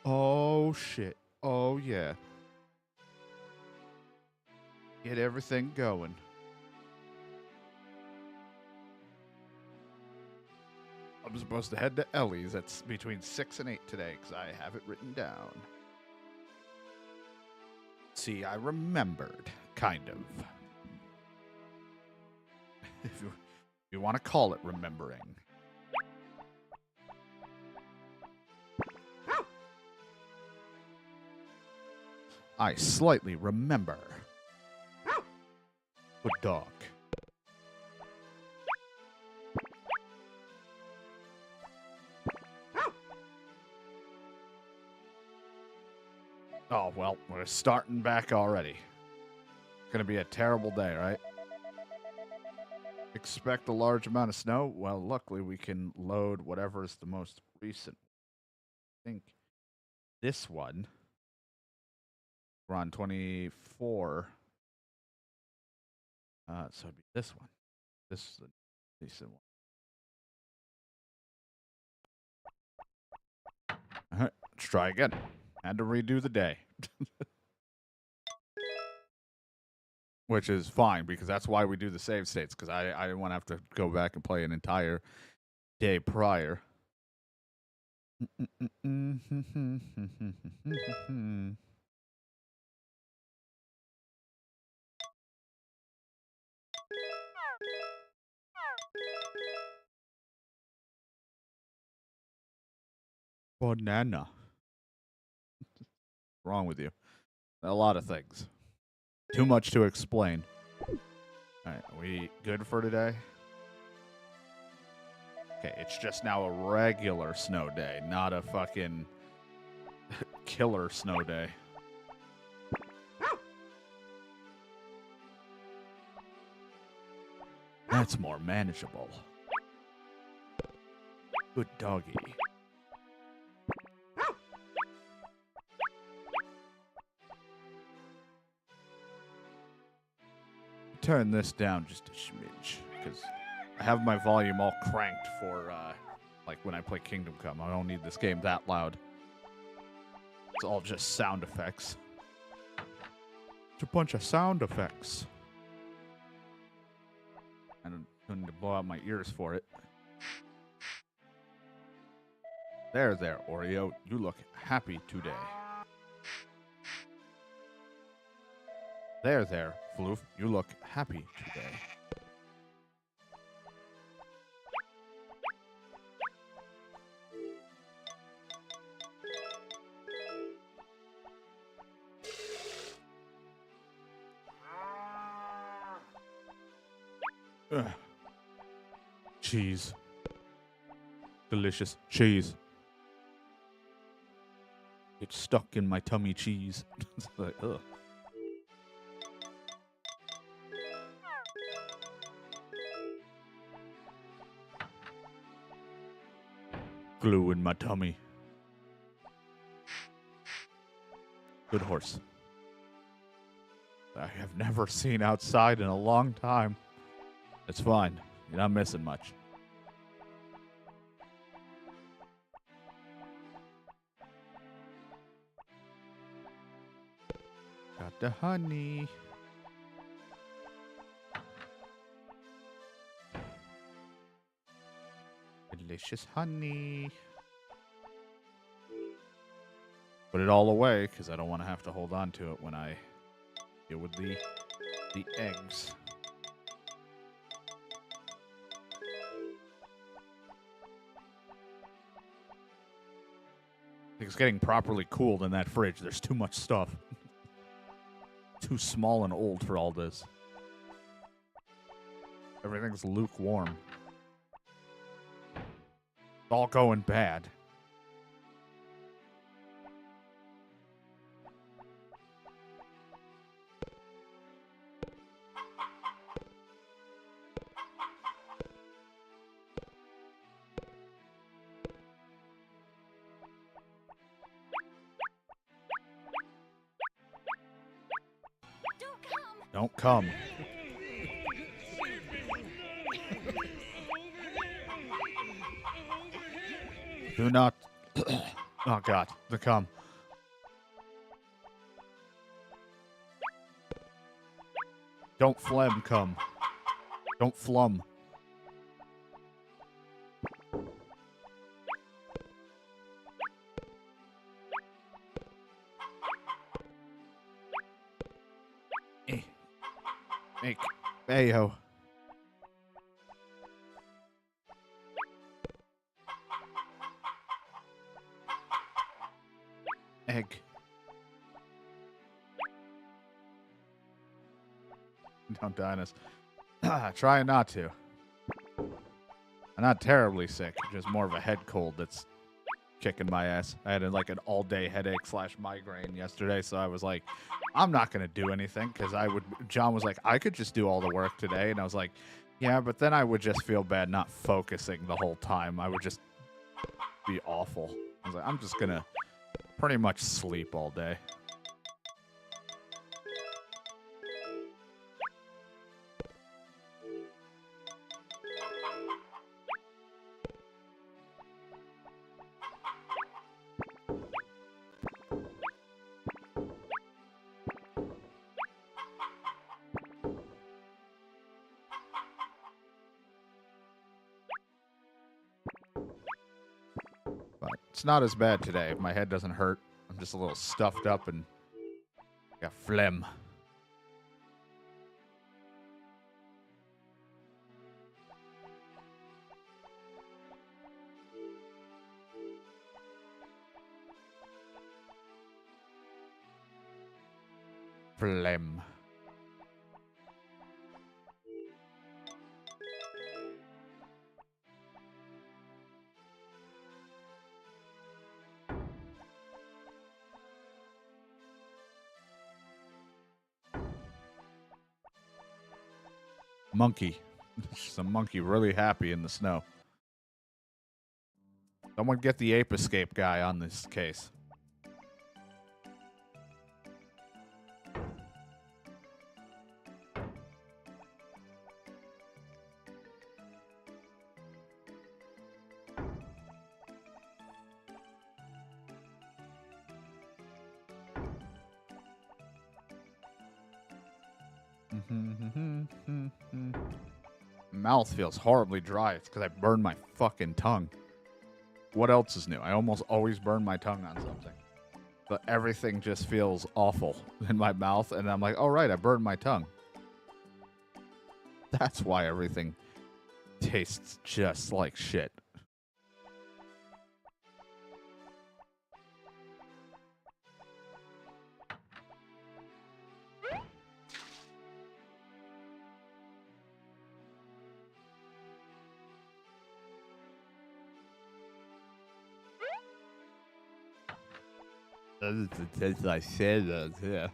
Oh, shit. Oh, yeah. Get everything going. I'm supposed to head to Ellie's. That's between 6 and 8 today, because I have it written down. See, I remembered, kind of. If you want to call it remembering. I slightly remember. Good dog. Oh, well, we're starting back already. It's going to be a terrible day, right? Expect a large amount of snow? Well, luckily we can load whatever is the most recent. I think this one, we're on 24. So it'd be this one. This is the decent one. All right, let's try again. Had to redo the day. Which is fine, because that's why we do the save states, because I didn't want to have to go back and play an entire day prior. Banana. What's wrong with you? A lot of things. Too much to explain. All right, are we good for today? Okay, it's just now a regular snow day, not a fucking killer snow day. That's more manageable. Good doggy. Turn this down just a smidge, because I have my volume all cranked for, like, when I play Kingdom Come. I don't need this game that loud. It's all just sound effects. It's a bunch of sound effects. I don't need to blow out my ears for it. There, Oreo. You look happy today. There, Floof. You look happy today. Ugh. Cheese. Delicious cheese. It's stuck in my tummy cheese. It's like, ugh. Glue in my tummy. Good horse. I have never seen outside in a long time. It's fine. You're not missing much. Got the honey. Delicious honey. Put it all away, because I don't want to have to hold on to it when I deal with the eggs. I think it's getting properly cooled in that fridge. There's too much stuff. Too small and old for all this. Everything's lukewarm. It's all going bad. Don't come. Do not Oh god, the cum. Don't phlegm cum. Don't flum. Make mayo. Egg. Don't die on us. Trying not to. I'm not terribly sick, just more of a head cold that's kicking my ass. I had like an all-day headache / migraine yesterday, so I was like, I'm not going to do anything because John was like, I could just do all the work today. And I was like, yeah, but then I would just feel bad not focusing the whole time. I would just be awful. I was like, I'm just going to pretty much sleep all day. It's not as bad today. My head doesn't hurt. I'm just a little stuffed up and got phlegm. Phlegm. Monkey. There's a monkey really happy in the snow. Someone get the ape escape guy on this case. Mouth feels horribly dry. It's because I burned my fucking tongue. What else is new? I almost always burn my tongue on something. But everything just feels awful in my mouth. And I'm like, oh, right, I burned my tongue. That's why everything tastes just like shit. Doesn't taste like shit, yeah.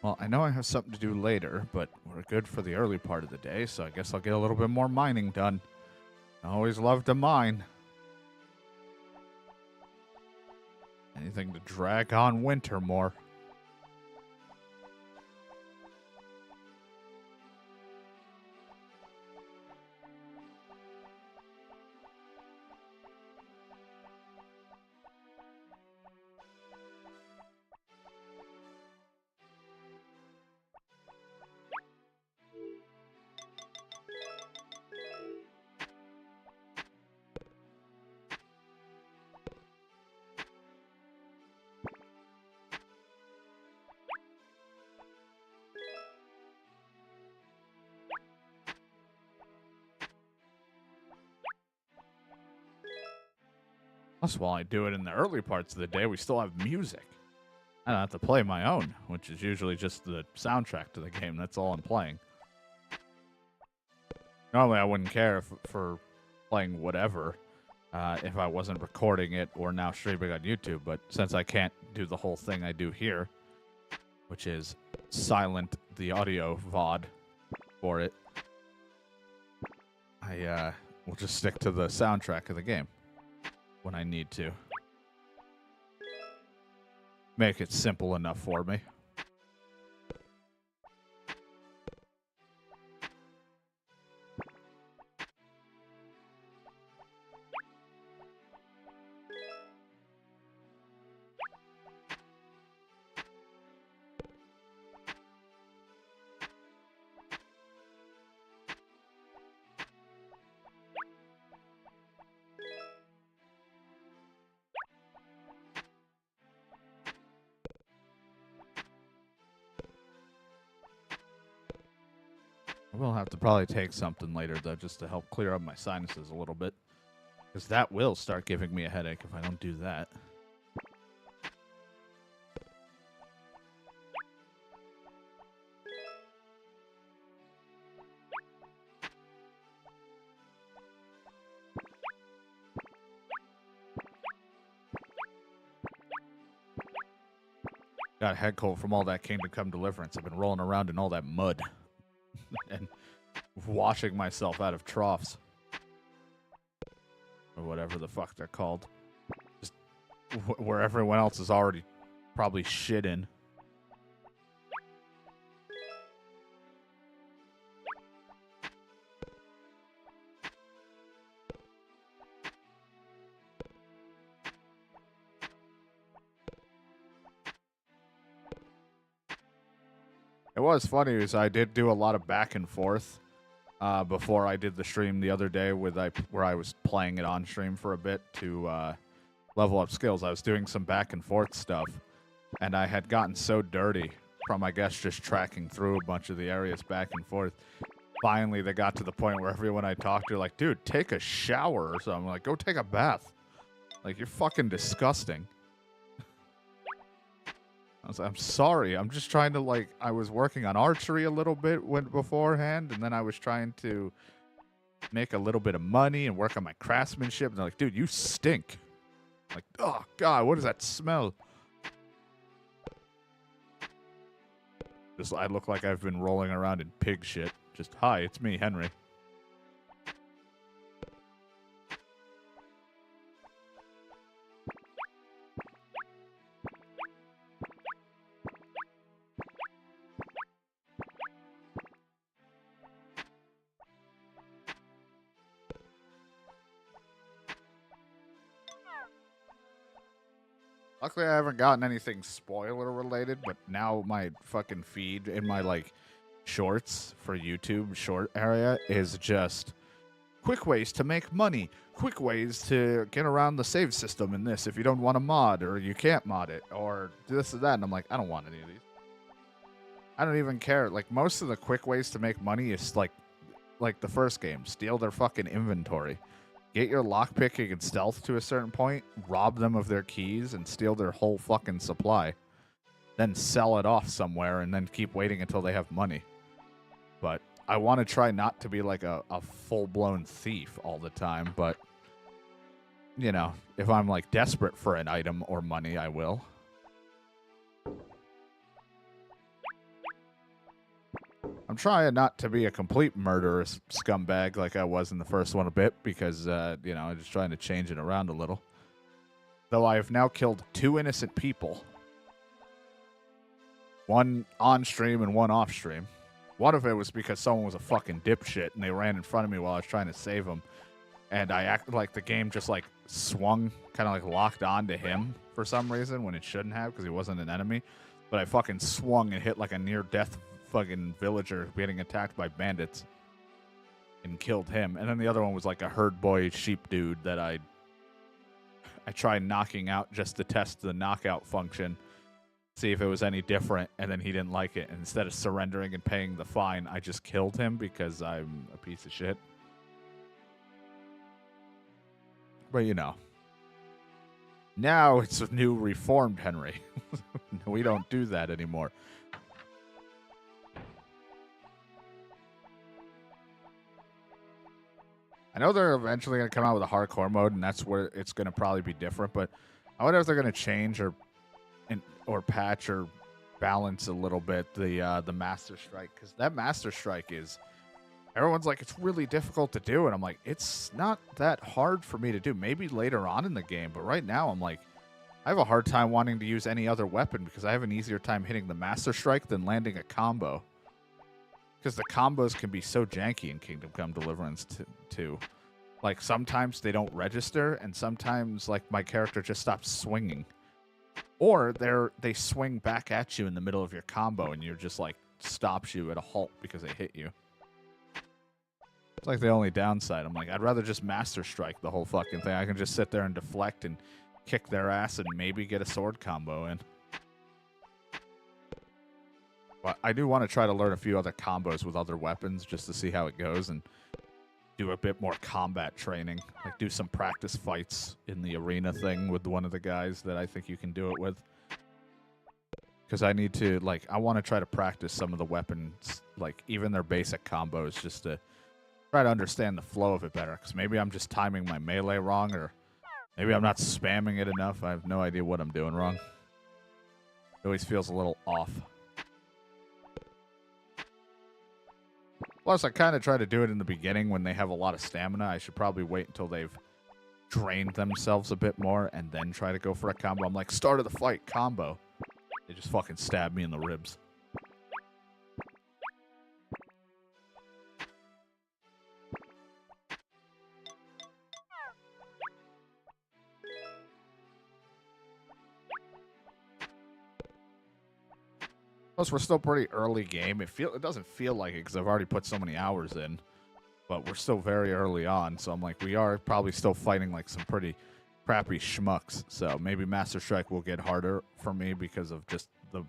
Well, I know I have something to do later, but we're good for the early part of the day, so I guess I'll get a little bit more mining done. I always love to mine. Anything to drag on winter more. Plus, while I do it in the early parts of the day, we still have music. I don't have to play my own, which is usually just the soundtrack to the game. That's all I'm playing. Normally, I wouldn't care for playing whatever if I wasn't recording it or now streaming on YouTube. But since I can't do the whole thing I do here, which is silent the audio VOD for it, I will just stick to the soundtrack of the game when I need to. make it simple enough for me. I will have to probably take something later, though, just to help clear up my sinuses a little bit. Because that will start giving me a headache if I don't do that. Got a head cold from all that Kingdom Come Deliverance. I've been rolling around in all that mud. And washing myself out of troughs. Or whatever the fuck they're called. Just where everyone else is already probably shit in. It was funny because I did do a lot of back and forth before I did the stream the other day where I was playing it on stream for a bit to level up skills. I was doing some back and forth stuff, and I had gotten so dirty from, I guess, just tracking through a bunch of the areas back and forth. Finally, they got to the point where everyone I talked to, like, dude, take a shower or something. Like, go take a bath. Like, you're fucking disgusting. I was like, I'm sorry. I'm just trying to, like, I was working on archery a little bit beforehand, and then I was trying to make a little bit of money and work on my craftsmanship. And they're like, dude, you stink. I'm like, oh, God, what does that smell? Just, I look like I've been rolling around in pig shit. Just, hi, it's me, Henry. Luckily, I haven't gotten anything spoiler related, but now my fucking feed in my, like, shorts for YouTube short area is just quick ways to make money, quick ways to get around the save system in this if you don't want to mod or you can't mod it or this or that. And I'm like, I don't want any of these. I don't even care. Like, most of the quick ways to make money is like the first game. Steal their fucking inventory. Get your lockpicking and stealth to a certain point, rob them of their keys, and steal their whole fucking supply. Then sell it off somewhere and then keep waiting until they have money. But I want to try not to be like a full-blown thief all the time, but, you know, if I'm like desperate for an item or money, I will. I'm trying not to be a complete murderous scumbag like I was in the first one a bit because, you know, I'm just trying to change it around a little. Though I have now killed 2 innocent people. One on stream and one off stream. One of it was because someone was a fucking dipshit and they ran in front of me while I was trying to save them. And I acted like the game just like swung, kind of like locked on to him for some reason when it shouldn't have because he wasn't an enemy. But I fucking swung and hit like a near-death fucking villager getting attacked by bandits and killed him. And then the other one was like a herd boy sheep dude that I tried knocking out just to test the knockout function, see if it was any different, and then he didn't like it. And instead of surrendering and paying the fine, I just killed him because I'm a piece of shit. But you know, now it's a new reformed Henry. We don't do that anymore. I know they're eventually going to come out with a hardcore mode, and that's where it's going to probably be different, but I wonder if they're going to change or patch or balance a little bit the Master Strike, because that Master Strike is, everyone's like, it's really difficult to do, and I'm like, it's not that hard for me to do. Maybe later on in the game, but right now I'm like, I have a hard time wanting to use any other weapon because I have an easier time hitting the Master Strike than landing a combo. Because the combos can be so janky in Kingdom Come Deliverance too. Like, sometimes they don't register, and sometimes, like, my character just stops swinging. Or they swing back at you in the middle of your combo, and you're just, like, stops you at a halt because they hit you. It's like the only downside. I'm like, I'd rather just Master Strike the whole fucking thing. I can just sit there and deflect and kick their ass and maybe get a sword combo in. But I do want to try to learn a few other combos with other weapons just to see how it goes and do a bit more combat training. Like, do some practice fights in the arena thing with one of the guys that I think you can do it with. Because I need to, like, I want to try to practice some of the weapons, like, even their basic combos, just to try to understand the flow of it better. Because maybe I'm just timing my melee wrong, or maybe I'm not spamming it enough. I have no idea what I'm doing wrong. It always feels a little off. Plus, I kind of try to do it in the beginning when they have a lot of stamina. I should probably wait until they've drained themselves a bit more and then try to go for a combo. I'm like, start of the fight, combo. They just fucking stab me in the ribs. Plus, we're still pretty early game. It doesn't feel like it because I've already put so many hours in. But we're still very early on, so I'm like, we are probably still fighting like some pretty crappy schmucks. So maybe Master Strike will get harder for me because of just the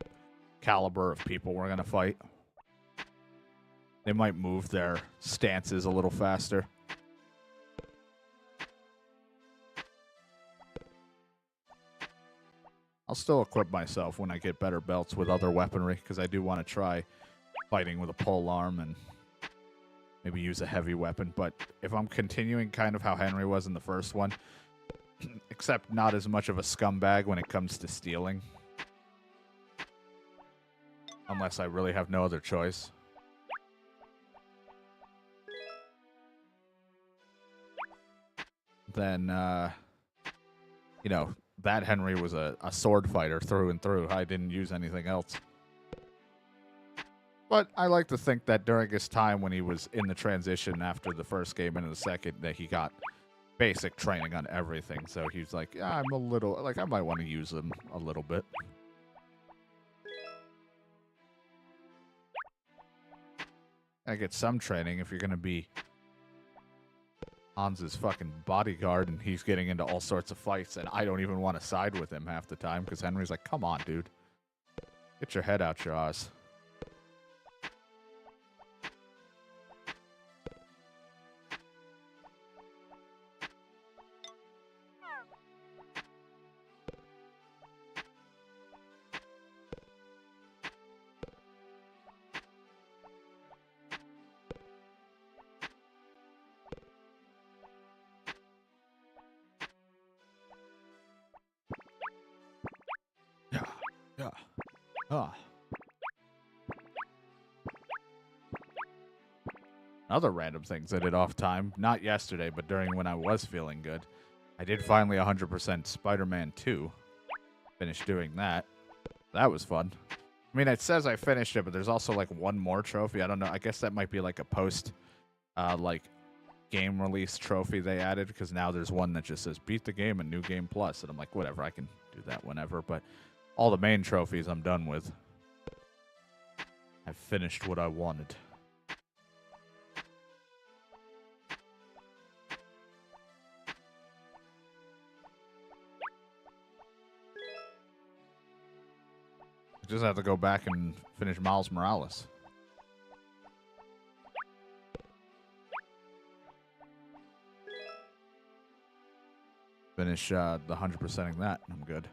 caliber of people we're going to fight. They might move their stances a little faster. I'll still equip myself when I get better belts with other weaponry, because I do want to try fighting with a pole arm and maybe use a heavy weapon. But if I'm continuing kind of how Henry was in the first one, except not as much of a scumbag when it comes to stealing, unless I really have no other choice. Then, you know, that Henry was a sword fighter through and through. I didn't use anything else. But I like to think that during his time when he was in the transition after the first game into the second, that he got basic training on everything. So he's like, yeah, I'm a little, like, I might want to use him a little bit. I get some training if you're going to be Hans's fucking bodyguard and he's getting into all sorts of fights and I don't even want to side with him half the time because Henry's like, come on, dude. Get your head out your ass. Other random things I did off time, not yesterday, but during when I was feeling good. I did finally 100% Spider-Man 2. Finished doing that. That was fun. I mean, it says I finished it, but there's also like one more trophy. I don't know. I guess that might be like a post, like, game release trophy they added, because now there's one that just says beat the game and new game plus. And I'm like, whatever, I can do that whenever. But all the main trophies I'm done with. I've finished what I wanted. Just have to go back and finish Miles Morales. Finish the 100%ing that, and I'm good.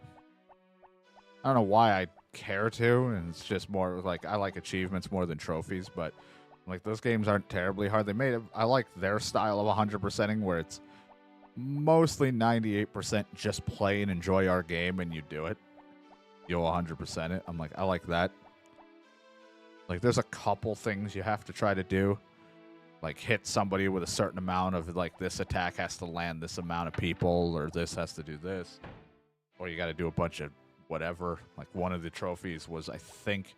I don't know why I care to, and it's just more like I like achievements more than trophies, but like those games aren't terribly hard. They made it. I like their style of 100%ing where it's mostly 98% just play and enjoy our game, and you do it. You'll 100% it. I'm like, I like that. Like, there's a couple things you have to try to do. Like, hit somebody with a certain amount of, like, this attack has to land this amount of people, or this has to do this. or you got to do a bunch of whatever. Like one of the trophies was, I think,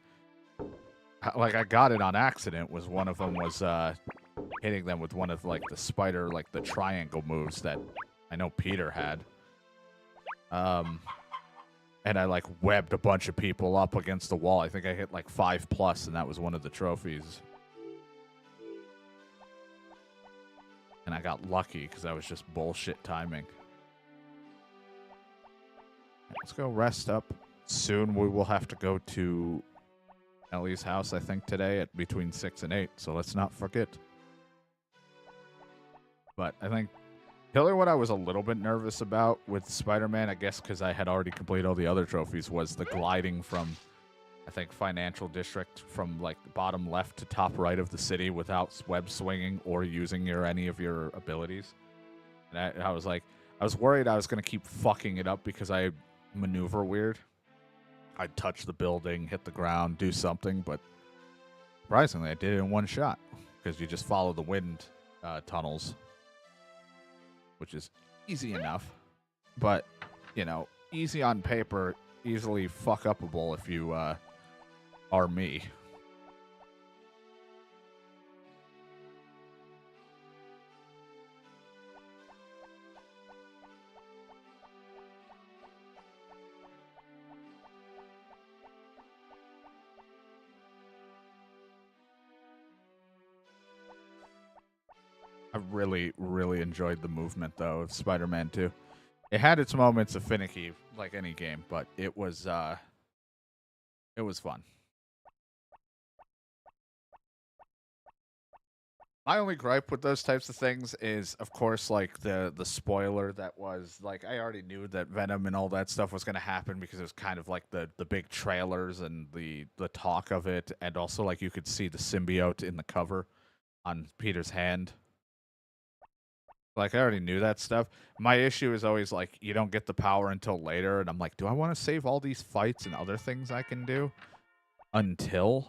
like I got it on accident. Was one of them was hitting them with one of like the spider, like the triangle moves that I know Peter had. And I like webbed a bunch of people up against the wall. I think I hit like 5+, and that was one of the trophies. And I got lucky because I was just bullshit timing. Let's go rest up. Soon we will have to go to Ellie's house, I think, today at between 6 and 8. So let's not forget. But I think Killer, what I was a little bit nervous about with Spider-Man, I guess because I had already completed all the other trophies, was the gliding from, I think, Financial District from like the bottom left to top right of the city without web swinging or using any of your abilities. And I was like, I was worried I was going to keep fucking it up because I maneuver weird. I'd touch the building, hit the ground, do something, but surprisingly, I did it in one shot because you just follow the wind tunnels, which is easy enough, but, you know, easy on paper, easily fuck-upable if you are me. I really, really enjoyed the movement, though, of Spider-Man 2. It had its moments of finicky, like any game, but it was fun. My only gripe with those types of things is, of course, like the spoiler that was, like, I already knew that Venom and all that stuff was going to happen because it was kind of like the big trailers and the talk of it, and also, like, you could see the symbiote in the cover on Peter's hand. Like, I already knew that stuff. My issue is always, like, you don't get the power until later, and I'm like, do I want to save all these fights and other things I can do until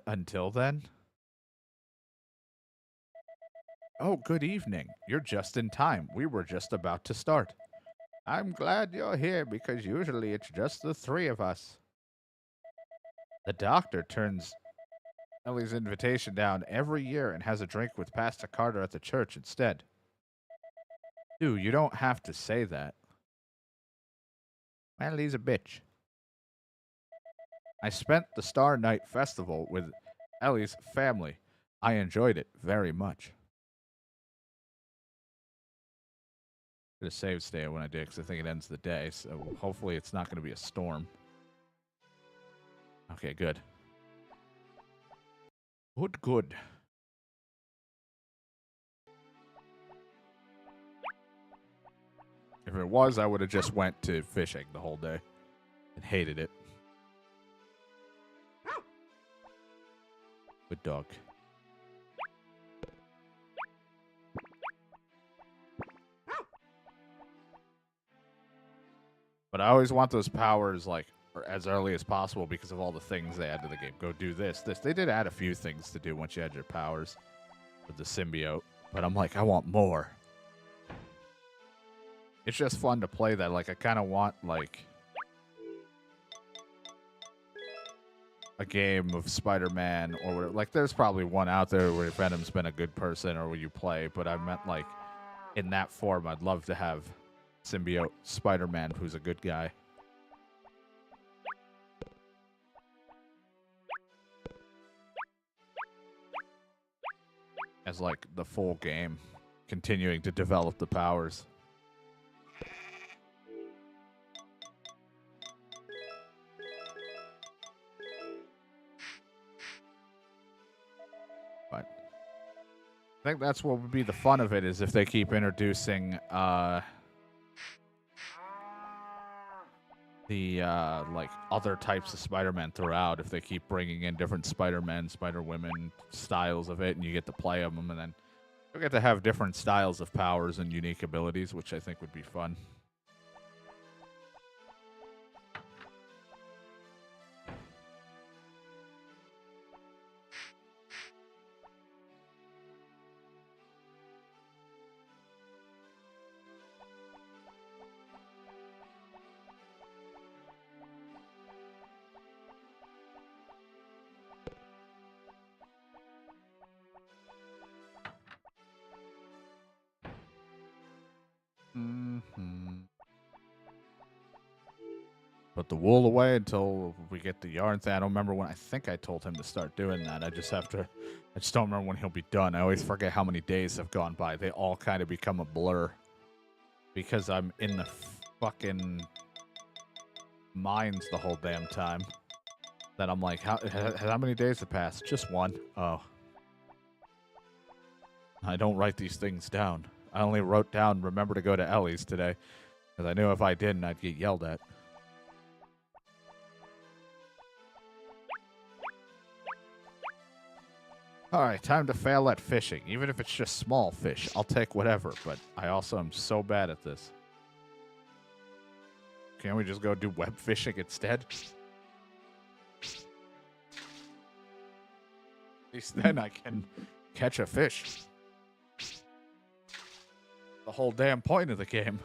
then? Oh, good evening. You're just in time. We were just about to start. I'm glad you're here because usually it's just the three of us. The doctor turns Ellie's invitation down every year and has a drink with Pastor Carter at the church instead. Dude, you don't have to say that. Well, he's a bitch. I spent the Star Night Festival with Ellie's family. I enjoyed it very much. Did a save stay when I did because I think it ends the day, so hopefully it's not going to be a storm. Okay, good. Good. If it was, I would have just went to fishing the whole day and hated it. Good dog. But I always want those powers, like, as early as possible because of all the things they add to the game. Go do this. They did add a few things to do once you had your powers with the symbiote. But I'm like, I want more. It's just fun to play that. Like, I kind of want, like, a game of Spider-Man or whatever. Like, there's probably one out there where Venom's been a good person or where you play. But I meant, like, in that form, I'd love to have symbiote Spider-Man who's a good guy. As, like, the full game, continuing to develop the powers. But I think that's what would be the fun of it, is if they keep introducing the like other types of Spider-Man throughout. If they keep bringing in different Spider-Men, Spider-Women styles of it, and you get to play them, and then you get to have different styles of powers and unique abilities, which I think would be fun. put the wool away until we get the yarn thing. I don't remember when. I think I told him to start doing that. I just don't remember when he'll be done. I always forget how many days have gone by. They all kind of become a blur because I'm in the fucking mines the whole damn time. That I'm like, how many days have passed? Just one. Oh. I don't write these things down. I only wrote down, remember to go to Ellie's today. Because I knew if I didn't, I'd get yelled at. Alright, time to fail at fishing. Even if it's just small fish, I'll take whatever. But I also am so bad at this. Can't we just go do web fishing instead? At least then I can catch a fish. The whole damn point of the game.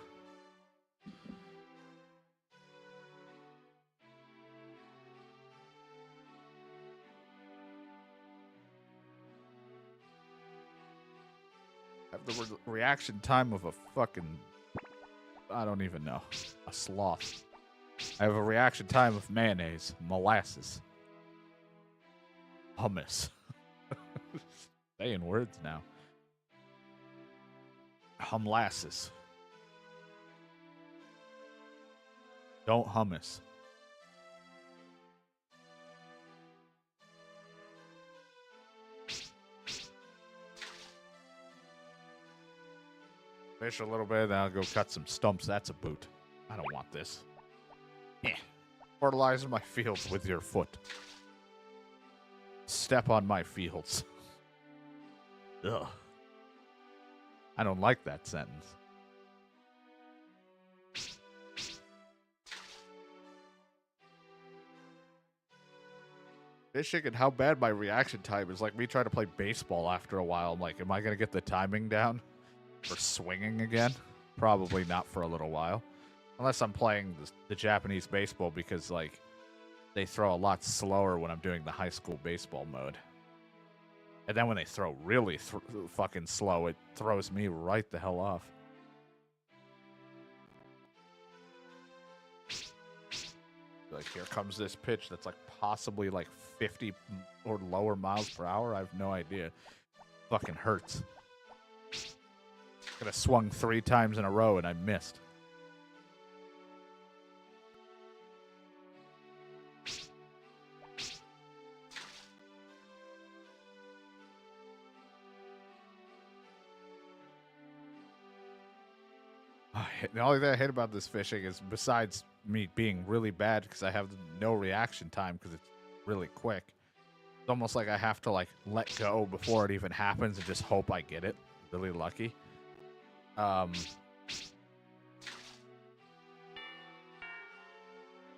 Have the reaction time of a fucking... I don't even know. A sloth. I have a reaction time of mayonnaise, molasses, hummus. Saying words now. Humlasses. Don't hummus. Fish a little bit, then I'll go cut some stumps. That's a boot. I don't want this. Yeah. Fertilize my fields with your foot. Step on my fields. Ugh. I don't like that sentence. Fishing and how bad my reaction time is like me trying to play baseball after a while. I'm like, am I going to get the timing down for swinging again? Probably not for a little while. Unless I'm playing the Japanese baseball because, like, they throw a lot slower when I'm doing the high school baseball mode. And then when they throw really fucking slow, it throws me right the hell off. Like, here comes this pitch that's like possibly like 50 or lower miles per hour. I have no idea. Fucking hurts. Could have swung 3 times in a row and I missed. The only thing I hate about this fishing is, besides me being really bad because I have no reaction time because it's really quick, it's almost like I have to like let go before it even happens and just hope I get it. Really lucky.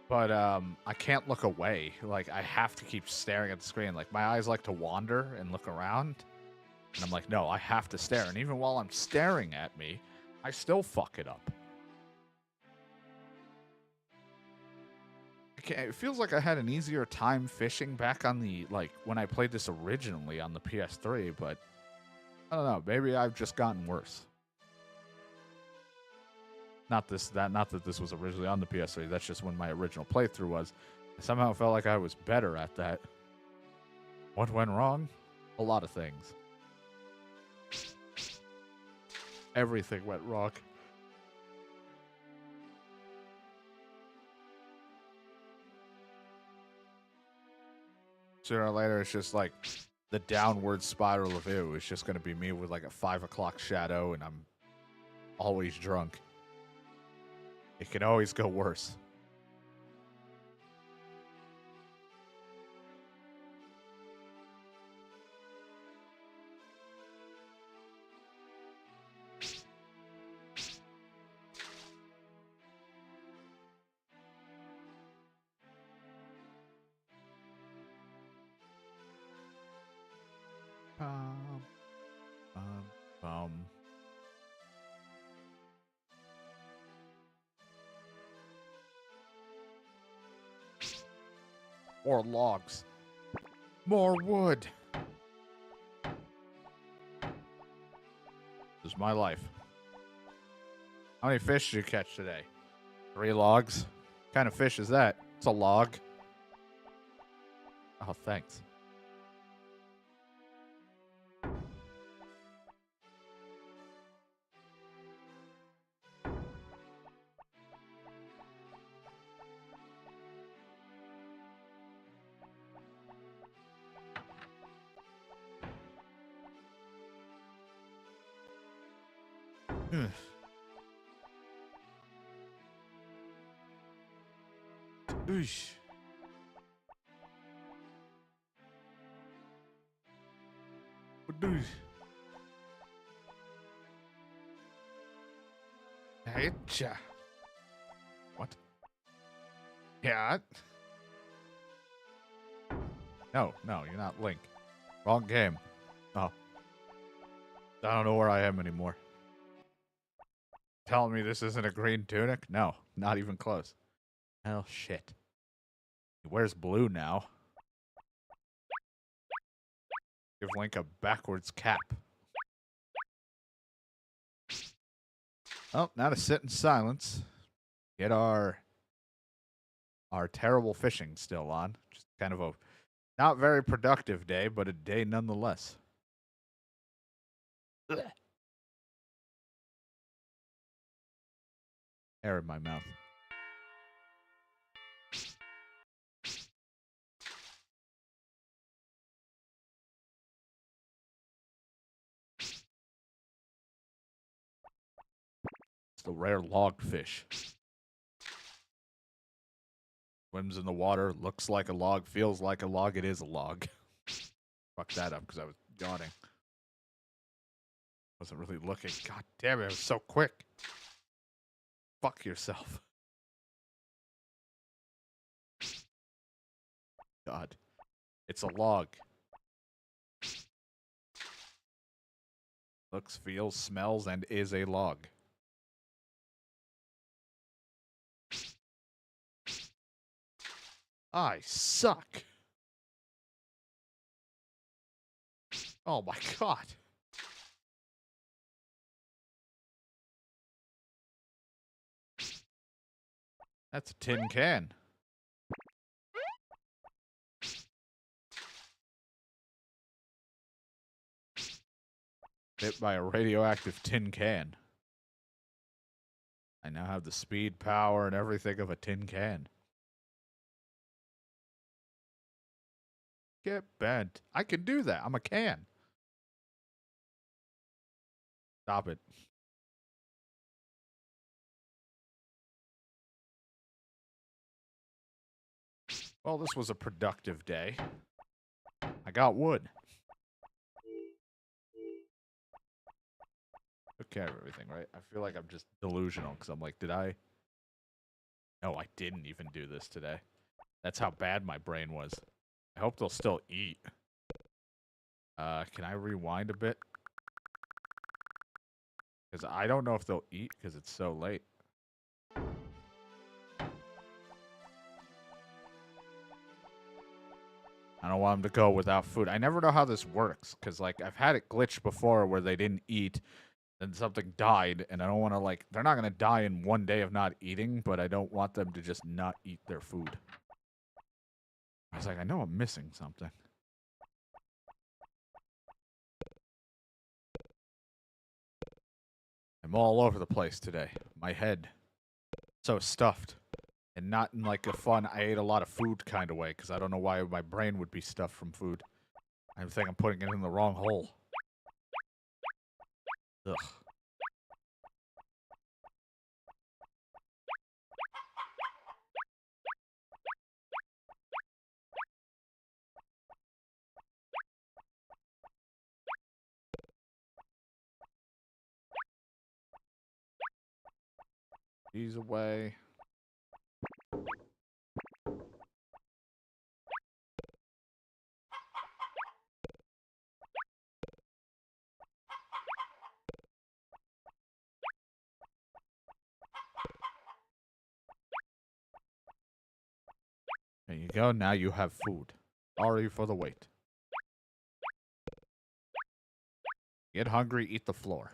But I can't look away. Like, I have to keep staring at the screen. Like, my eyes like to wander and look around. And I'm like, no, I have to stare. And even while I'm staring at me, I still fuck it up. It feels like I had an easier time fishing back on the, like, when I played this originally on the PS3, but I don't know. Maybe I've just gotten worse. Not that this was originally on the PS3. That's just when my original playthrough was. I somehow felt like I was better at that. What went wrong? A lot of things. Everything went wrong. Sooner or later, it's just like the downward spiral of ew. It's just going to be me with like a 5 o'clock shadow, and I'm always drunk. It can always go worse. More logs. More wood. This is my life. How many fish did you catch today? 3 logs? kind of fish is that? It's a log. Oh, thanks. Oosh. Badoosh. Hecha. What? Yeah. No, you're not Link. Wrong game. Oh. I don't know where I am anymore. Telling me this isn't a green tunic? No, not even close. Hell, shit. He wears blue now. Give Link a backwards cap. Oh, now to sit in silence. Get our terrible fishing still on. Just kind of a not very productive day, but a day nonetheless. Ugh. Air in my mouth. It's the rare logfish. Swims in the water, looks like a log, feels like a log, it is a log. Fucked that up because I was yawning. Wasn't really looking. God damn it, it was so quick. Fuck yourself. God. It's a log. Looks, feels, smells, and is a log. I suck. Oh my god. That's a tin can. Hit by a radioactive tin can. I now have the speed, power, and everything of a tin can. Get bent. I can do that. I'm a can. Stop it. Well, this was a productive day. I got wood. Took care of everything, right? I feel like I'm just delusional because I'm like, did I? No, I didn't even do this today. That's how bad my brain was. I hope they'll still eat. Can I rewind a bit? Because I don't know if they'll eat because it's so late. I don't want them to go without food. I never know how this works because, like, I've had it glitch before where they didn't eat, then something died, and I don't want to, like, they're not going to die in one day of not eating, but I don't want them to just not eat their food. I was like, I know I'm missing something. I'm all over the place today. My head so stuffed. And not in like a fun, I ate a lot of food kind of way, because I don't know why my brain would be stuffed from food. I think I'm putting it in the wrong hole. Ugh. These away. There you go. Now you have food. Sorry for the wait. Get hungry, eat the floor.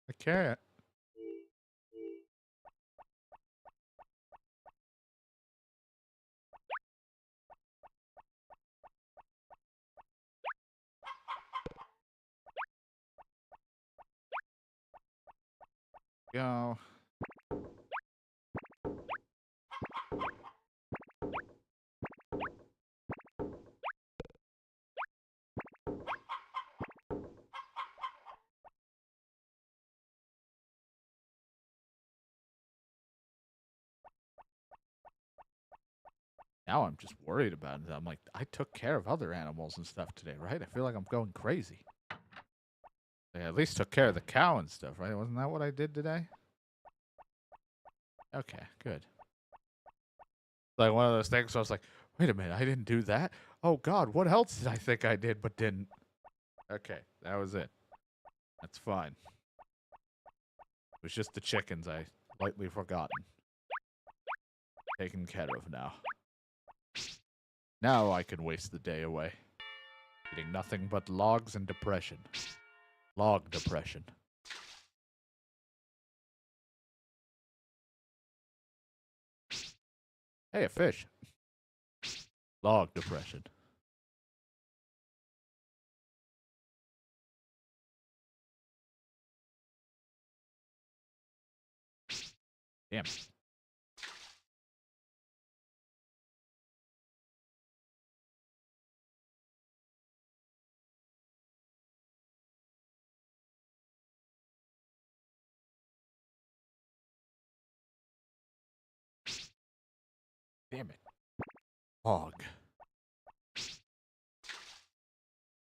I can't. Go. Now I'm just worried about it. I'm like, I took care of other animals and stuff today, right? I feel like I'm going crazy. I at least took care of the cow and stuff, right? Wasn't that what I did today? Okay, good. Like one of those things where I was like, wait a minute, I didn't do that? Oh, God, what else did I think I did but didn't? Okay, that was it. That's fine. It was just the chickens I lightly forgotten. Taken care of now. Now I can waste the day away. Eating nothing but logs and depression. Log depression. Hey, a fish. Log depression. Damn. Damn it. Log.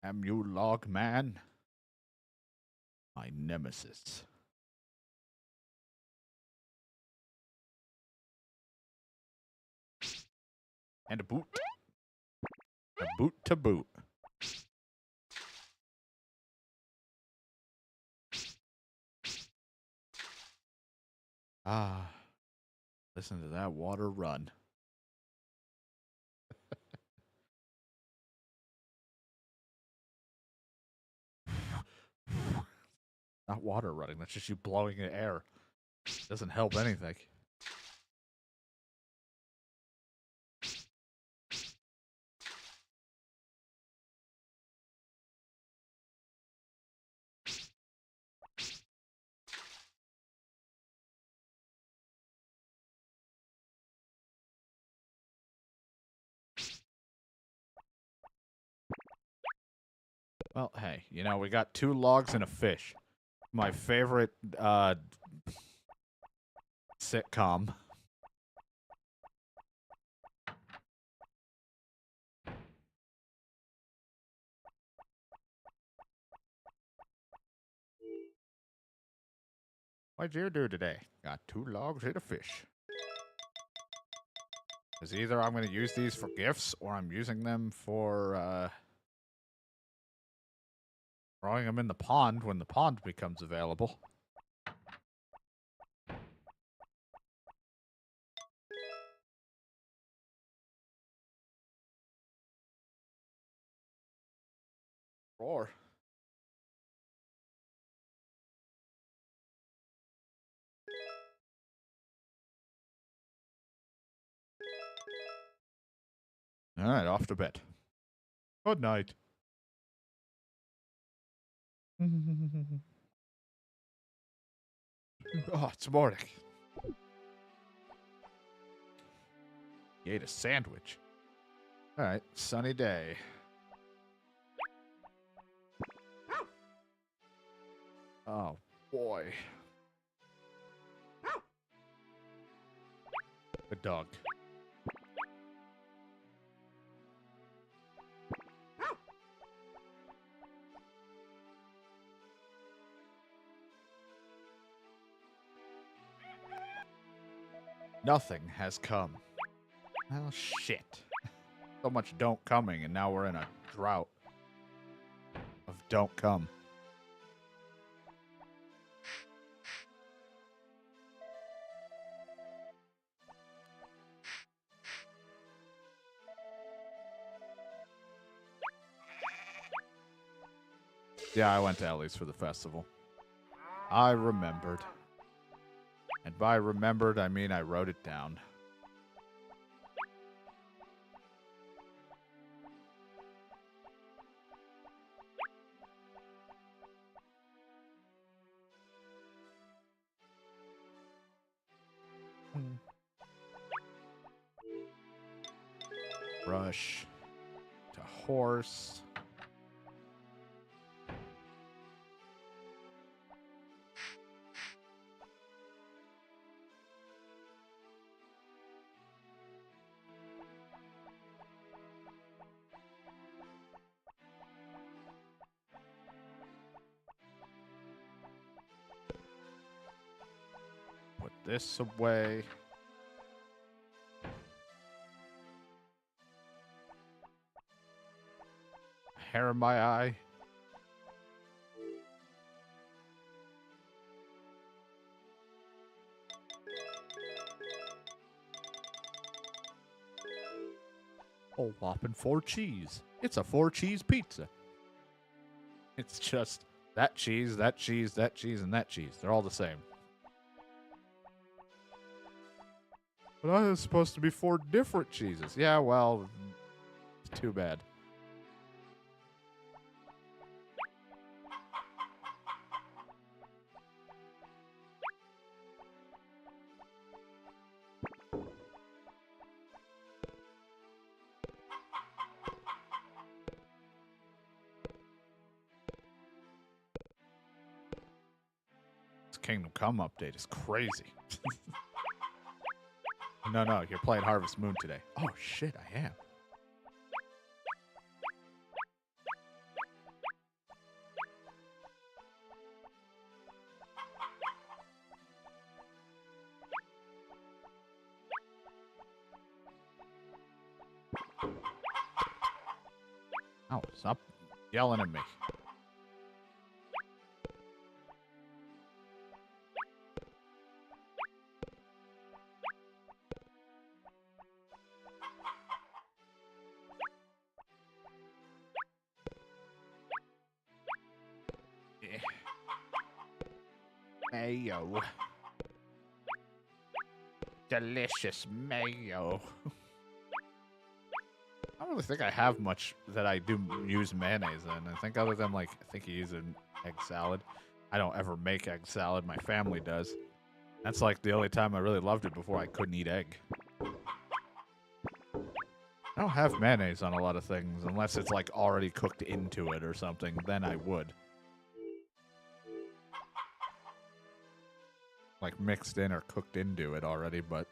Am you log man? My nemesis. And a boot. A boot to boot. Ah. Listen to that water run. Not water running, that's just you blowing in air. Doesn't help anything. Well, hey, you know, we got 2 logs and a fish. My favorite sitcom. What'd you do today? Got 2 logs and a fish. Because either I'm going to use these for gifts, or I'm using them for throwing them in the pond when the pond becomes available. Roar. All right, off to bed. Good night. Oh, it's morning. You ate a sandwich. All right, sunny day. Oh, boy. Good dog. Nothing has come. Well, shit. So much don't coming, and now we're in a drought of don't come. Yeah, I went to Ellie's for the festival. I remembered. And by remembered, I mean I wrote it down. Brush to horse. Put this away. Hair in my eye. Oh, whopping 4 cheese. It's a 4 cheese pizza. It's just that cheese, that cheese, that cheese, and that cheese. They're all the same. But I was supposed to be 4 different cheeses. Yeah, well, too bad. This Kingdom Come update is crazy. No, you're playing Harvest Moon today. Oh, shit, I am. Oh, stop yelling at me. Mayo. Delicious mayo. I don't really think I have much that I do use mayonnaise in. I think other than, like, I think you use an egg salad. I don't ever make egg salad. My family does. That's, like, the only time I really loved it before I couldn't eat egg. I don't have mayonnaise on a lot of things unless it's, like, already cooked into it or something. Then I would. Like, mixed in or cooked into it already, but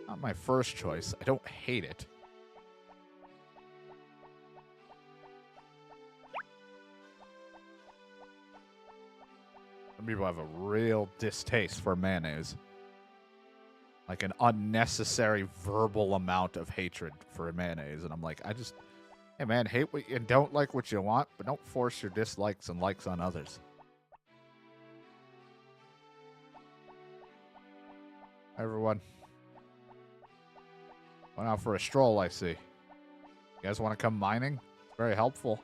not my first choice. I don't hate it. Some people have a real distaste for mayonnaise. Like an unnecessary verbal amount of hatred for mayonnaise. And I'm like, hey man, hate what and don't like what you want, but don't force your dislikes and likes on others. Hi, everyone. Went out for a stroll, I see. You guys want to come mining? It's very helpful.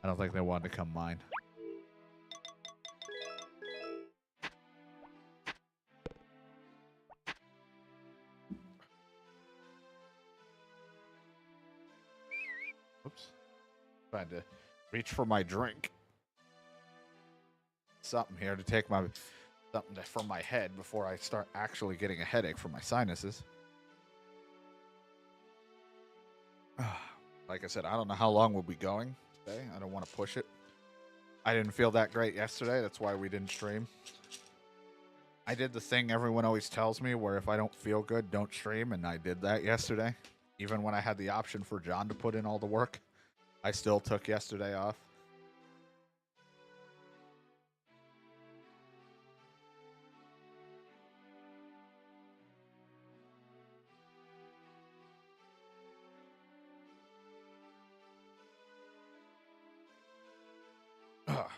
I don't think they wanted to come mine. Oops. Trying to reach for my drink. Something here to take my something from my head before I start actually getting a headache from my sinuses. Like I said, I don't know how long we'll be going today. I don't want to push it. I didn't feel that great yesterday. That's why we didn't stream. I did the thing everyone always tells me where if I don't feel good, don't stream, and I did that yesterday. Even when I had the option for John to put in all the work, I still took yesterday off.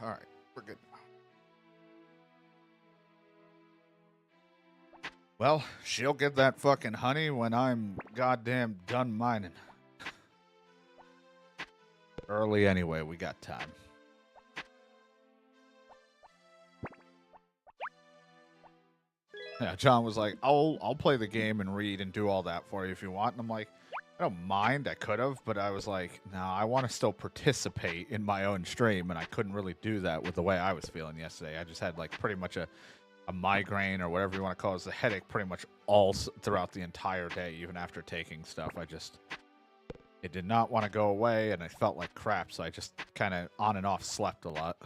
All right, we're good now. Well, she'll get that fucking honey when I'm goddamn done mining. Early anyway, we got time. Yeah, John was like, I'll play the game and read and do all that for you if you want. And I'm like, I don't mind. I could have, but I was like, no, I want to still participate in my own stream, and I couldn't really do that with the way I was feeling yesterday. I just had like pretty much a migraine or whatever you want to call it, a headache pretty much all throughout the entire day, even after taking stuff. It did not want to go away, and I felt like crap, so I just kind of on and off slept a lot.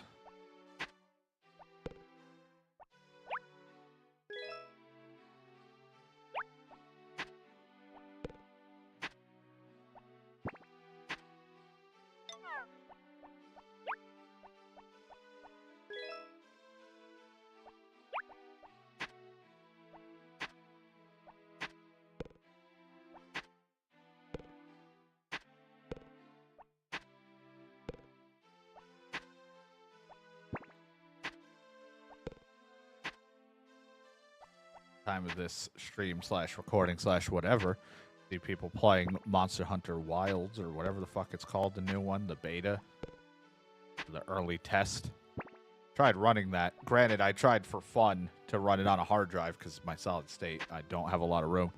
Time of this stream / recording / whatever, see people playing Monster Hunter Wilds or whatever the fuck it's called, the new one, the beta, the early test. Tried running that. Granted, I tried for fun to run it on a hard drive because my solid state, I don't have a lot of room.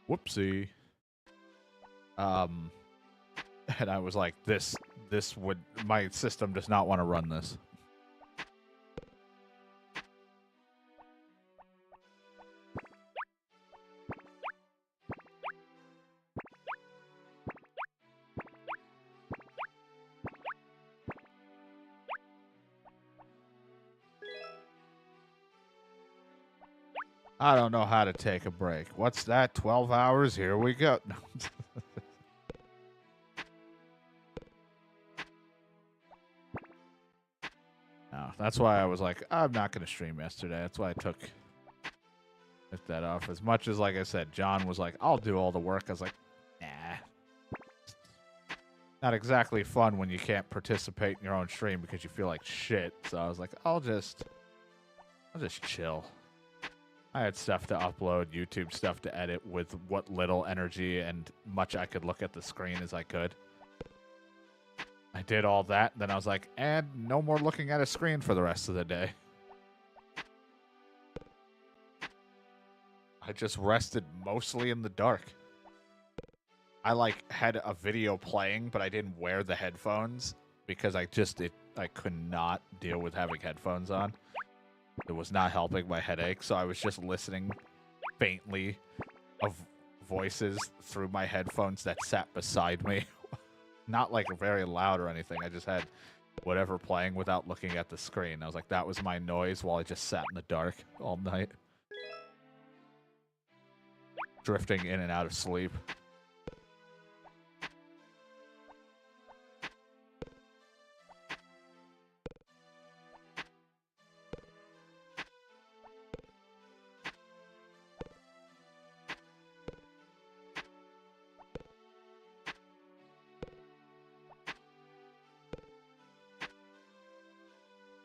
Whoopsie. And I was like, my system does not want to run this. I don't know how to take a break. What's that? 12 hours? Here we go. No, that's why I was like, I'm not going to stream yesterday. That's why I took that off. As much as, like I said, John was like, I'll do all the work. I was like, nah. Not exactly fun when you can't participate in your own stream because you feel like shit. So I was like, I'll just chill. I had stuff to upload, YouTube stuff to edit with what little energy and much I could look at the screen as I could. I did all that, then I was like, and no more looking at a screen for the rest of the day. I just rested mostly in the dark. I like had a video playing, but I didn't wear the headphones because I could not deal with having headphones on. It was not helping my headache, so I was just listening faintly of voices through my headphones that sat beside me. Not like very loud or anything. I just had whatever playing without looking at the screen. I was like, that was my noise while I just sat in the dark all night. Drifting in and out of sleep.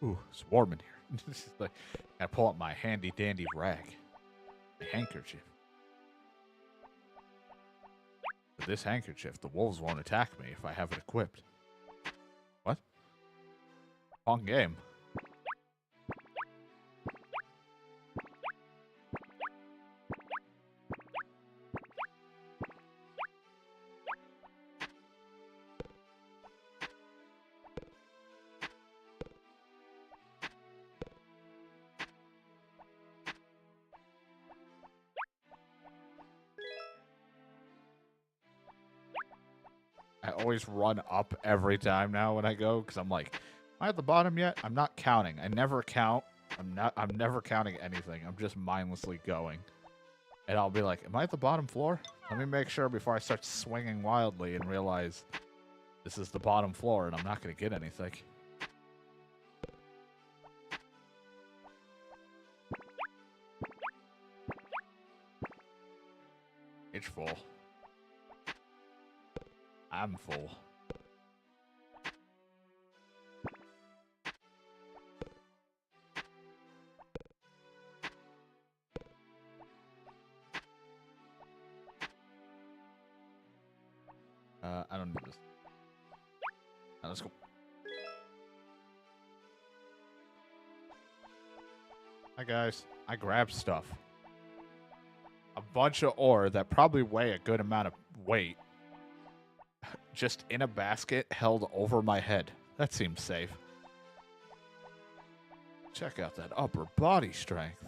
Ooh, it's warm in here. Like, I pull up my handy dandy rag. My handkerchief. With this handkerchief, the wolves won't attack me if I have it equipped. What? Wrong game. I always run up every time now when I go because I'm like, am I at the bottom yet? I'm not counting. I never count. I'm never counting anything. I'm just mindlessly going. And I'll be like, am I at the bottom floor? Let me make sure before I start swinging wildly and realize this is the bottom floor and I'm not going to get anything. It's full. I'm full. I don't need this. Now let's go. Hi guys. I grabbed stuff. a bunch of ore that probably weigh a good amount of weight just in a basket held over my head. That seems safe. Check out that upper body strength.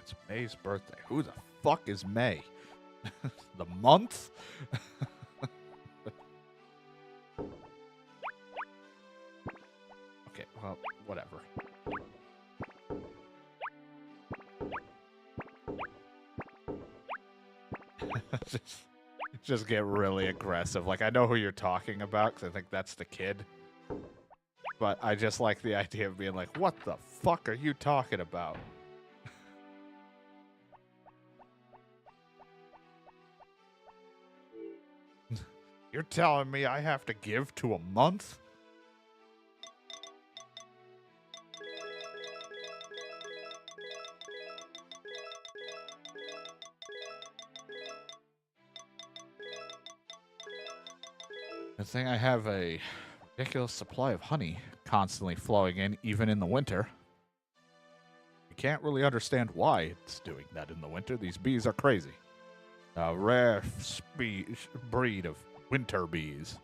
It's May's birthday. Who the fuck is May? The month? Okay, well, whatever. just get really aggressive. Like, I know who you're talking about because I think that's the kid. But I just like the idea of being like, what the fuck are you talking about? You're telling me I have to give to a month? Good thing I have a ridiculous supply of honey constantly flowing in, even in the winter. You can't really understand why it's doing that in the winter. These bees are crazy. A rare breed of winter bees.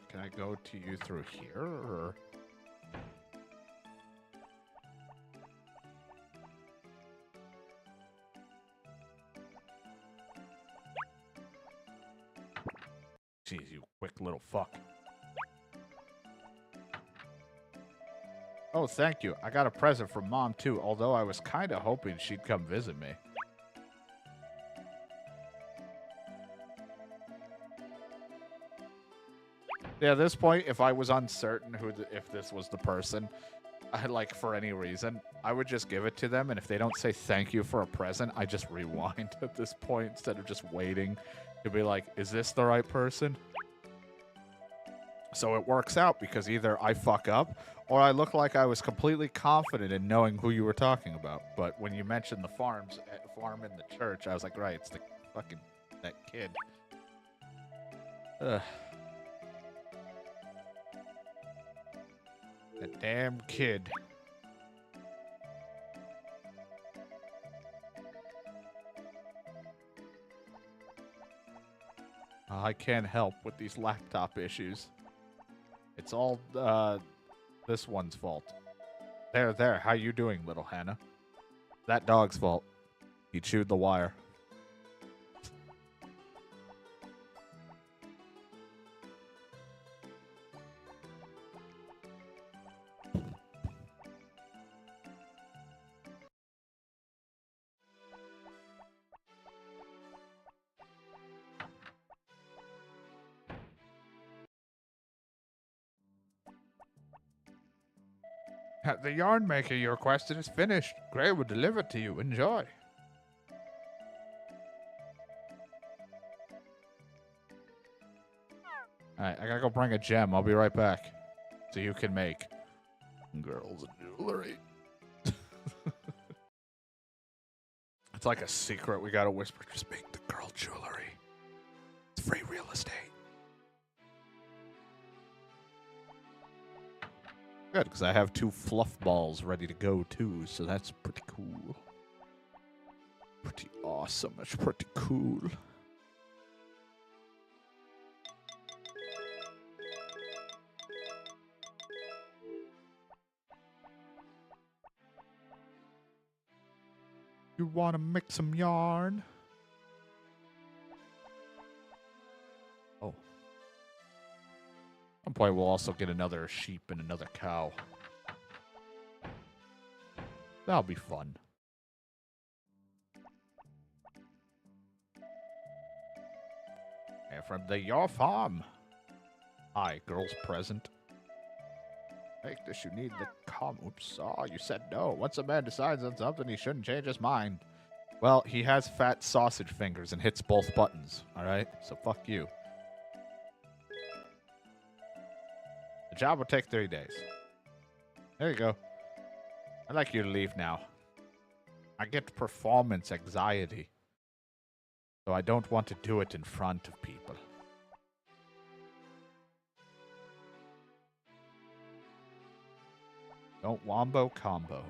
Can I go to you through here, or? Jeez, you quick little fuck. Oh, thank you. I got a present from Mom, too, although I was kind of hoping she'd come visit me. Yeah, at this point, if I was uncertain if this was the person, like, for any reason, I would just give it to them, and if they don't say thank you for a present, I just rewind at this point instead of just waiting to be like, is this the right person? So it works out because either I fuck up or I look like I was completely confident in knowing who you were talking about. But when you mentioned the farm in the church, I was like, right, it's the fucking, that kid. Ugh. That damn kid. I can't help with these laptop issues. It's all this one's fault. There. How you doing, little Hannah? That dog's fault. He chewed the wire. The yarn maker you requested is finished. Gray will deliver to you. Enjoy. Alright, I gotta go bring a gem. I'll be right back. So you can make girls jewelry. It's like a secret we gotta whisper. Just make the girl jewelry. It's free real estate. Good, because I have 2 fluff balls ready to go too, so that's pretty cool. Pretty awesome. It's pretty cool. You want to mix some yarn? Oh. At some point, we'll also get another sheep and another cow. That'll be fun. And from your farm. Hi, girls present. Make this, you need the oops. Oh, you said no. Once a man decides on something, he shouldn't change his mind. Well, he has fat sausage fingers and hits both buttons, alright? So fuck you. The job will take 3 days. There you go. I'd like you to leave now. I get performance anxiety. So I don't want to do it in front of people. Don't wombo combo.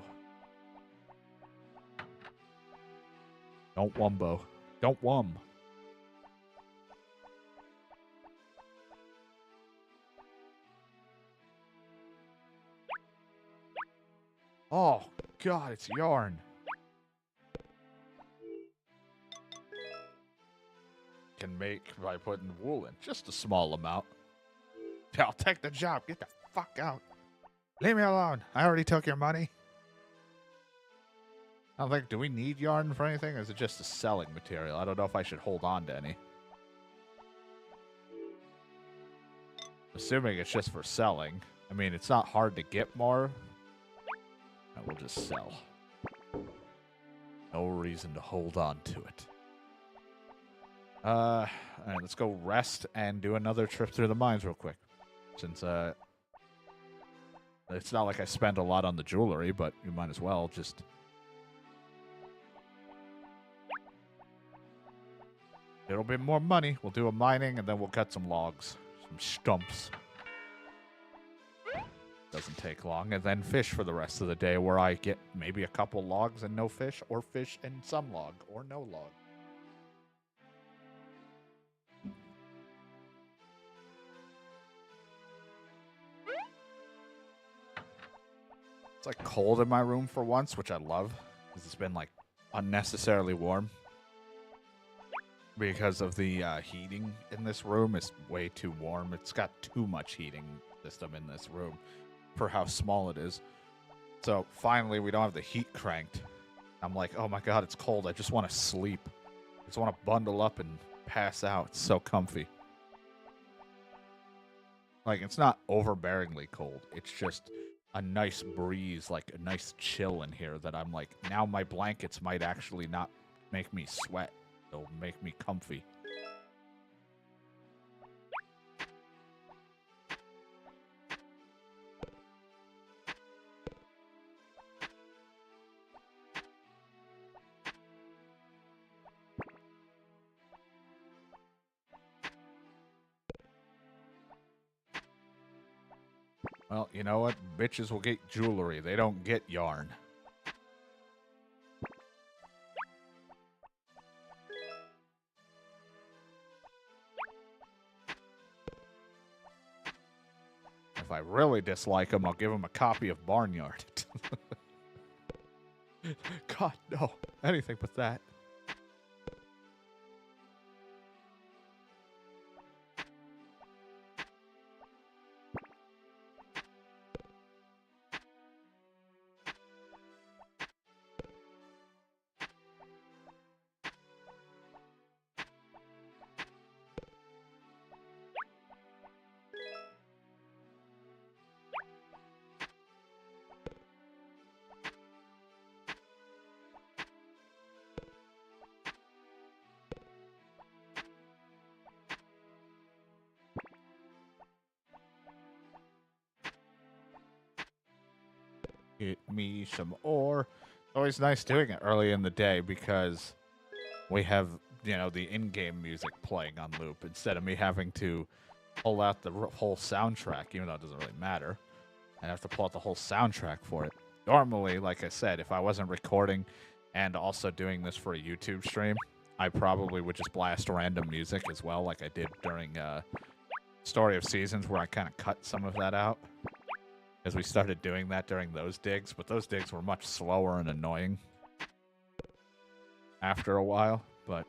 Don't wombo. Don't wum. Oh, God, it's yarn. Can make by putting wool in. Just a small amount. I'll take the job. Get the fuck out. Leave me alone. I already took your money. I don't think, do we need yarn for anything? Or is it just a selling material? I don't know if I should hold on to any. Assuming it's just for selling. I mean, it's not hard to get more. I will just sell. No reason to hold on to it. Alright, let's go rest and do another trip through the mines real quick. Since, it's not like I spend a lot on the jewelry, but you might as well just... It'll be more money. We'll do a mining, and then we'll cut some logs. Some stumps. Doesn't take long. And then fish for the rest of the day, where I get maybe a couple logs and no fish, or fish and some log, or no log. It's like cold in my room for once, which I love, because it's been like unnecessarily warm. Because of the heating in this room, it's way too warm. It's got too much heating system in this room for how small it is. So finally, we don't have the heat cranked. I'm like, oh my God, it's cold. I just want to sleep. I just want to bundle up and pass out. It's so comfy. Like, it's not overbearingly cold. It's just a nice breeze, like a nice chill in here that I'm like, now my blankets might actually not make me sweat. They'll make me comfy. Well, you know what? Bitches will get jewelry. They don't get yarn. If I really dislike them, I'll give them a copy of Barnyard. God, no. Anything but that. Get me some ore. It's always nice doing it early in the day because we have, you know, the in-game music playing on loop instead of me having to pull out the whole soundtrack, even though it doesn't really matter. I have to pull out the whole soundtrack for it. Normally, like I said, if I wasn't recording and also doing this for a YouTube stream, I probably would just blast random music as well, like I did during Story of Seasons, where I kind of cut some of that out. As we started doing that during those digs, but those digs were much slower and annoying after a while, but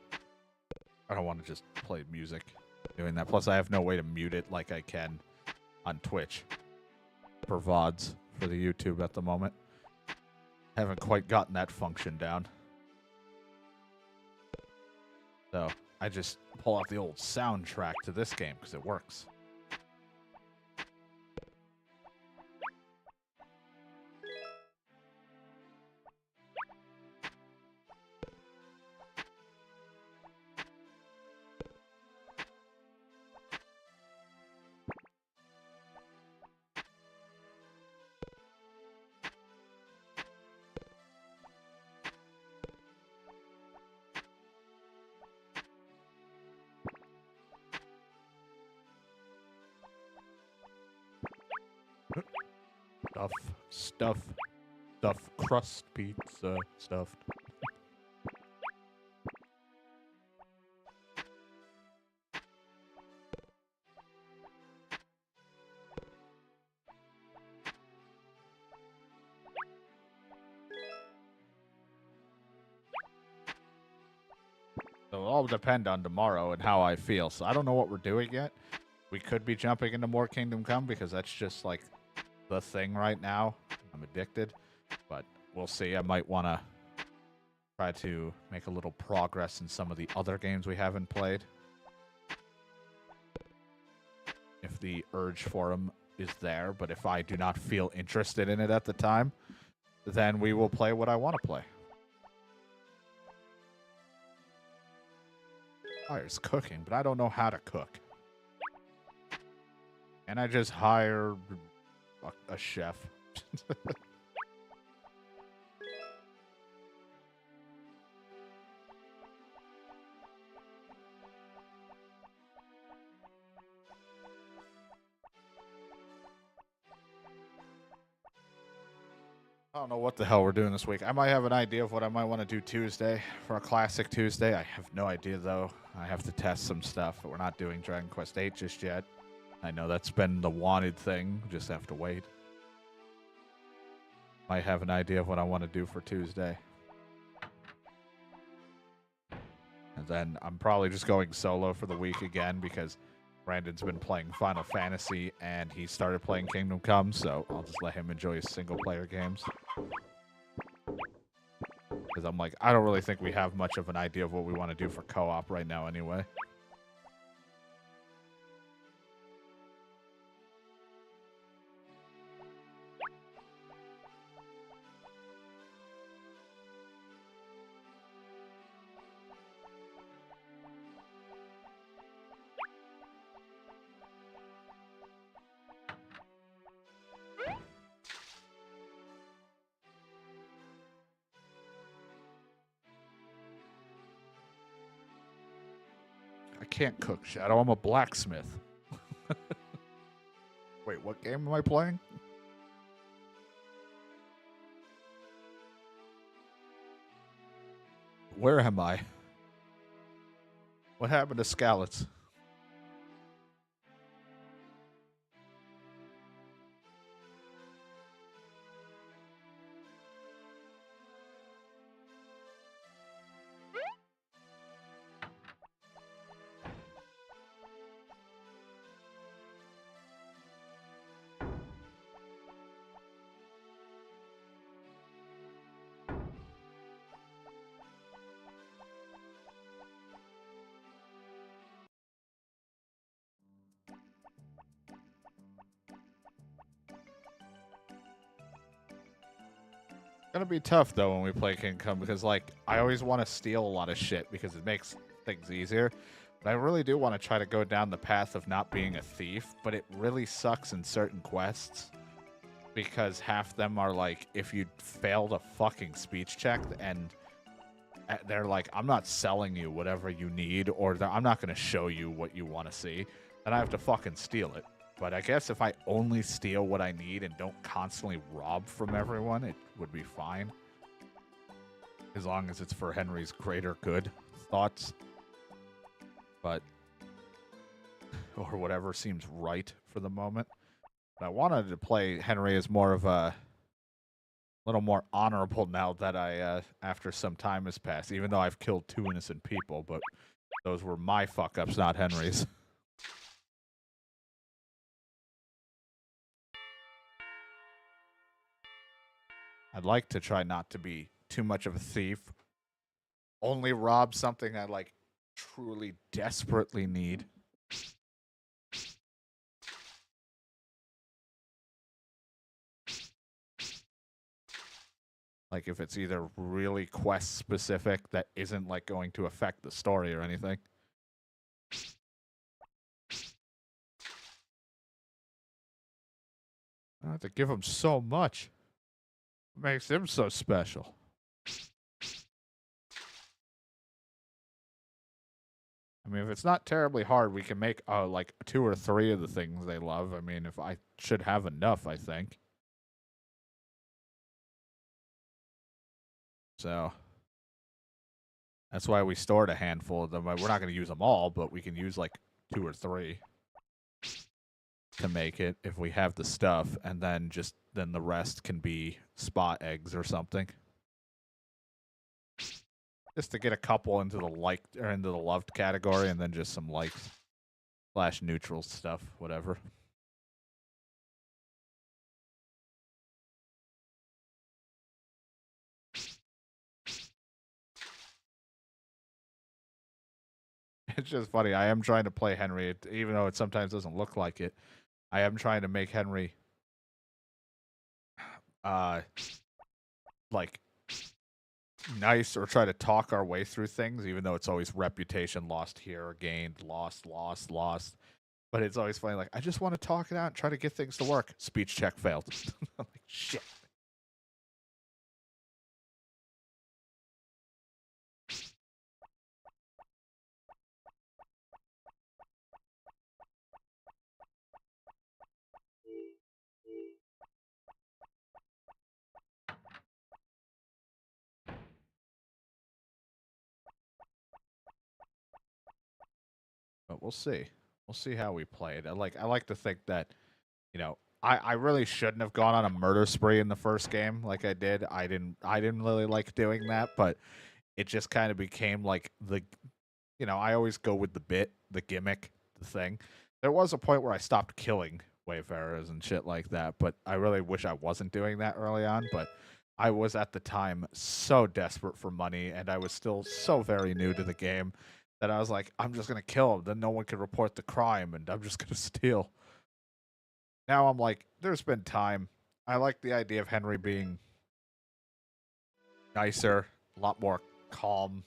I don't want to just play music doing that. Plus, I have no way to mute it like I can on Twitch for VODs for the YouTube at the moment. Haven't quite gotten that function down. So I just pull out the old soundtrack to this game because it works. Stuff, crust pizza, stuffed. So it'll all depend on tomorrow and how I feel. So I don't know what we're doing yet. We could be jumping into more Kingdom Come because that's just like the thing right now. I'm addicted, but we'll see. I might want to try to make a little progress in some of the other games we haven't played. If the urge for them is there, but if I do not feel interested in it at the time, then we will play what I want to play. Fire's cooking, but I don't know how to cook. And I just hire a chef. I don't know what the hell we're doing this week. I might have an idea of what I might want to do Tuesday for a classic Tuesday. I have no idea, though. I have to test some stuff. We're not doing Dragon Quest VIII just yet. I know that's been the wanted thing. Just have to wait. Might have an idea of what I want to do for Tuesday. And then I'm probably just going solo for the week again because Brandon's been playing Final Fantasy and he started playing Kingdom Come, so I'll just let him enjoy his single-player games. Because I'm like, I don't really think we have much of an idea of what we want to do for co-op right now anyway. I can't cook, Shadow. I'm a blacksmith. Wait, what game am I playing? Where am I? What happened to Scallots? Gonna be tough though when we play Kingdom Come because like I always want to steal a lot of shit because it makes things easier. But I really do want to try to go down the path of not being a thief, but it really sucks in certain quests because half them are like if you failed a fucking speech check and they're like I'm not selling you whatever you need or I'm not going to show you what you want to see, then I have to fucking steal it. But I guess if I only steal what I need and don't constantly rob from everyone, it would be fine. As long as it's for Henry's greater good thoughts. But, or whatever seems right for the moment. But I wanted to play Henry as more of a little more honorable now that I, after some time has passed. Even though I've killed 2 innocent people, but those were my fuck-ups, not Henry's. I'd like to try not to be too much of a thief. Only rob something I like truly desperately need. Like if it's either really quest specific that isn't like going to affect the story or anything. I have to give him so much. It makes him so special. I mean, if it's not terribly hard, we can make like 2 or 3 of the things they love. I mean, if I should have enough, I think. so that's why we stored a handful of them. We're not going to use them all, but we can use like 2 or 3 to make it if we have the stuff, and then the rest can be spot eggs or something. Just to get a couple into the liked or into the loved category, and then just some liked / neutral stuff, whatever. It's just funny. I am trying to play Henry, even though it sometimes doesn't look like it. I am trying to make Henry, like, nice, or try to talk our way through things, even though it's always reputation lost here, gained, lost. But it's always funny. Like, I just want to talk it out and try to get things to work. Speech check failed. I'm like, shit. But we'll see. We'll see how we play it. I like to think that, you know, I really shouldn't have gone on a murder spree in the first game like I did. I didn't really like doing that, but it just kind of became like I always go with the bit, the gimmick, the thing. There was a point where I stopped killing wayfarers and shit like that, but I really wish I wasn't doing that early on, but I was at the time so desperate for money, and I was still so very new to the game that I was like, I'm just going to kill him. Then no one can report the crime, and I'm just going to steal. Now I'm like, there's been time. I like the idea of Henry being nicer, a lot more calm,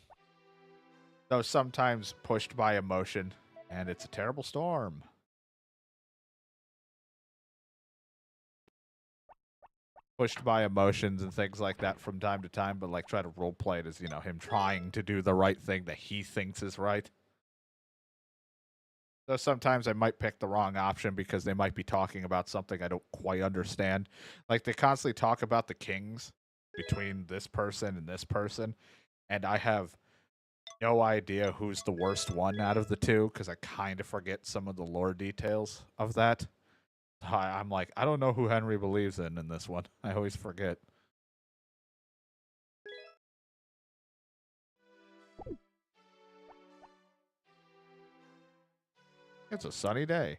though sometimes pushed by emotion, and it's a terrible storm. Pushed by emotions and things like that from time to time, but like try to role play it as, him trying to do the right thing that he thinks is right. So sometimes I might pick the wrong option because they might be talking about something I don't quite understand. Like, they constantly talk about the kings between this person and this person, and I have no idea who's the worst one out of the two because I kind of forget some of the lore details of that. I'm like, I don't know who Henry believes in this one. I always forget. It's a sunny day.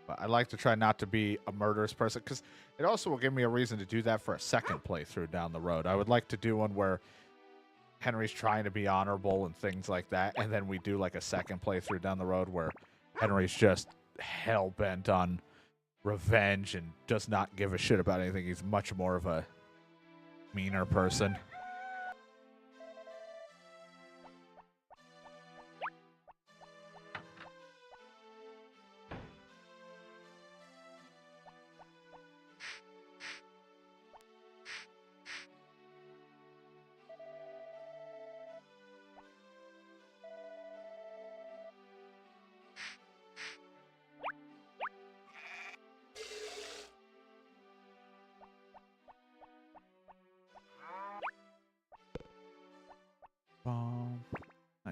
But I like to try not to be a murderous person because it also will give me a reason to do that for a second playthrough down the road. I would like to do one where Henry's trying to be honorable and things like that, and then we do like a second playthrough down the road where Henry's just hell-bent on revenge and does not give a shit about anything. He's much more of a meaner person.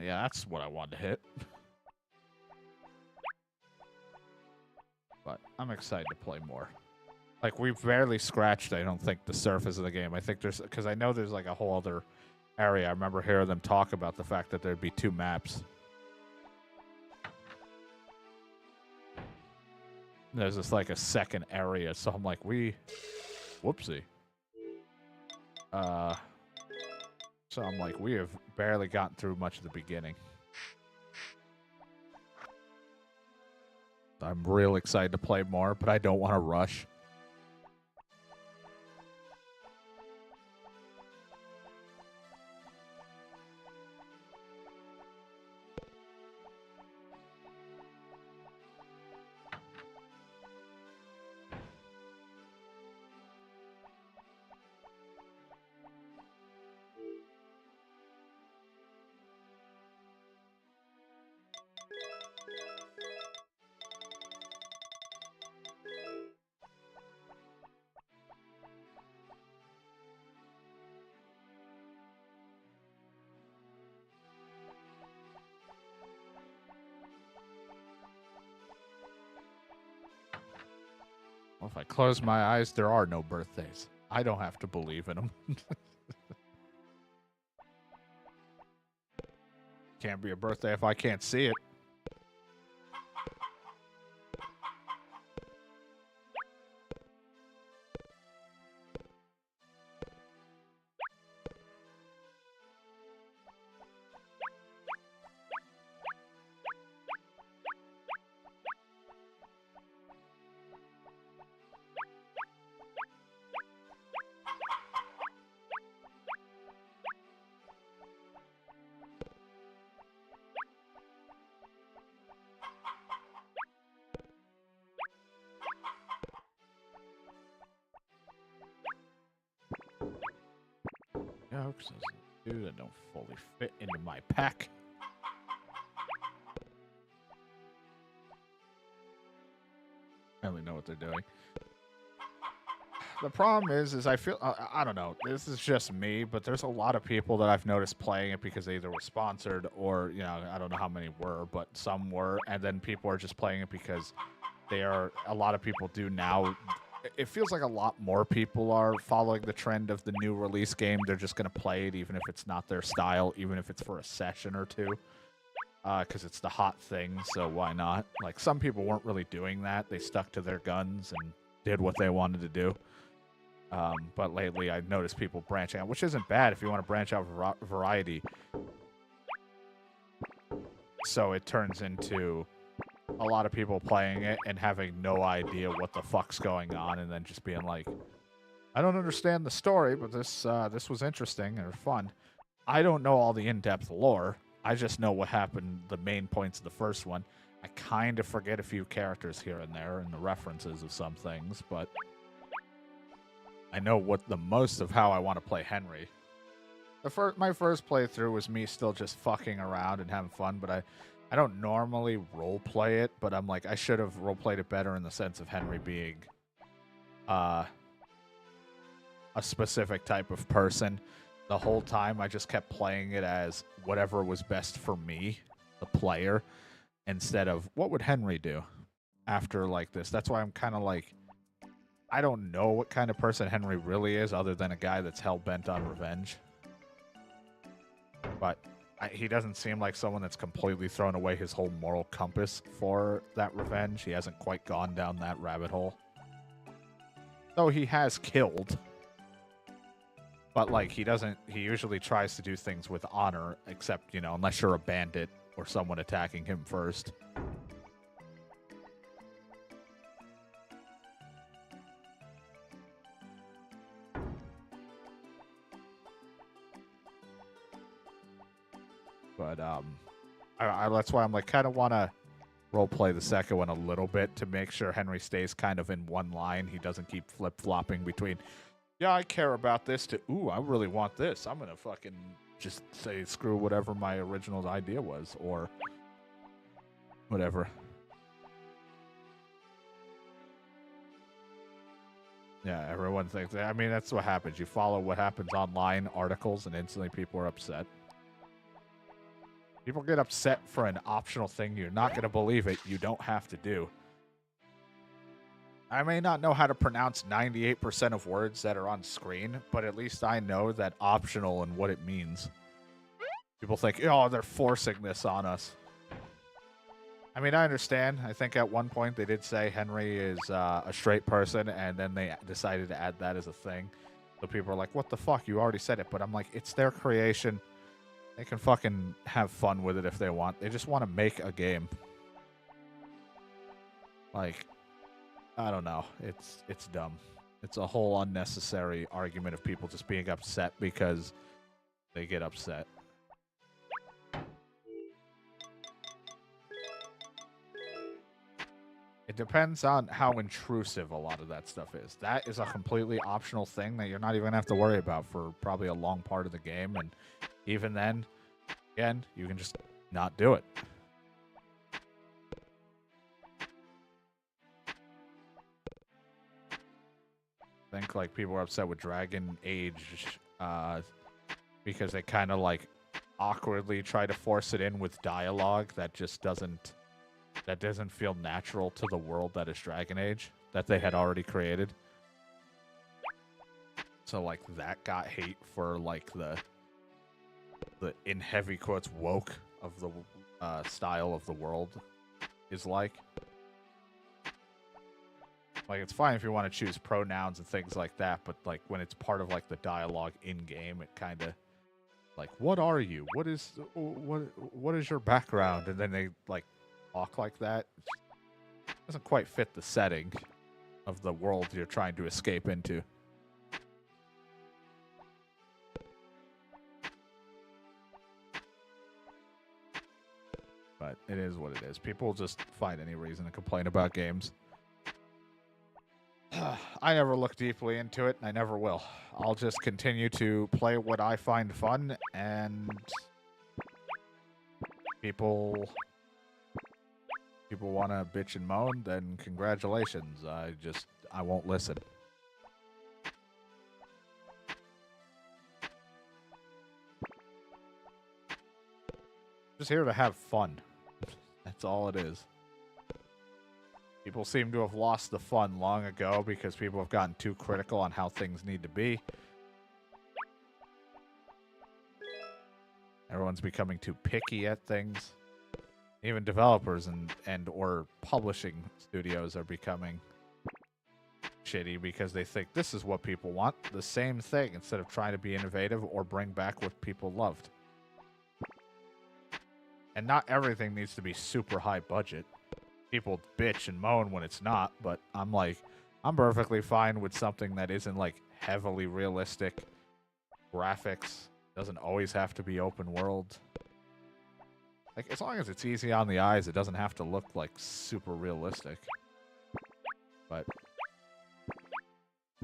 Yeah, that's what I wanted to hit. But I'm excited to play more. Like, we've barely scratched, I don't think, the surface of the game. I think because I know there's like a whole other area. I remember hearing them talk about the fact that there'd be 2 maps. There's just like a second area, so I'm like, whoopsie. So I'm like, we have barely gotten through much of the beginning. I'm real excited to play more, but I don't want to rush. if I close my eyes, there are no birthdays. I don't have to believe in them. Can't be a birthday if I can't see it. Jokes that don't fully fit into my pack. I only know what they're doing. The problem is I feel, I don't know, this is just me, but there's a lot of people that I've noticed playing it because they either were sponsored or, you know, I don't know how many were, but some were, and then people are just playing it because a lot of people do now. It feels like a lot more people are following the trend of the new release game. They're just going to play it even if it's not their style, even if it's for a session or two, because it's the hot thing, so why not? Like, some people weren't really doing that. They stuck to their guns and did what they wanted to do. But lately I've noticed people branching out, which isn't bad if you want to branch out variety. So it turns into a lot of people playing it and having no idea what the fuck's going on, and then just being like, I don't understand the story, but this was interesting or fun. I don't know all the in-depth lore. I just know what happened, the main points of the first one. I kind of forget a few characters here and there and the references of some things, but I know what the most of how I want to play Henry. My first playthrough was me still just fucking around and having fun, but I don't normally roleplay it, but I'm like, I should have roleplayed it better in the sense of Henry being a specific type of person. The whole time I just kept playing it as whatever was best for me, the player, instead of what would Henry do after like this. That's why I'm kind of like, I don't know what kind of person Henry really is other than a guy that's hell-bent on revenge. But he doesn't seem like someone that's completely thrown away his whole moral compass for that revenge. He hasn't quite gone down that rabbit hole. Though he has killed. But, like, he usually tries to do things with honor, except, you know, unless you're a bandit or someone attacking him first. But that's why I'm like, kind of want to roleplay the second one a little bit to make sure Henry stays kind of in one line. He doesn't keep flip-flopping between, yeah, I care about this, to, ooh, I really want this. I'm going to fucking just say screw whatever my original idea was, or whatever. Yeah, everyone thinks, I mean, that's what happens. You follow what happens online, articles, and instantly people are upset. People get upset for an optional thing you're not going to believe it, you don't have to do. I may not know how to pronounce 98% of words that are on screen, but at least I know that optional and what it means. People think, oh, they're forcing this on us. I mean, I understand. I think at one point they did say Henry is a straight person, and then they decided to add that as a thing. So people are like, what the fuck? You already said it. But I'm like, it's their creation. They can fucking have fun with it if they want. They just want to make a game. Like, I don't know. It's dumb. It's a whole unnecessary argument of people just being upset because they get upset. It depends on how intrusive a lot of that stuff is. That is a completely optional thing that you're not even going to have to worry about for probably a long part of the game. And even then, again, you can just not do it. I think like people are upset with Dragon Age because they kind of like awkwardly try to force it in with dialogue that just doesn't feel natural to the world that is Dragon Age. that they had already created. So like that got hate for like the in heavy quotes woke of the style of the world is like. Like, it's fine if you want to choose pronouns and things like that, but, like, when it's part of, like, the dialogue in-game, it kind of, like, what are you? What is your background? And then they, like, talk like that. It doesn't quite fit the setting of the world you're trying to escape into. But it is what it is. People just find any reason to complain about games. I never look deeply into it, and I never will. I'll just continue to play what I find fun, and people want to bitch and moan, then congratulations. I won't listen. Just here to have fun. That's all it is. People seem to have lost the fun long ago because people have gotten too critical on how things need to be. Everyone's becoming too picky at things. Even developers and or publishing studios are becoming shitty because they think this is what people want, the same thing, instead of trying to be innovative or bring back what people loved. And not everything needs to be super high budget. People bitch and moan when it's not, but I'm like, I'm perfectly fine with something that isn't like heavily realistic graphics. Doesn't always have to be open world. Like, as long as it's easy on the eyes, it doesn't have to look like super realistic. But,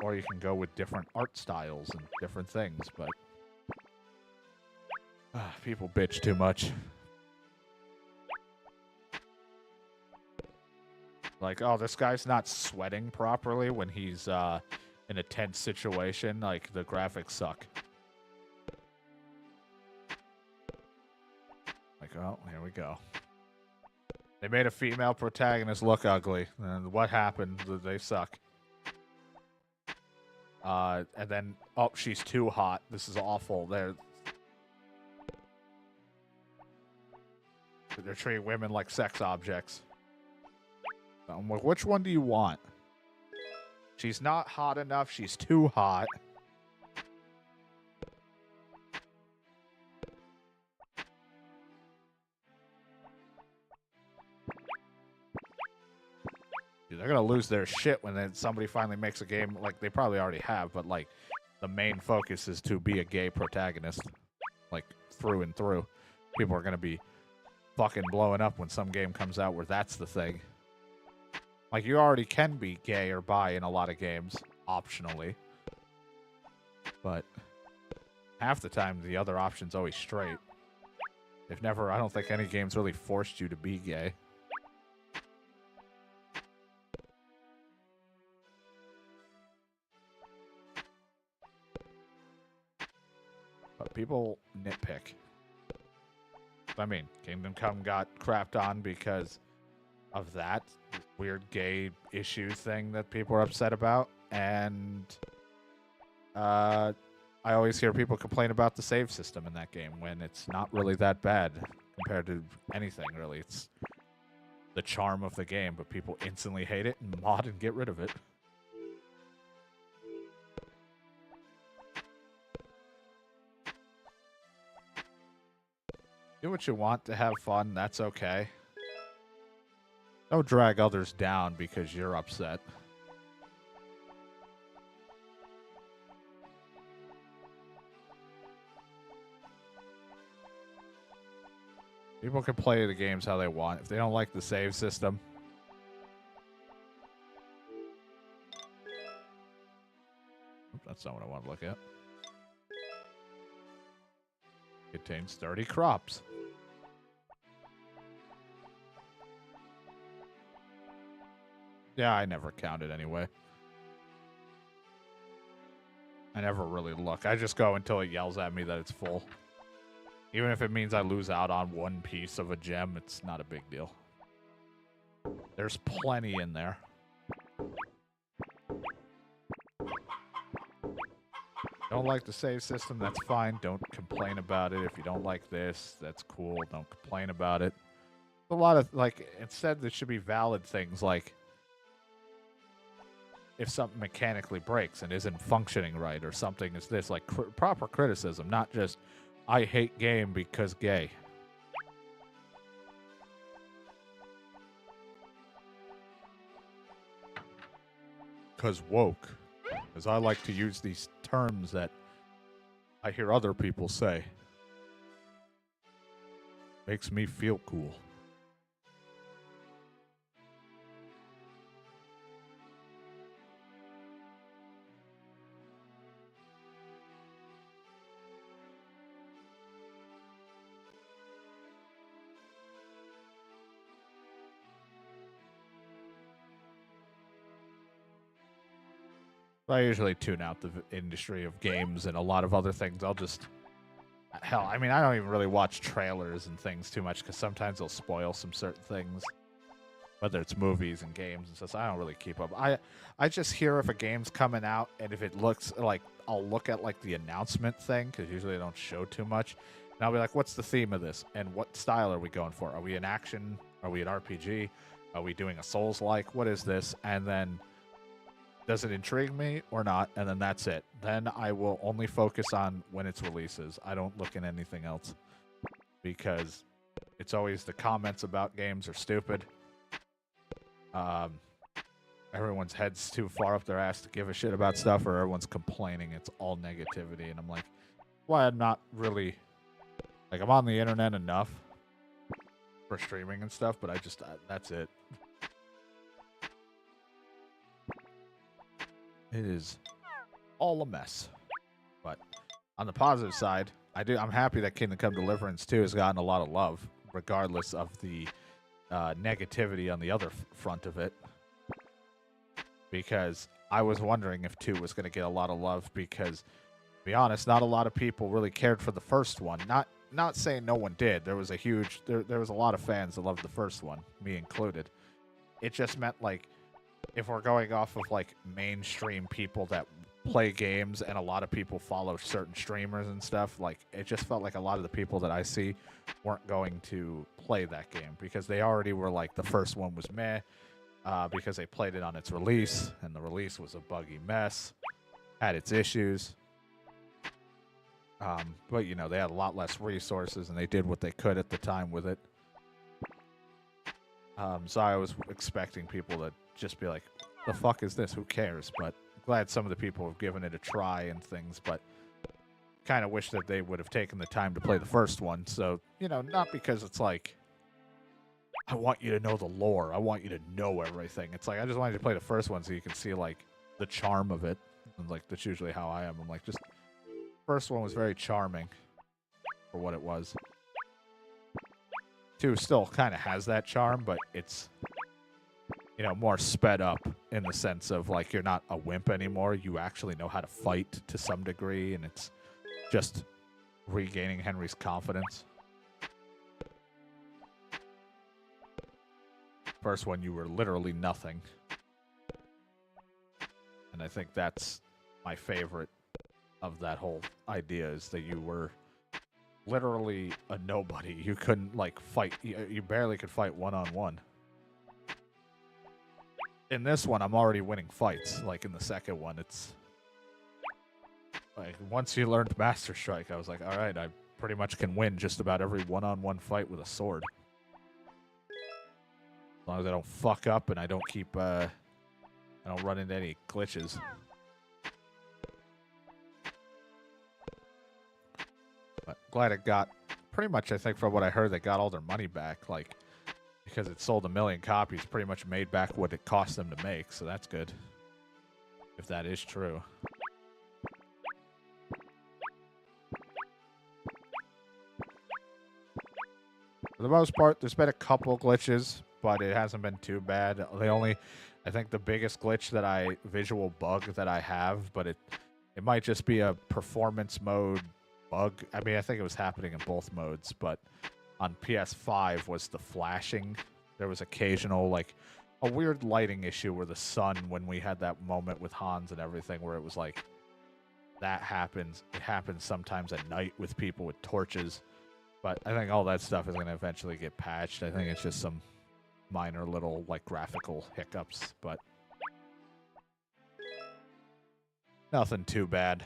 or you can go with different art styles and different things, but people bitch too much. Like, oh, this guy's not sweating properly when he's in a tense situation. Like, the graphics suck. Like, oh, here we go. They made a female protagonist look ugly. And what happened? They suck. And then, oh, she's too hot. This is awful. They're treating women like sex objects. I'm like, which one do you want? She's not hot enough. She's too hot. Dude, they're gonna lose their shit when then somebody finally makes a game. Like, they probably already have, but like, the main focus is to be a gay protagonist. Like, through and through. People are gonna be fucking blowing up when some game comes out where that's the thing. Like, you already can be gay or bi in a lot of games, optionally. But half the time, the other option's always straight. They've never, I don't think any game's really forced you to be gay. But people nitpick. I mean, Kingdom Come got crapped on because of that weird gay issue thing that people are upset about, and I always hear people complain about the save system in that game when it's not really that bad compared to anything, really. It's the charm of the game, but people instantly hate it and mod and get rid of it. Do what you want to have fun, that's okay. Don't drag others down because you're upset. People can play the games how they want. If they don't like the save system, that's not what I want to look at. Contains 30 crops. Yeah, I never counted anyway. I never really look. I just go until it yells at me that it's full. Even if it means I lose out on one piece of a gem, it's not a big deal. There's plenty in there. Don't like the save system, that's fine. Don't complain about it. If you don't like this, that's cool. Don't complain about it. A lot of, like, instead there should be valid things like if something mechanically breaks and isn't functioning right or something is this, like proper criticism, not just, I hate game because gay. Because woke. Because I like to use these terms that I hear other people say. Makes me feel cool. I usually tune out the industry of games and a lot of other things. I'll just... Hell, I mean, I don't even really watch trailers and things too much because sometimes they'll spoil some certain things. Whether it's movies and games and stuff, so I don't really keep up. I just hear if a game's coming out, and if it looks like, I'll look at like the announcement thing, because usually they don't show too much. And I'll be like, what's the theme of this? And what style are we going for? Are we an action? Are we an RPG? Are we doing a Souls-like? What is this? And then, does it intrigue me or not? And then that's it. Then I will only focus on when it's releases. I don't look at anything else. Because it's always the comments about games are stupid. Everyone's head's too far up their ass to give a shit about stuff, or everyone's complaining. It's all negativity, and I'm like, why I'm not really, like, I'm on the internet enough for streaming and stuff, but I just, that's it. It is all a mess. But on the positive side, I'm happy that Kingdom Come Deliverance 2 has gotten a lot of love, regardless of the negativity on the other front of it, because I was wondering if 2 was going to get a lot of love, because, to be honest, not a lot of people really cared for the first one. Not saying no one did. There was a lot of fans that loved the first one, me included. It just meant, like, if we're going off of, like, mainstream people that play games and a lot of people follow certain streamers and stuff, like, it just felt like a lot of the people that I see weren't going to play that game because they already were like, the first one was meh, because they played it on its release, and the release was a buggy mess, had its issues, but, you know, they had a lot less resources and they did what they could at the time with it. So I was expecting people to just be like, the fuck is this? Who cares? But glad some of the people have given it a try and things, but kind of wish that they would have taken the time to play the first one. So, you know, not because it's like, I want you to know the lore. I want you to know everything. It's like, I just wanted you to play the first one so you can see, like, the charm of it. And, like, that's usually how I am. I'm like, just, first one was very charming for what it was. 2 still kind of has that charm, but it's, you know, more sped up in the sense of, like, you're not a wimp anymore. You actually know how to fight to some degree, and it's just regaining Henry's confidence. First one, you were literally nothing. And I think that's my favorite of that whole idea, is that you were literally a nobody. You couldn't, like, fight. You barely could fight one-on-one. In this one, I'm already winning fights. Like, in the second one, it's... like, once you learned Master Strike, I was like, alright, I pretty much can win just about every one-on-one fight with a sword. As long as I don't fuck up and I don't keep, I don't run into any glitches. But glad it got, pretty much, I think, from what I heard, they got all their money back, like, because it sold 1 million copies, pretty much made back what it cost them to make, so that's good. If that is true. For the most part, there's been a couple glitches, but it hasn't been too bad. I think the biggest glitch visual bug that I have, but it might just be a performance mode bug. I mean, I think it was happening in both modes, but on PS5 was the flashing. There was occasional, like, a weird lighting issue where the sun, when we had that moment with Hans and everything, where it was like, that happens. It happens sometimes at night with people with torches. But I think all that stuff is going to eventually get patched. I think it's just some minor little, like, graphical hiccups, but nothing too bad.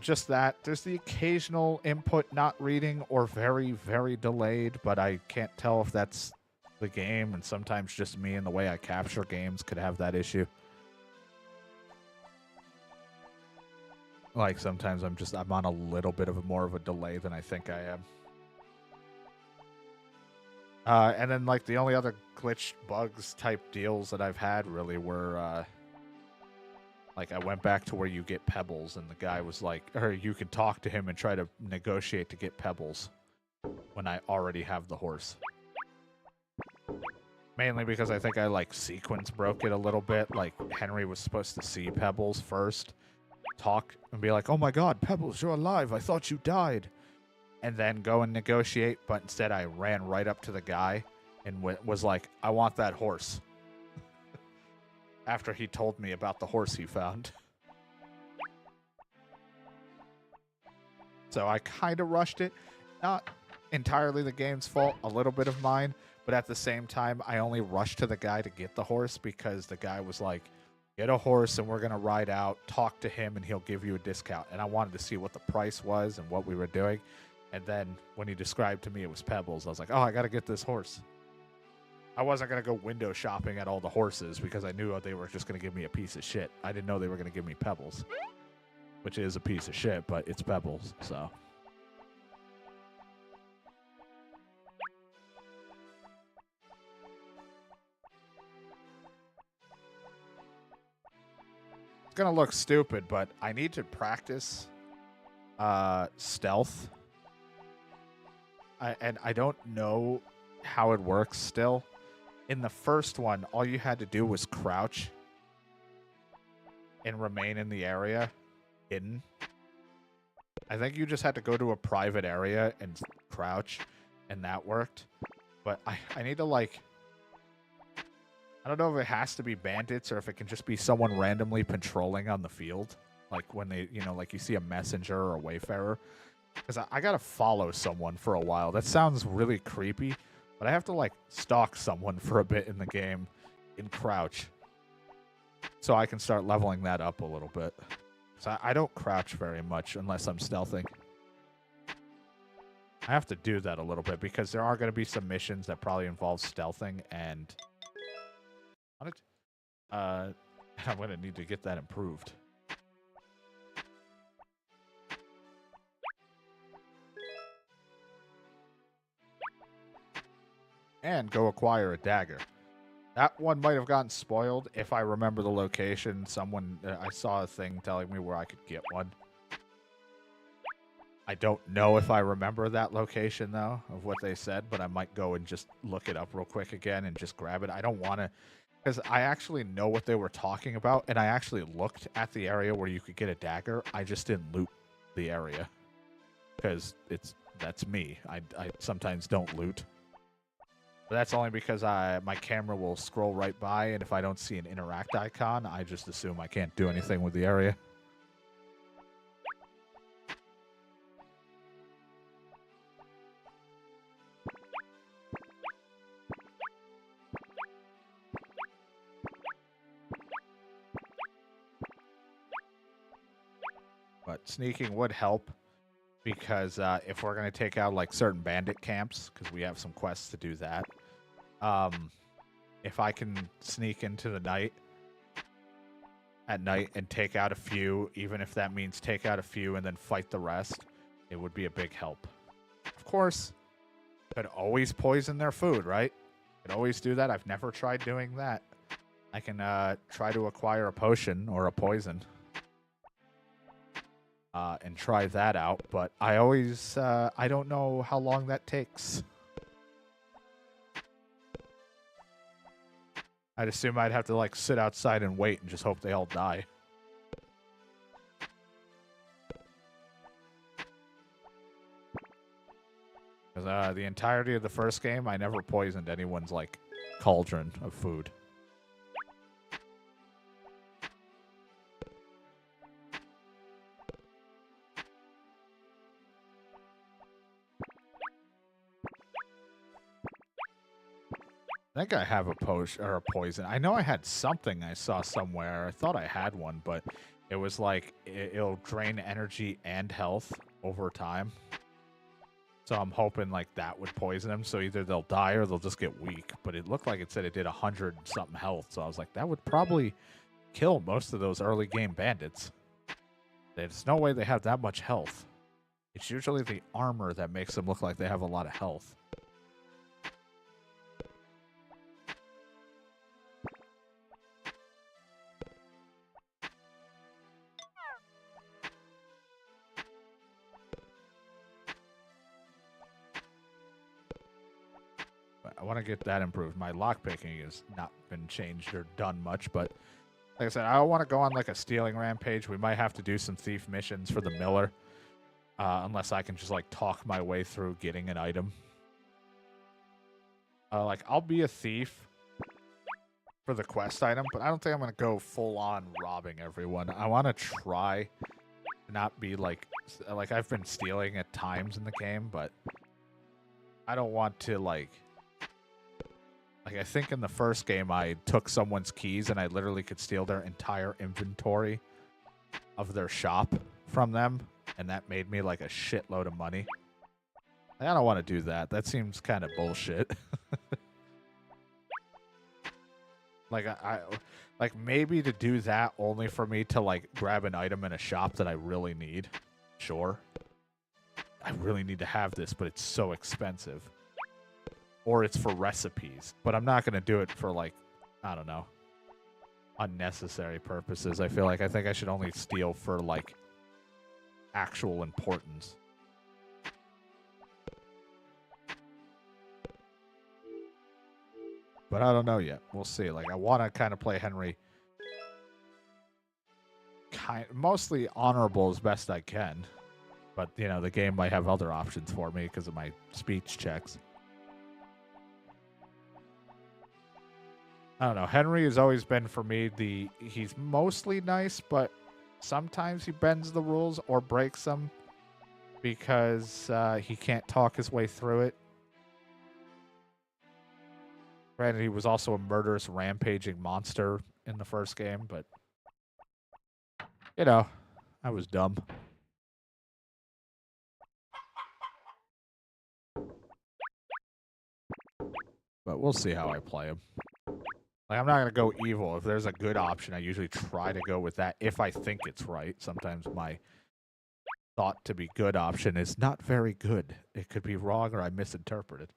Just that. There's the occasional input not reading or very, very delayed, but I can't tell if that's the game, and sometimes just me and the way I capture games could have that issue. Like, sometimes I'm on a little bit of more of a delay than I think I am. And then, like, the only other glitch bugs type deals that I've had really were, like, I went back to where you get pebbles, and the guy was like, or you could talk to him and try to negotiate to get pebbles when I already have the horse. Mainly because I think I, like, sequence broke it a little bit. Like, Henry was supposed to see pebbles first, talk, and be like, oh my god, Pebbles, you're alive. I thought you died. And then go and negotiate, but instead I ran right up to the guy and was like, I want that horse. After he told me about the horse he found. So I kind of rushed it. Not entirely the game's fault, a little bit of mine, but at the same time, I only rushed to the guy to get the horse because the guy was like, get a horse and we're going to ride out, talk to him, and he'll give you a discount. And I wanted to see what the price was and what we were doing. And then when he described to me it was Pebbles, I was like, oh, I got to get this horse. I wasn't going to go window shopping at all the horses because I knew they were just going to give me a piece of shit. I didn't know they were going to give me Pebbles, which is a piece of shit, but it's Pebbles, so. It's going to look stupid, but I need to practice stealth. And I don't know how it works still. In the first one, all you had to do was crouch and remain in the area hidden. I think you just had to go to a private area and crouch, and that worked. But I need to, like... I don't know if it has to be bandits or if it can just be someone randomly patrolling on the field. Like when they, you know, like you see a messenger or a wayfarer. Because I gotta follow someone for a while. That sounds really creepy, but I have to, like, stalk someone for a bit in the game in crouch. So I can start leveling that up a little bit. So I don't crouch very much unless I'm stealthing. I have to do that a little bit because there are going to be some missions that probably involve stealthing, and I'm going to need to get that improved. And go acquire a dagger. That one might have gotten spoiled if I remember the location. Someone, I saw a thing telling me where I could get one. I don't know if I remember that location, though, of what they said, but I might go and just look it up real quick again and just grab it. I don't want to, because I actually know what they were talking about, and I actually looked at the area where you could get a dagger. I just didn't loot the area, because that's me. I sometimes don't loot. But that's only because my camera will scroll right by, and if I don't see an interact icon, I just assume I can't do anything with the area. But sneaking would help, because if we're going to take out, like, certain bandit camps, because we have some quests to do that, if I can sneak into the night, at night, and take out a few, even if that means take out a few and then fight the rest, it would be a big help. Of course, could always poison their food, right? Could always do that. I've never tried doing that. I can try to acquire a potion or a poison. And try that out, but I always, I don't know how long that takes. I'd assume I'd have to, like, sit outside and wait and just hope they all die. Because the entirety of the first game, I never poisoned anyone's, like, cauldron of food. I think I have a potion or a poison. I know I had something I saw somewhere. I thought I had one, but it was like it'll drain energy and health over time. So I'm hoping like that would poison them. So either they'll die or they'll just get weak. But it looked like it said it did 100-something health. So I was like, that would probably kill most of those early game bandits. There's no way they have that much health. It's usually the armor that makes them look like they have a lot of health. I want to get that improved. My lockpicking has not been changed or done much, but like I said, I don't want to go on like a stealing rampage. We might have to do some thief missions for the miller, unless I can just like talk my way through getting an item. Like I'll be a thief for the quest item, but I don't think I'm going to go full on robbing everyone. I want to try to not be like I've been stealing at times in the game, but I don't want to like I think in the first game I took someone's keys and I literally could steal their entire inventory of their shop from them, and that made me like a shitload of money. I don't want to do that. That seems kind of bullshit. Like maybe to do that only for me to like grab an item in a shop that I really need. Sure. I really need to have this, but it's so expensive. Or it's for recipes. But I'm not going to do it for like, I don't know, unnecessary purposes. I think I should only steal for like actual importance. But I don't know yet. We'll see. Like, I want to kind of play Henry mostly honorable as best I can. But, you know, the game might have other options for me because of my speech checks. I don't know. Henry has always been, for me, he's mostly nice, but sometimes he bends the rules or breaks them because he can't talk his way through it. Granted, he was also a murderous, rampaging monster in the first game, but, you know, I was dumb. But we'll see how I play him. Like, I'm not going to go evil. If there's a good option, I usually try to go with that if I think it's right. Sometimes my thought to be good option is not very good. It could be wrong or I misinterpreted.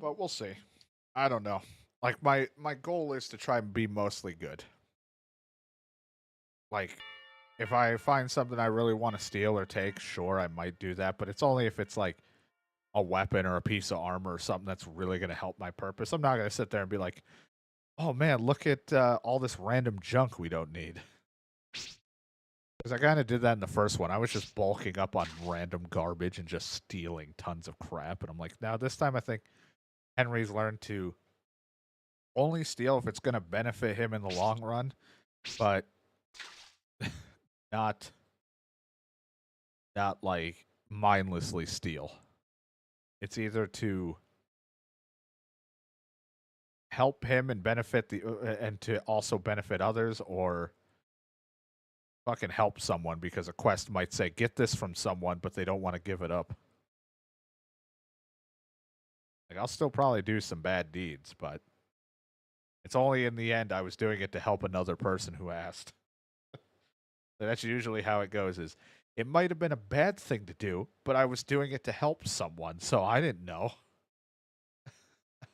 But we'll see. I don't know. Like, my goal is to try and be mostly good. Like, if I find something I really want to steal or take, sure, I might do that. But it's only if it's like a weapon or a piece of armor or something that's really going to help my purpose. I'm not going to sit there and be like, oh man, look at all this random junk we don't need. Because I kind of did that in the first one. I was just bulking up on random garbage and just stealing tons of crap. And I'm like, now this time I think Henry's learned to only steal if it's going to benefit him in the long run, but not like mindlessly steal. It's either to help him and benefit and to also benefit others, or fucking help someone because a quest might say get this from someone, but they don't want to give it up. Like, I'll still probably do some bad deeds, but it's only in the end I was doing it to help another person who asked. That's usually how it goes. Is it might have been a bad thing to do, but I was doing it to help someone, so I didn't know.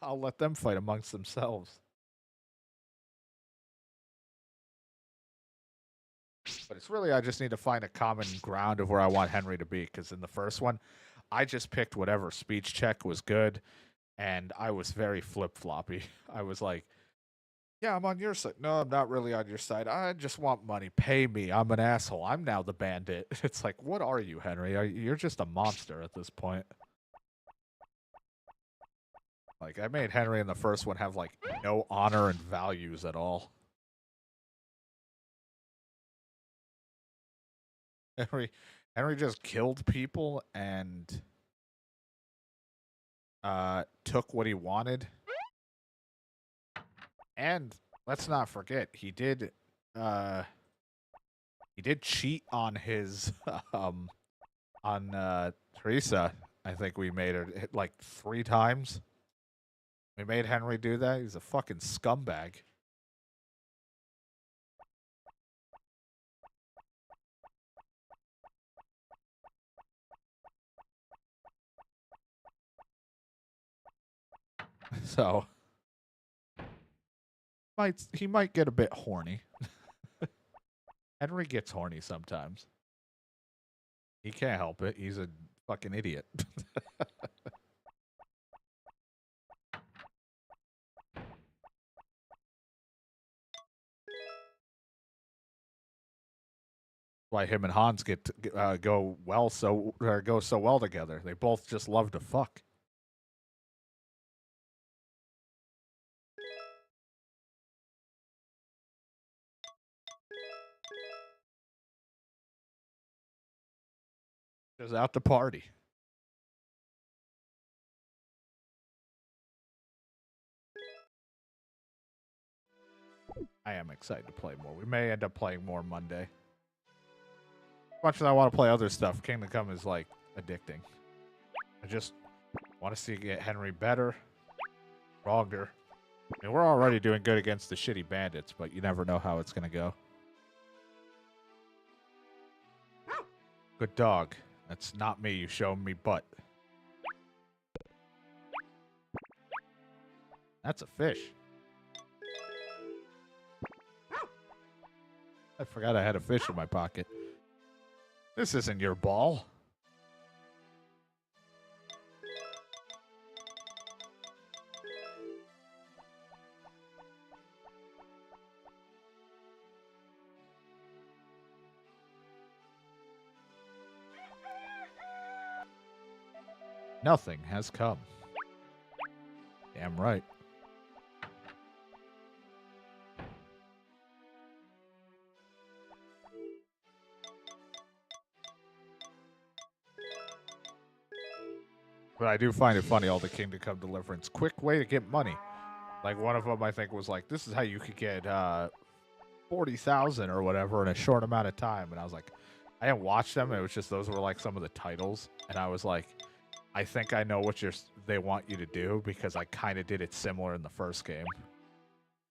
I'll let them fight amongst themselves. But it's really, I just need to find a common ground of where I want Henry to be, because in the first one, I just picked whatever speech check was good, and I was very flip-floppy. I was like, Yeah, I'm on your side. No, I'm not really on your side. I just want money. Pay me. I'm an asshole. I'm now the bandit. It's like, what are you, Henry? You're just a monster at this point. Like, I made Henry in the first one have, like, no honor and values at all. Henry just killed people and took what he wanted. And let's not forget, he did cheat on his on Teresa. I think we made her hit like 3 times. We made Henry do that. He's a fucking scumbag. So he might get a bit horny. Henry gets horny sometimes. He can't help it. He's a fucking idiot. Why him and Hans go so well together. They both just love to fuck. Just out to party. I am excited to play more. We may end up playing more Monday. As much as I want to play other stuff, Kingdom Come is like addicting. I just want to see get Henry better, stronger. I mean, we're already doing good against the shitty bandits, but you never know how it's going to go. Good dog. That's not me. You showing me butt. That's a fish. I forgot I had a fish in my pocket. This isn't your ball. Nothing has come. Damn right. But I do find it funny, all the Kingdom Come Deliverance. Quick way to get money. Like, one of them, I think, was like, this is how you could get 40,000 or whatever in a short amount of time. And I was like, I didn't watch them. It was just, those were like some of the titles. And I was like, I think I know what they want you to do because I kind of did it similar in the first game.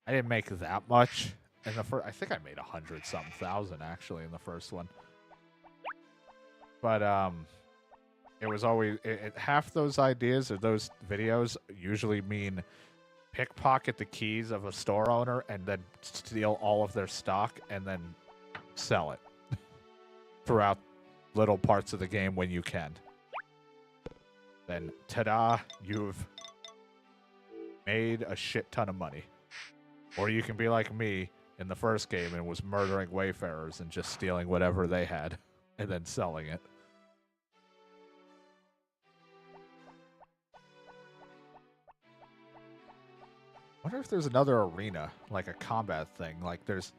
I didn't make that much in the first. I think I made 100-something thousand actually in the first one. But it was always half those ideas or those videos usually mean pickpocket the keys of a store owner and then steal all of their stock and then sell it throughout little parts of the game when you can. Then, ta-da, you've made a shit ton of money. Or you can be like me in the first game and was murdering wayfarers and just stealing whatever they had and then selling it. Wonder if there's another arena, like a combat thing. Like there's...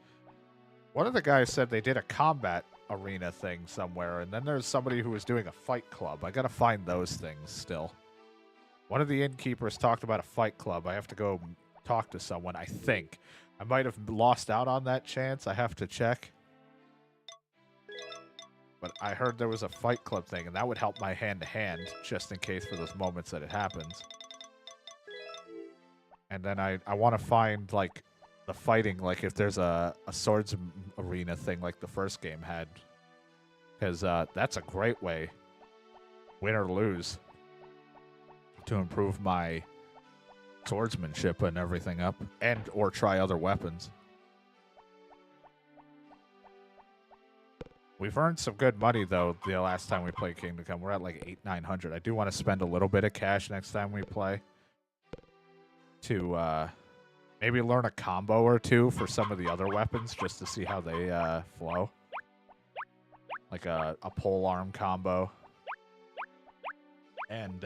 One of the guys said they did a combat arena thing somewhere, and then there's somebody who was doing a fight club. I gotta find those things still. One of the innkeepers talked about a fight club. I have to go talk to someone, I think. I might have lost out on that chance. I have to check. But I heard there was a fight club thing, and that would help my hand-to-hand, just in case for those moments that it happens. And then I want to find, like, the fighting, like if there's a swords arena thing like the first game had. Because that's a great way, win or lose, to improve my swordsmanship and everything up, and or try other weapons. We've earned some good money though the last time we played Kingdom Come. We're at like 800-900. I do want to spend a little bit of cash next time we play to maybe learn a combo or two for some of the other weapons just to see how they flow. Like a pole arm combo. And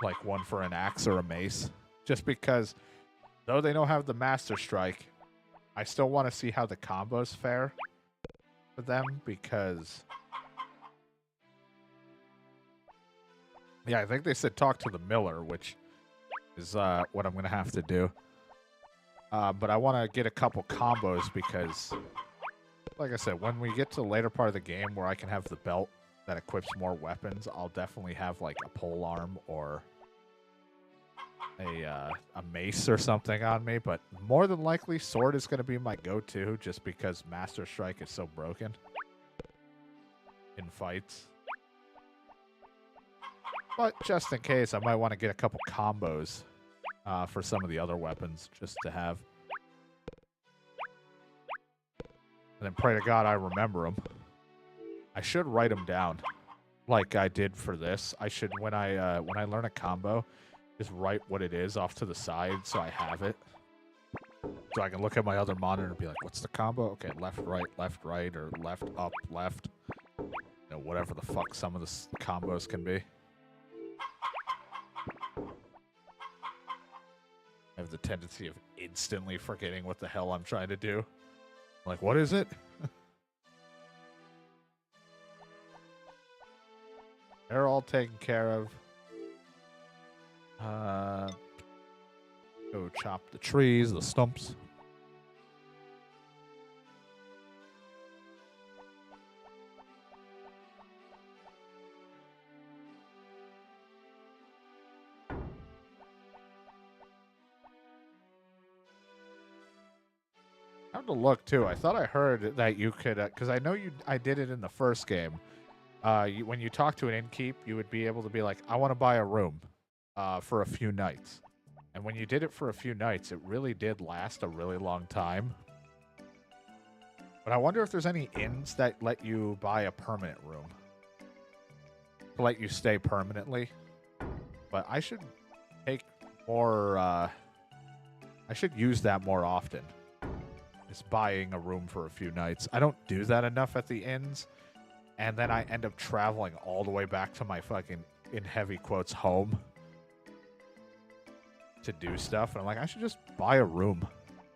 like one for an axe or a mace. Just because, though they don't have the Master Strike, I still want to see how the combos fare for them because... Yeah, I think they said talk to the miller, which is what I'm going to have to do. But I want to get a couple combos because, like I said, when we get to the later part of the game where I can have the belt that equips more weapons, I'll definitely have like a pole arm or a mace or something on me. But more than likely, sword is going to be my go-to just because Master Strike is so broken in fights. But just in case, I might want to get a couple combos for some of the other weapons just to have. And then pray to God I remember them. I should write them down like I did for this. I should, when I learn a combo, just write what it is off to the side so I have it. So I can look at my other monitor and be like, what's the combo? Okay, left, right, or left, up, left. You know, whatever the fuck some of the combos can be. I have the tendency of instantly forgetting what the hell I'm trying to do. Like, what is it? They're all taken care of. Go chop the trees, the stumps. I have to look too. I thought I heard that you could, because I know I did it in the first game. When you talk to an innkeep, you would be able to be like, I want to buy a room for a few nights. And when you did it for a few nights, it really did last a really long time. But I wonder if there's any inns that let you buy a permanent room. To let you stay permanently. But I should take more, I should use that more often. Is buying a room for a few nights. I don't do that enough at the inns. And then I end up traveling all the way back to my fucking, in heavy quotes, home. To do stuff. And I'm like, I should just buy a room.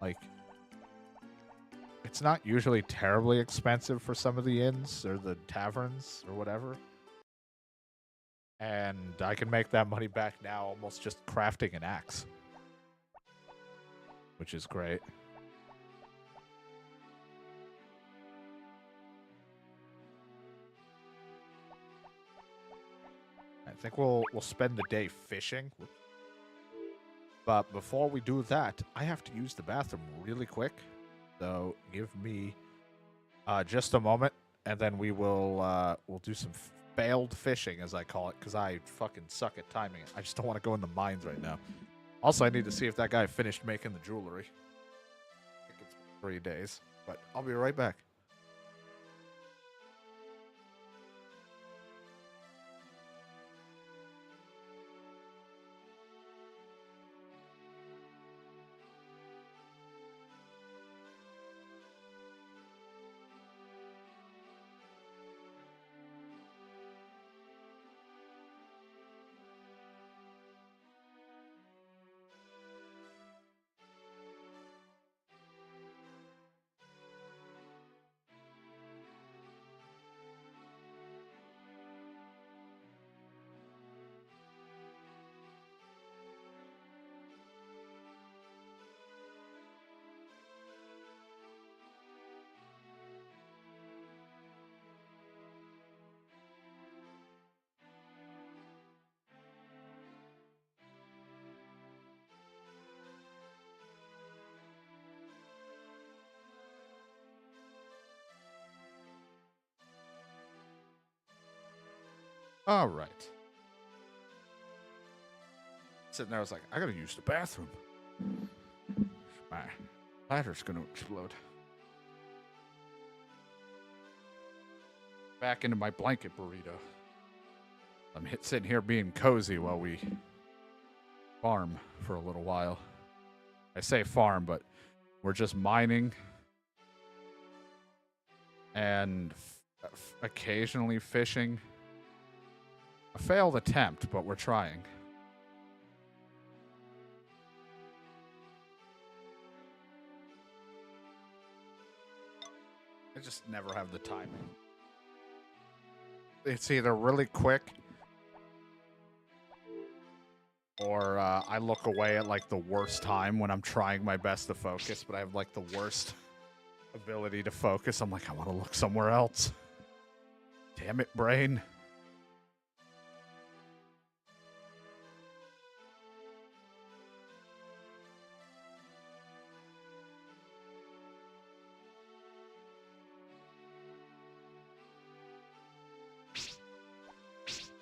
Like, it's not usually terribly expensive for some of the inns or the taverns or whatever. And I can make that money back now almost just crafting an axe. Which is great. I think we'll spend the day fishing. But before we do that, I have to use the bathroom really quick. So give me just a moment, and then we'll do some failed fishing, as I call it, because I fucking suck at timing it. I just don't want to go in the mines right now. Also, I need to see if that guy finished making the jewelry. I think it's 3 days, but I'll be right back. All right. Sitting there, I was like, I gotta use the bathroom. My ladder's gonna explode. Back into my blanket burrito. I'm sitting here being cozy while we farm for a little while. I say farm, but we're just mining and occasionally fishing. A failed attempt, but we're trying. I just never have the timing. It's either really quick or I look away at like the worst time when I'm trying my best to focus, but I have like the worst ability to focus. I'm like, I want to look somewhere else. Damn it, brain.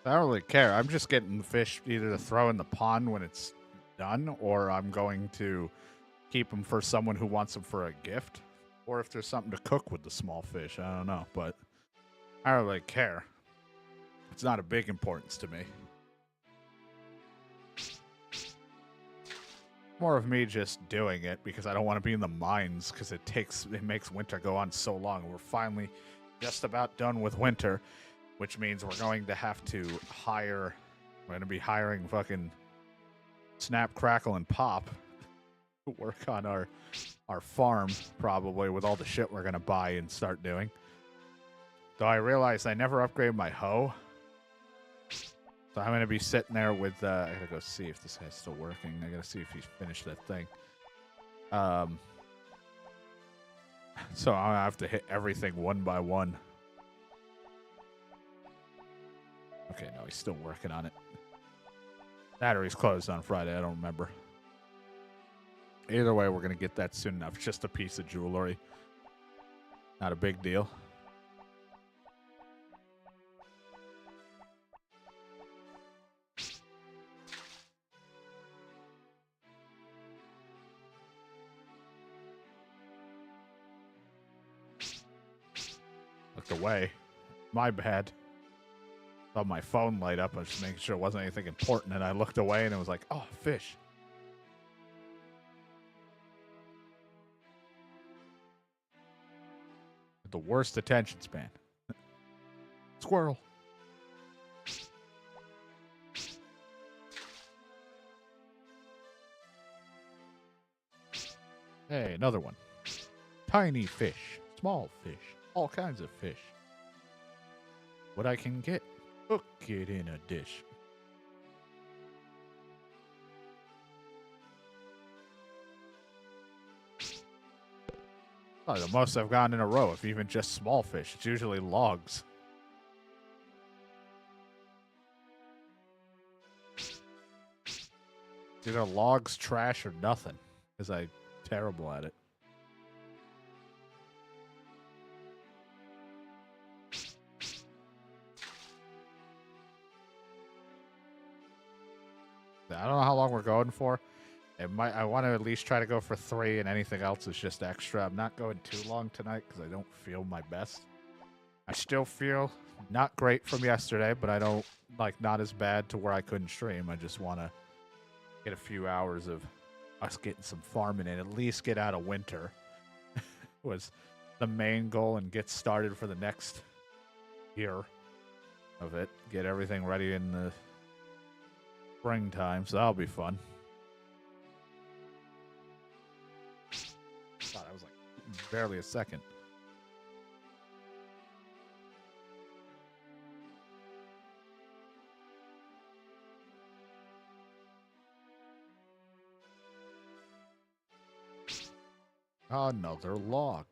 I don't really care. I'm just getting the fish either to throw in the pond when it's done, or I'm going to keep them for someone who wants them for a gift, or if there's something to cook with the small fish. I don't know, but I don't really care. It's not a big importance to me. More of me just doing it because I don't want to be in the mines because it makes winter go on so long. We're finally just about done with winter, which means we're going to have to hire. We're going to be hiring fucking Snap, Crackle, and Pop to work on our farm, probably, with all the shit we're going to buy and start doing. Though I realized I never upgraded my hoe. So I'm going to be sitting there with, I got to go see if this guy's still working. I got to see if he's finished that thing. So I'll have to hit everything one by one. Okay, no, he's still working on it. Battery's closed on Friday. I don't remember. Either way, we're going to get that soon enough. It's just a piece of jewelry. Not a big deal. Looked away. My bad. Saw my phone light up. I was just making sure it wasn't anything important, and I looked away, and it was like, oh, fish. The worst attention span. Squirrel. Hey, another one. Tiny fish. Small fish. All kinds of fish. What I can get. Cook it in a dish. Oh, the most I've gotten in a row, if even just small fish. It's usually logs. It's either logs, trash, or nothing. Because I'm terrible at it. I don't know how long we're going for. I want to at least try to go for 3, and anything else is just extra. I'm not going too long tonight because I don't feel my best. I still feel not great from yesterday, but I don't, not as bad to where I couldn't stream. I just want to get a few hours of us getting some farming in, at least get out of winter was the main goal, and get started for the next year of it. Get everything ready in the springtime, so that'll be fun. God, that was like barely a second. Another log.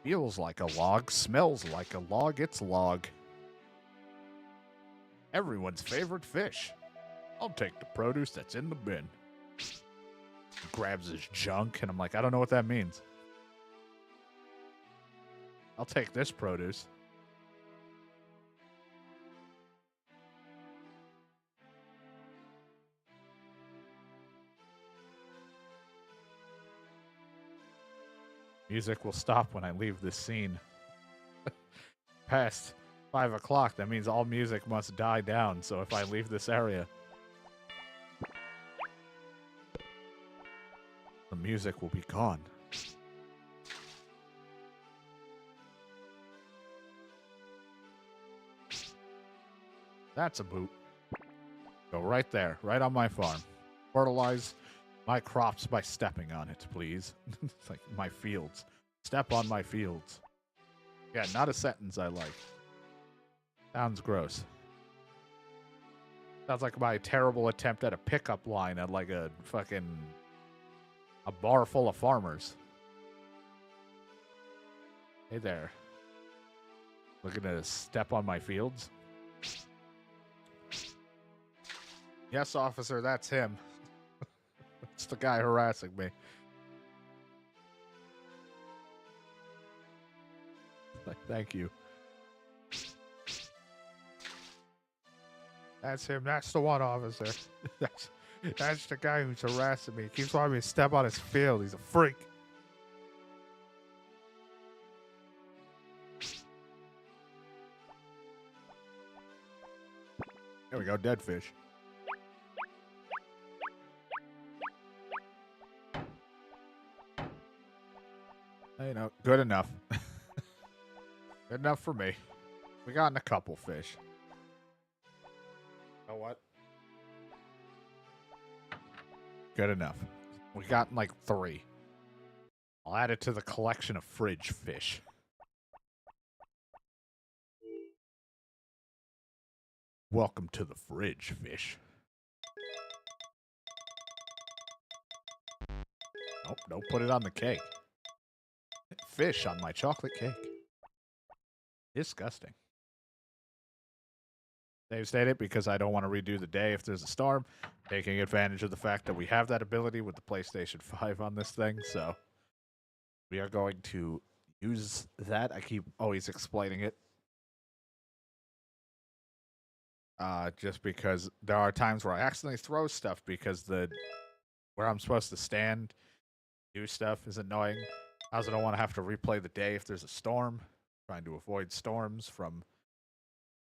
Feels like a log, smells like a log, it's log. Everyone's favorite fish. I'll take the produce that's in the bin. He grabs his junk, and I'm like, I don't know what that means. I'll take this produce. Music will stop when I leave this scene. Past 5 o'clock, that means all music must die down, so if I leave this area... music will be gone. That's a boot. Go right there, right on my farm. Fertilize my crops by stepping on it, please. It's like my fields. Step on my fields. Yeah, not a sentence I like. Sounds gross. Sounds like my terrible attempt at a pickup line at like a bar full of farmers. Hey there. Looking to step on my fields? Yes, officer, that's him. It's the guy harassing me. Thank you. That's him. That's the one, officer. That's the guy who's harassing me. He keeps wanting me to step on his field. He's a freak. There we go, dead fish. You know, good enough. Good enough for me. We gotten a couple fish. You know what? Good enough. We got like 3. I'll add it to the collection of fridge fish. Welcome to the fridge fish. Nope, don't put it on the cake. Fish on my chocolate cake. Disgusting. They've stated because I don't want to redo the day if there's a storm, taking advantage of the fact that we have that ability with the PlayStation 5 on this thing, so we are going to use that. I keep always explaining it. Just because there are times where I accidentally throw stuff because where I'm supposed to stand, do stuff is annoying. I also don't want to have to replay the day if there's a storm. Trying to avoid storms from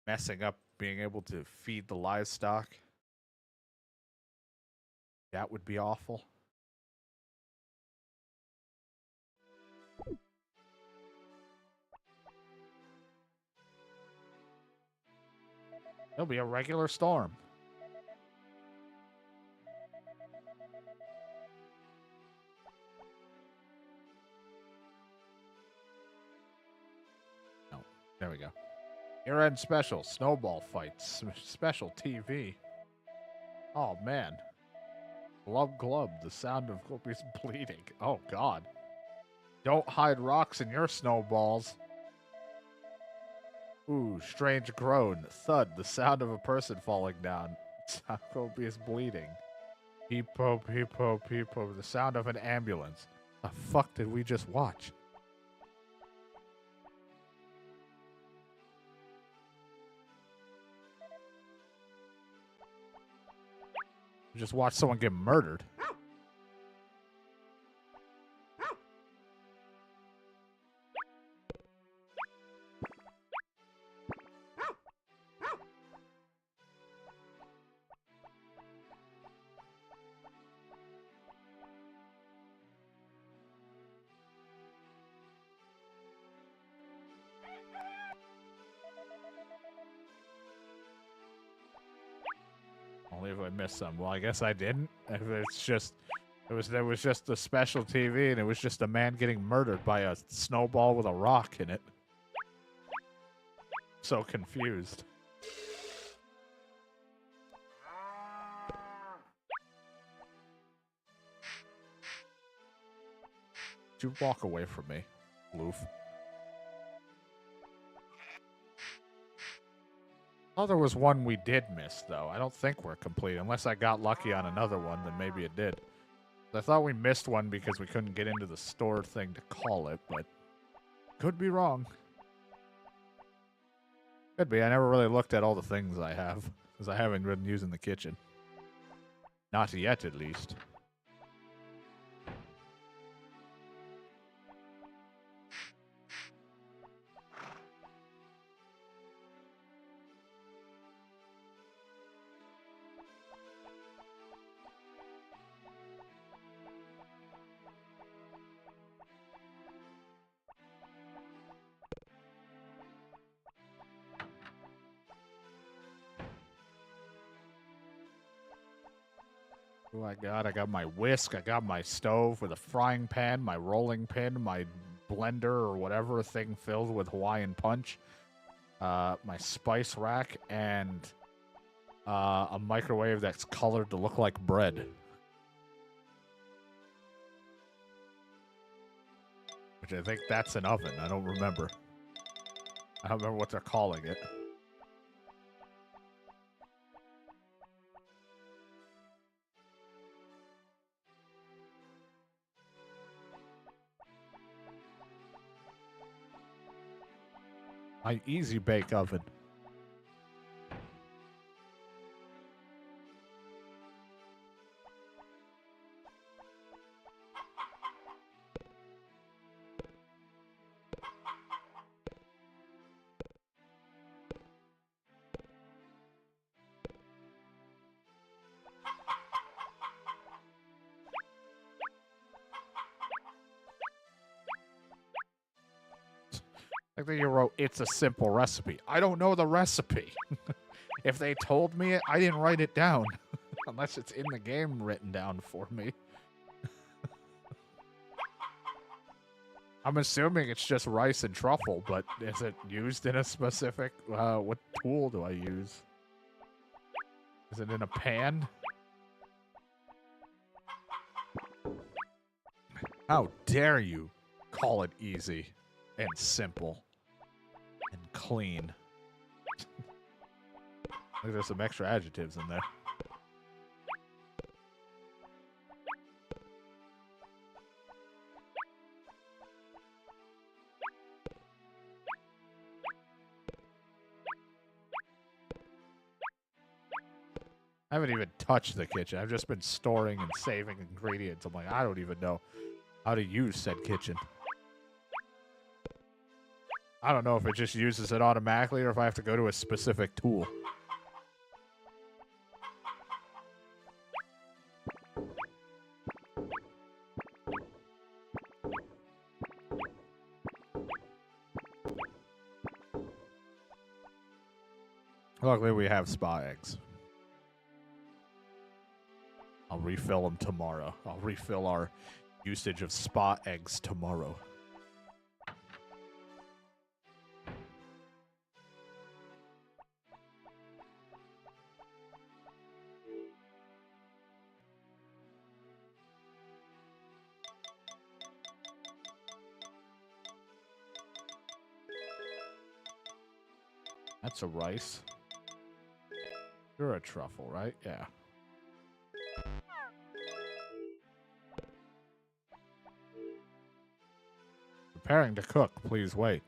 messing up being able to feed the livestock. That would be awful. It'll be a regular storm. Oh, there we go. Year-end special, snowball fights, special TV. Oh, man. Glub glub, the sound of Glubby's bleeding. Oh, God. Don't hide rocks in your snowballs. Ooh, strange groan. Thud, the sound of a person falling down. Glubby is bleeding. Peep-po, peep-po, peep-po, the sound of an ambulance. The fuck did we just watch? We just watched someone get murdered. Only if I missed some. Well, I guess I didn't. If it's just, there was just a special TV, and it was just a man getting murdered by a snowball with a rock in it. So confused. You walk away from me, Loof. Oh, there was one we did miss, though. I don't think we're complete. Unless I got lucky on another one, then maybe it did. I thought we missed one because we couldn't get into the store thing to call it, but could be wrong. Could be. I never really looked at all the things I have, because I haven't been using the kitchen. Not yet, at least. What do I got? I got my whisk. I got my stove with a frying pan, my rolling pin, my blender or whatever thing filled with Hawaiian punch, my spice rack, and a microwave that's colored to look like bread. Which I think that's an oven. I don't remember. I don't remember what they're calling it. My easy bake oven. I think you wrote, it's a simple recipe. I don't know the recipe. If they told me it, I didn't write it down. Unless it's in the game written down for me. I'm assuming it's just rice and truffle, but is it used in a specific... what tool do I use? Is it in a pan? How dare you call it easy and simple and clean. Look, there's some extra adjectives in there. I haven't even touched the kitchen. I've just been storing and saving ingredients. I'm like, I don't even know how to use said kitchen. I don't know if it just uses it automatically or if I have to go to a specific tool. Luckily, we have spa eggs. I'll refill them tomorrow. I'll refill our usage of spa eggs tomorrow. That's a rice. You're a truffle, right? Yeah. Preparing to cook. Please wait.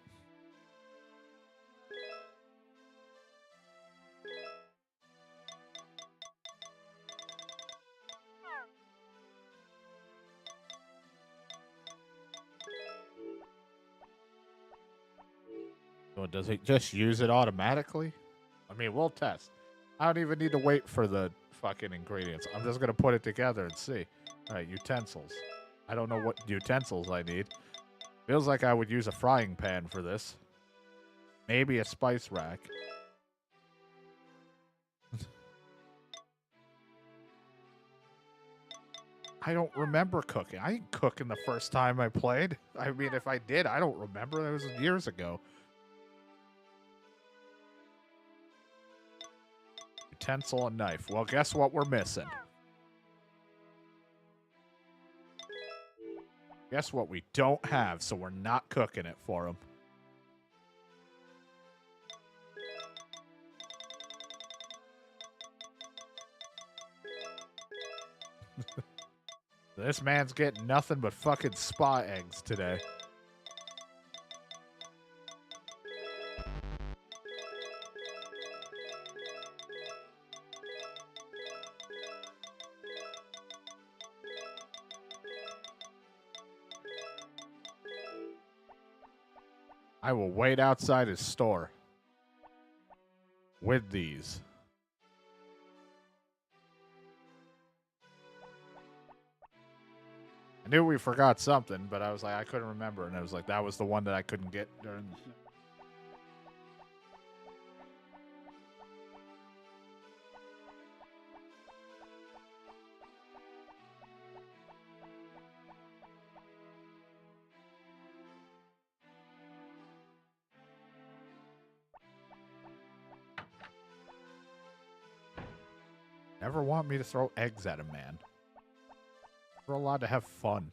So does it just use it automatically? I mean, we'll test. I don't even need to wait for the fucking ingredients. I'm just going to put it together and see. All right, utensils. I don't know what utensils I need. Feels like I would use a frying pan for this. Maybe a spice rack. I don't remember cooking. I didn't cook in the first time I played. I mean, if I did, I don't remember. That was years ago. Utensil and knife. Well, guess what we're missing? Guess what we don't have, so we're not cooking it for them. This man's getting nothing but fucking spa eggs today. I will wait outside his store with these. I knew we forgot something, but I was like, I couldn't remember. And I was like, that was the one that I couldn't get during the... Ever want me to throw eggs at him, man? We're allowed to have fun.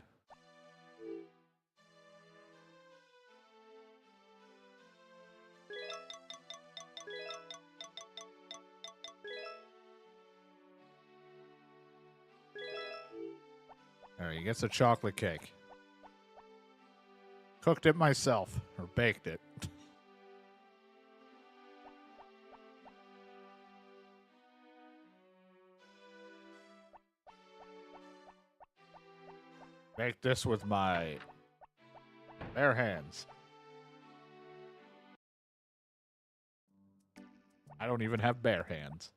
There, he gets a chocolate cake. Cooked it myself, or baked it. Baked this with my bare hands. I don't even have bare hands.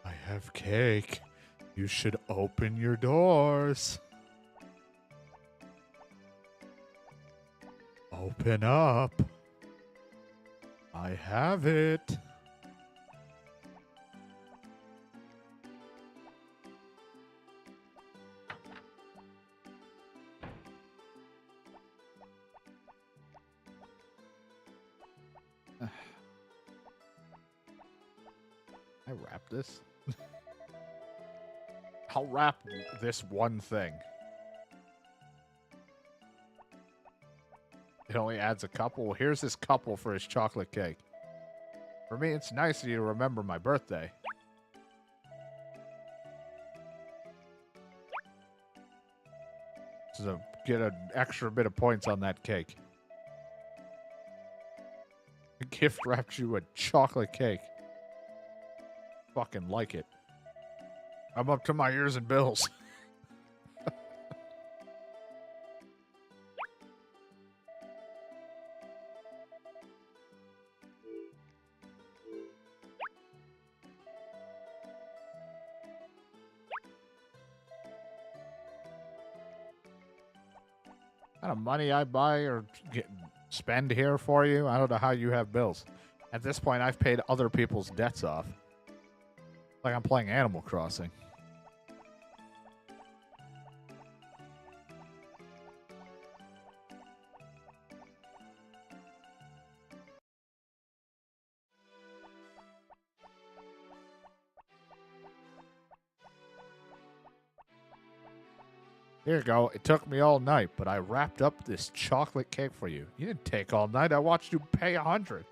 I have cake. You should open your doors. Open up. I have it. I wrap this? I'll wrap this one thing. It only adds a couple. Well, here's this couple for his chocolate cake. For me, it's nice of you to remember my birthday. So get an extra bit of points on that cake. The gift wrapped you a chocolate cake. Fucking like it. I'm up to my ears in bills. Kind of money I buy or spend here for you. I don't know how you have bills. At this point, I've paid other people's debts off. Like I'm playing Animal Crossing. Here you go. It took me all night, but I wrapped up this chocolate cake for you. You didn't take all night. I watched you pay 100.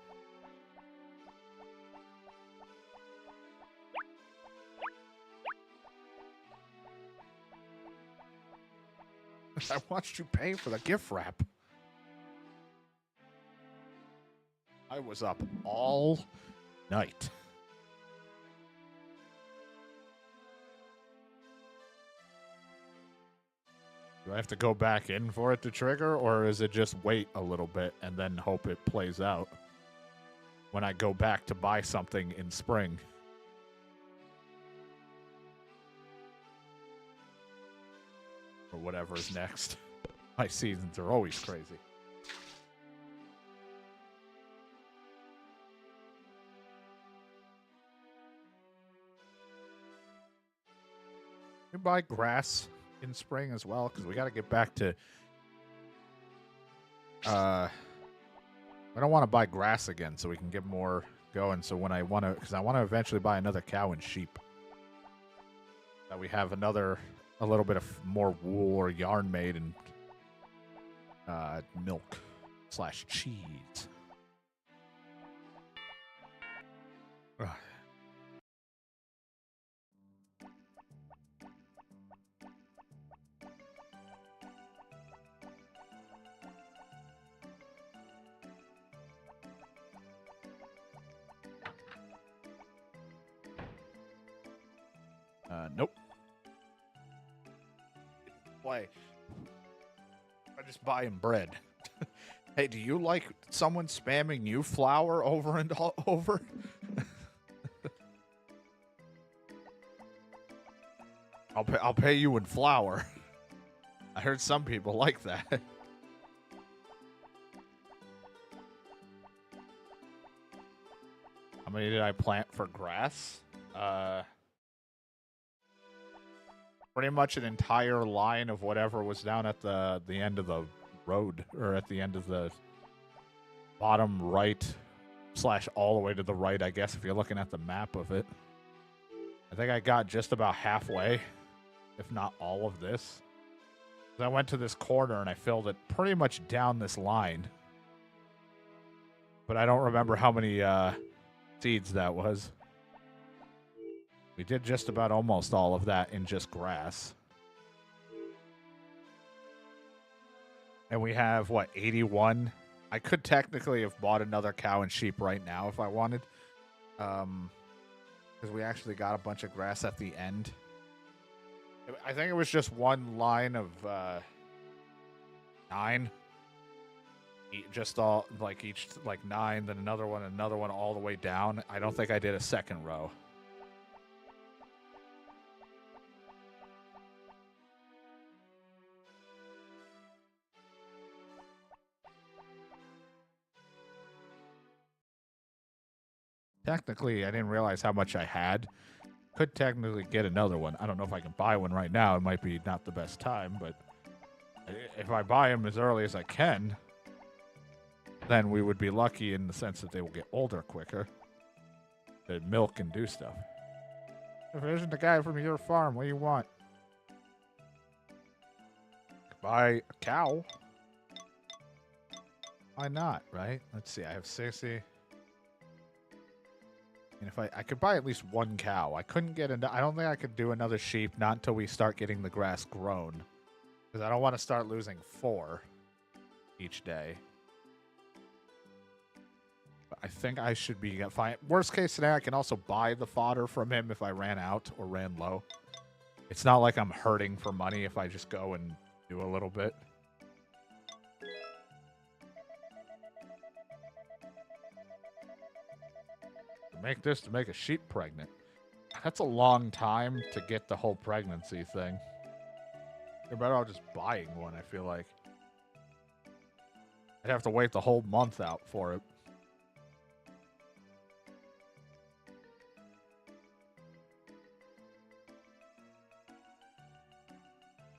I watched you pay for the gift wrap. I was up all night. Do I have to go back in for it to trigger, or is it just wait a little bit and then hope it plays out when I go back to buy something in spring? Or whatever's next. My seasons are always crazy. You buy grass in spring as well, because we got to get back to I don't want to buy grass again, so we can get more going. So when I want to, because I want to eventually buy another cow and sheep, that we have a little bit of more wool or yarn made, and milk / cheese. Ugh. Nope. Play. I just buy him bread. Hey, do you like someone spamming you flour over and over? I'll pay you in flour. I heard some people like that. How many did I plant for grass? pretty much an entire line of whatever was down at the end of the road, or at the end of the bottom right / all the way to the right, I guess, if you're looking at the map of it. I think I got just about halfway, if not all of this. I went to this corner and I filled it pretty much down this line. But I don't remember how many seeds that was. We did just about almost all of that in just grass. And we have, what, 81? I could technically have bought another cow and sheep right now if I wanted. Because we actually got a bunch of grass at the end. I think it was just one line of 9. Just all, like, each, like, 9, then another one all the way down. I don't think I did a second row. Technically, I didn't realize how much I had. Could technically get another one. I don't know if I can buy one right now. It might be not the best time, but if I buy them as early as I can, then we would be lucky in the sense that they will get older quicker. To milk and do stuff. If it isn't the guy from your farm, what do you want? Buy a cow. Why not, right? Let's see, I have 60. And if I could buy at least one cow. I couldn't get into, I don't think I could do another sheep, not until we start getting the grass grown. Because I don't want to start losing 4 each day. But I think I should be fine. Worst case scenario, I can also buy the fodder from him if I ran out or ran low. It's not like I'm hurting for money if I just go and do a little bit. Make this to make a sheep pregnant. That's a long time to get the whole pregnancy thing. You're better off just buying one, I feel like. I'd have to wait the whole month out for it.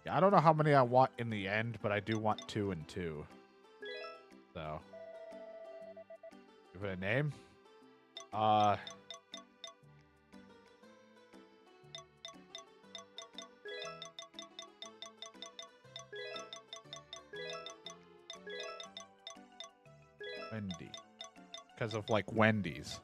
Yeah, I don't know how many I want in the end, but I do want 2 and 2. So. Give it a name. Wendy. Because of, like, Wendy's.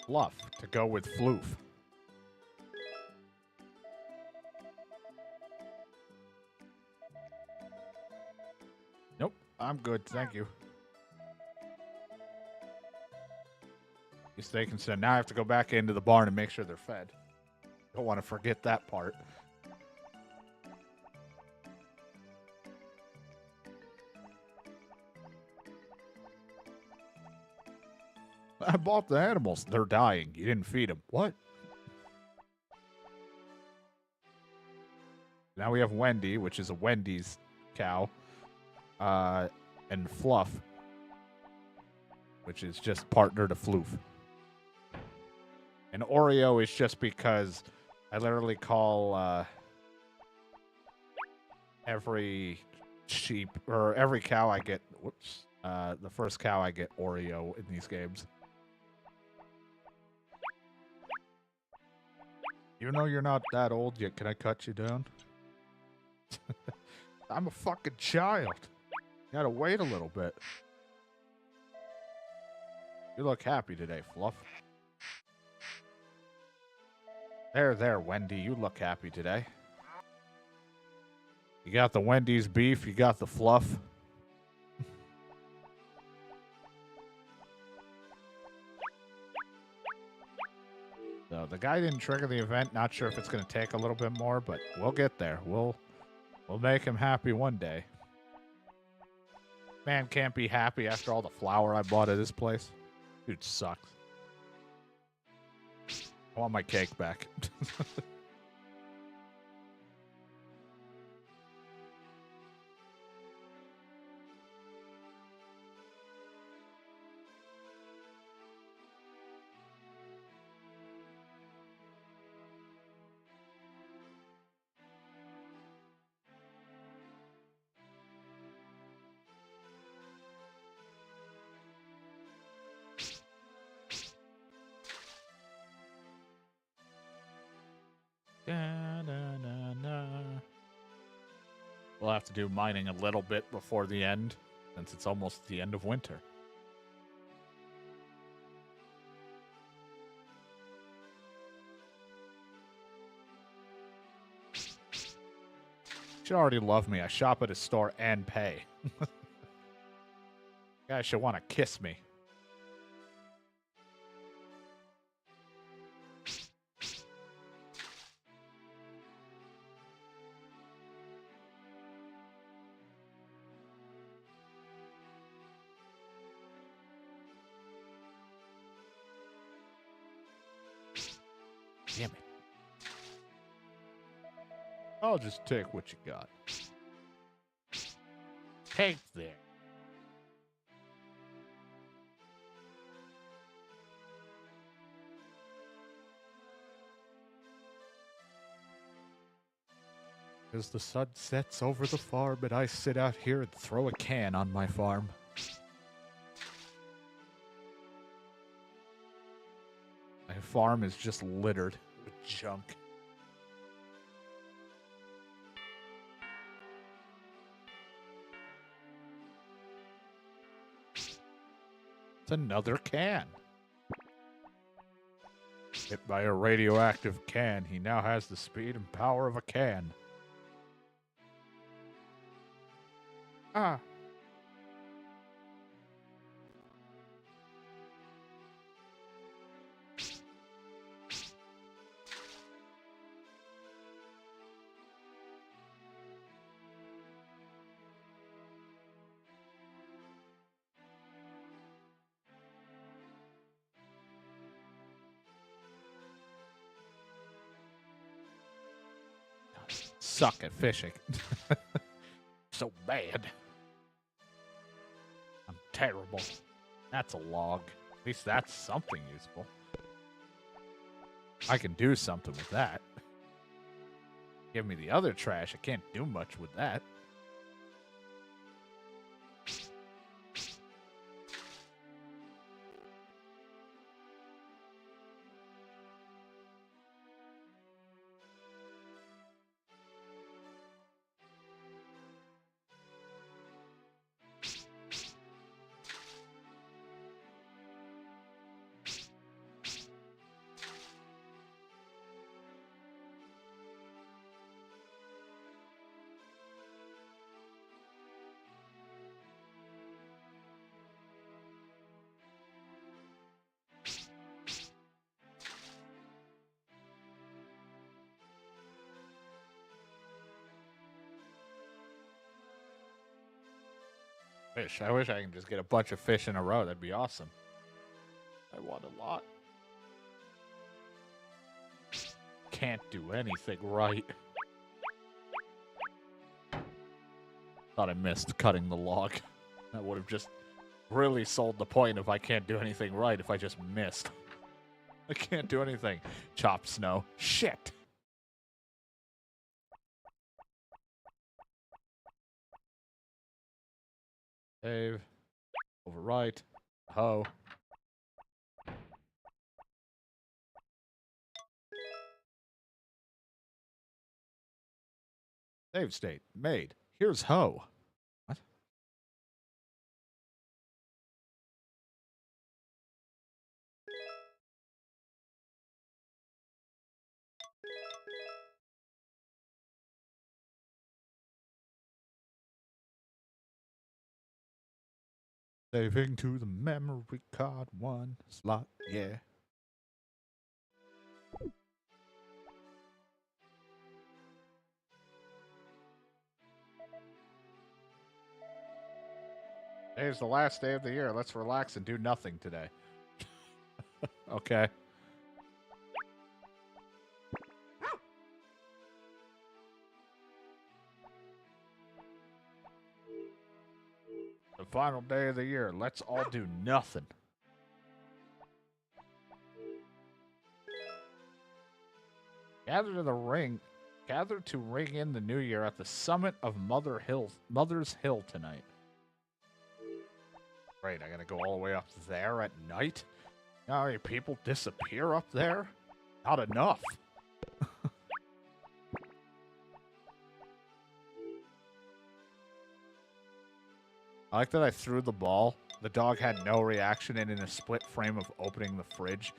Fluff to go with floof. Nope, I'm good, thank you. You stay concerned. Now I have to go back into the barn and make sure they're fed. Don't want to forget that part. I bought the animals. They're dying. You didn't feed them. What? Now we have Wendy, which is a Wendy's cow. And Fluff, which is just partner to Floof. And Oreo is just because I literally call every sheep or every cow I get. Whoops. The first cow I get Oreo in these games. Even though you're not that old yet, can I cut you down? I'm a fucking child. You gotta wait a little bit. You look happy today, Fluff. There, Wendy. You look happy today. You got the Wendy's beef. You got the Fluff. So So the guy didn't trigger the event. Not sure if it's going to take a little bit more, but we'll get there. We'll make him happy one day. Man can't be happy after all the flour I bought at this place. Dude sucks. I want my cake back. We'll have to do mining a little bit before the end, since it's almost the end of winter. You should already love me. I shop at a store and pay. Guys should want to kiss me. Damn it. I'll just take what you got. Take there. As the sun sets over the farm and I sit out here and throw a can on my farm. My farm is just littered with junk. It's another can. Hit by a radioactive can, he now has the speed and power of a can. Ah. Suck at fishing. So bad. I'm terrible. That's a log. At least that's something useful. I can do something with that. Give me the other trash. I can't do much with that. I wish I can just get a bunch of fish in a row. That'd be awesome. I want a lot. Can't do anything right. Thought I missed cutting the log. That would have just really sold the point of I can't do anything right if I just missed. I can't do anything. Chop snow. Shit. Save. Overwrite. Ho. Save state. Made. Here's Ho. What? Saving to the memory card 1 slot. Yeah. Today's the last day of the year. Let's relax and do nothing today. Okay. The final day of the year. Let's all do nothing. Gather to ring in the new year at the summit of Mother's Hill tonight. Great, I gotta go all the way up there at night? You know how many people disappear up there? Not enough. I like that I threw the ball. The dog had no reaction, and in a split frame of opening the fridge,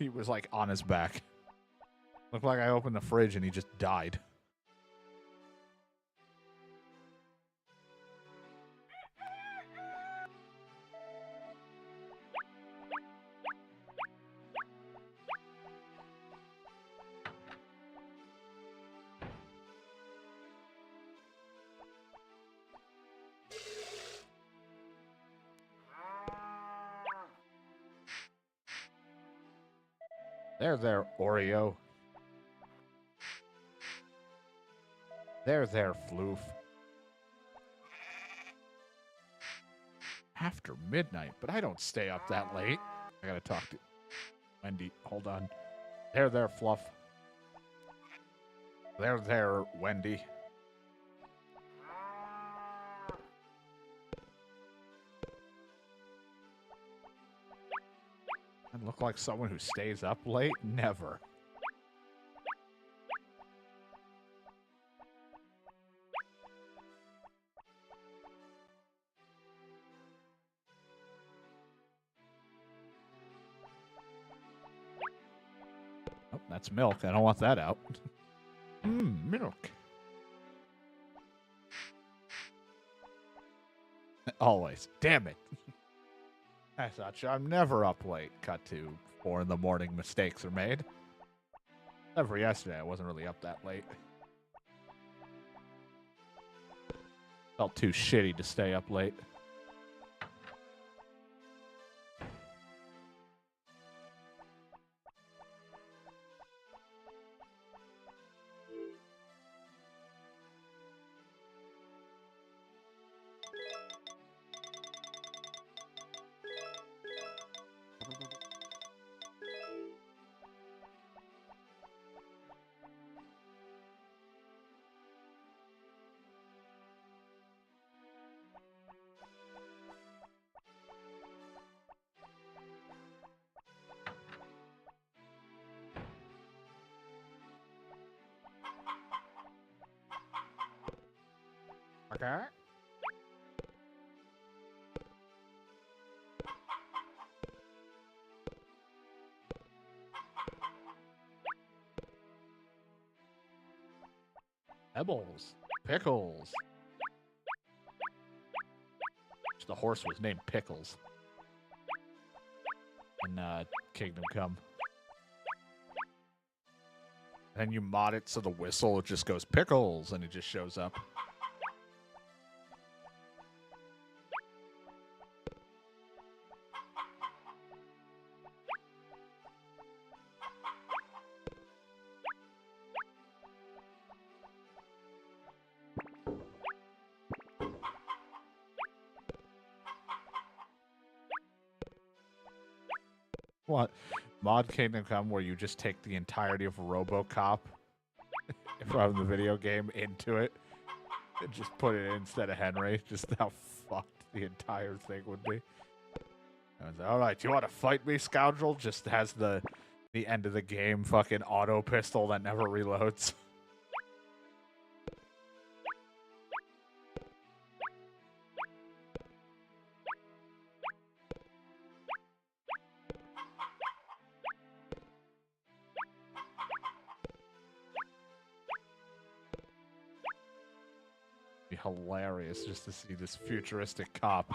he was like on his back. Looked like I opened the fridge and he just died. There, Oreo. There, Floof. After midnight, but I don't stay up that late. I gotta talk to Wendy. Hold on. There, Fluff. There, Wendy. I look like someone who stays up late? Never. Oh, that's milk. I don't want that out. Milk. Always. Damn it. I thought I'm never up late. Cut to 4 in the morning. Mistakes are made. Except for yesterday. I wasn't really up that late. Felt too shitty to stay up late. Okay. Pebbles. Pickles. The horse was named Pickles. In Kingdom Come. And then you mod it so the whistle, it just goes Pickles, and it just shows up. What? Mod Kingdom Come where you just take the entirety of RoboCop from the video game into it and just put it in instead of Henry. Just how fucked the entire thing would be. I was like, alright, you want to fight me, scoundrel? Just has the end of the game fucking auto pistol that never reloads. Hilarious just to see this futuristic cop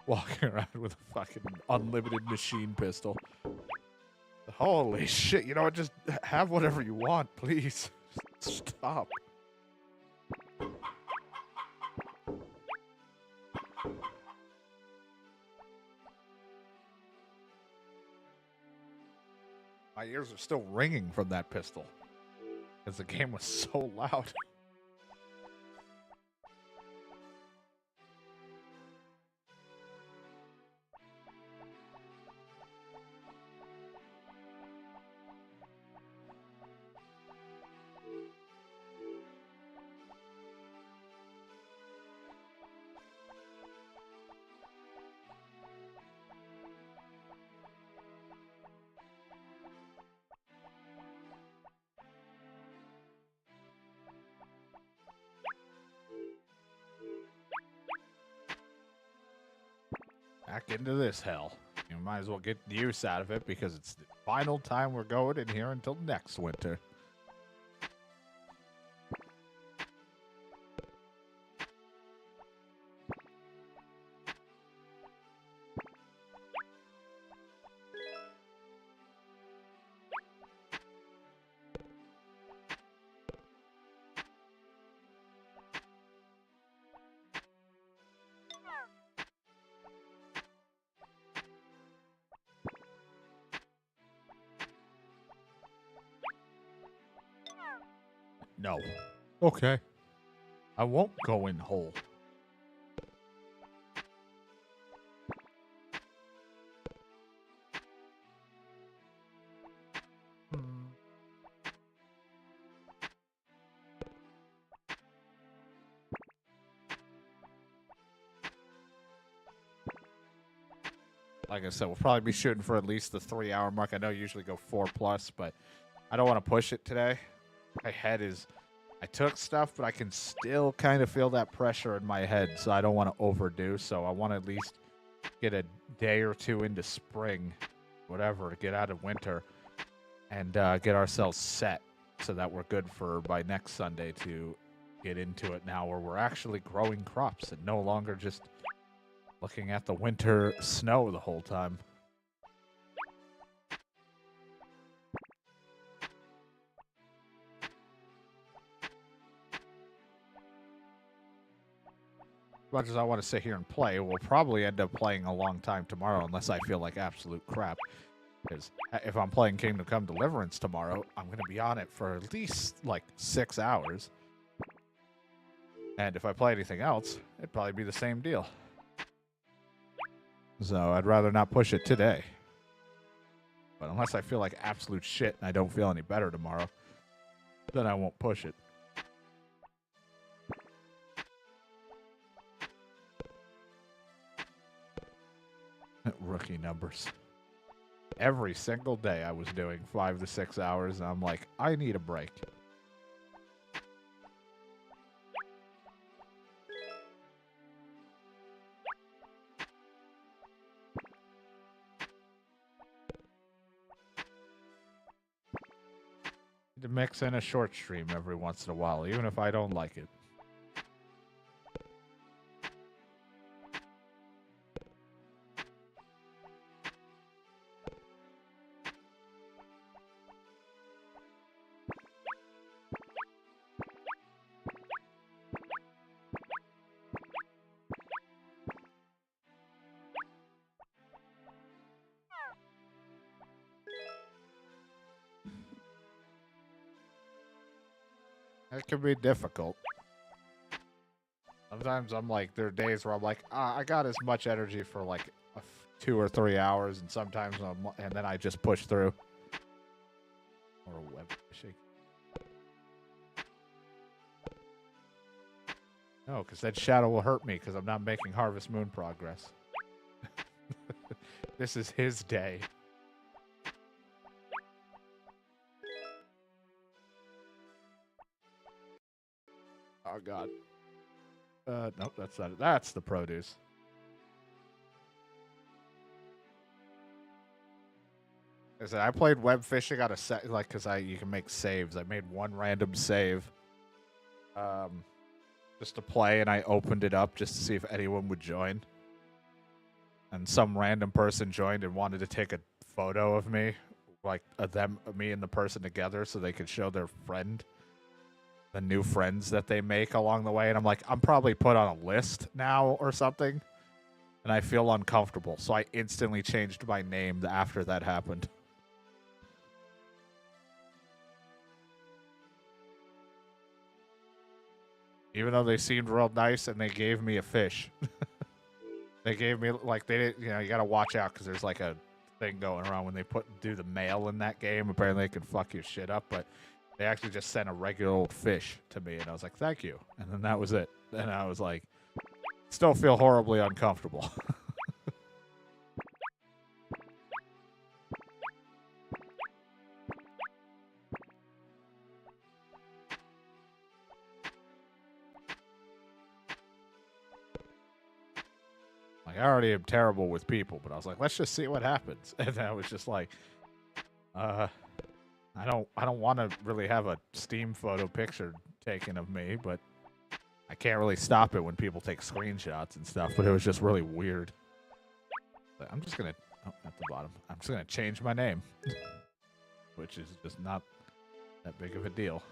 walking around with a fucking unlimited machine pistol. Holy shit, you know what? Just have whatever you want, please. Stop. My ears are still ringing from that pistol. Because the game was so loud. Back into this hell. You might as well get the use out of it because it's the final time we're going in here until next winter. No. Okay. I won't go in whole. Like I said, we'll probably be shooting for at least the 3-hour mark. I know you usually go 4+, but I don't want to push it today. My head is... I took stuff, but I can still kind of feel that pressure in my head, so I don't want to overdo. So I want to at least get a day or two into spring, whatever, to get out of winter and get ourselves set so that we're good for by next Sunday to get into it now where we're actually growing crops and no longer just looking at the winter snow the whole time. As much as I want to sit here and play, we'll probably end up playing a long time tomorrow unless I feel like absolute crap. Because if I'm playing Kingdom Come Deliverance tomorrow, I'm going to be on it for at least like 6 hours. And if I play anything else, it'd probably be the same deal. So I'd rather not push it today. But unless I feel like absolute shit and I don't feel any better tomorrow, then I won't push it. Rookie numbers. Every single day I was doing 5 to 6 hours, and I'm like, I need a break. To mix in a short stream every once in a while, even if I don't like it. It can be difficult. Sometimes I'm like, there are days where I'm like, I got as much energy for like 2 or 3 hours, and sometimes and then I just push through. Or web fishing. No, because that shadow will hurt me because I'm not making Harvest Moon progress. This is his day. Oh, God. Nope, that's not it. That's the produce. I said I played web fishing on a set, like, because you can make saves. I made one random save, just to play, and I opened it up just to see if anyone would join. And some random person joined and wanted to take a photo of me like me and the person together so they could show their friend the new friends that they make along the way. And I'm like, I'm probably put on a list now or something. And I feel uncomfortable. So I instantly changed my name after that happened. Even though they seemed real nice and they gave me a fish. They gave me, like, they didn't, you gotta watch out because there's like a thing going around when they do the mail in that game. Apparently they can fuck your shit up, but they actually just sent a regular old fish to me and I was like, thank you. And then that was it. And I was like, still feel horribly uncomfortable. Like, I already am terrible with people, but I was like, let's just see what happens. And I was just like, I don't want to really have a Steam photo picture taken of me, but I can't really stop it when people take screenshots and stuff, but it was just really weird. But I'm just gonna, oh, at the bottom, I'm just gonna change my name, which is just not that big of a deal.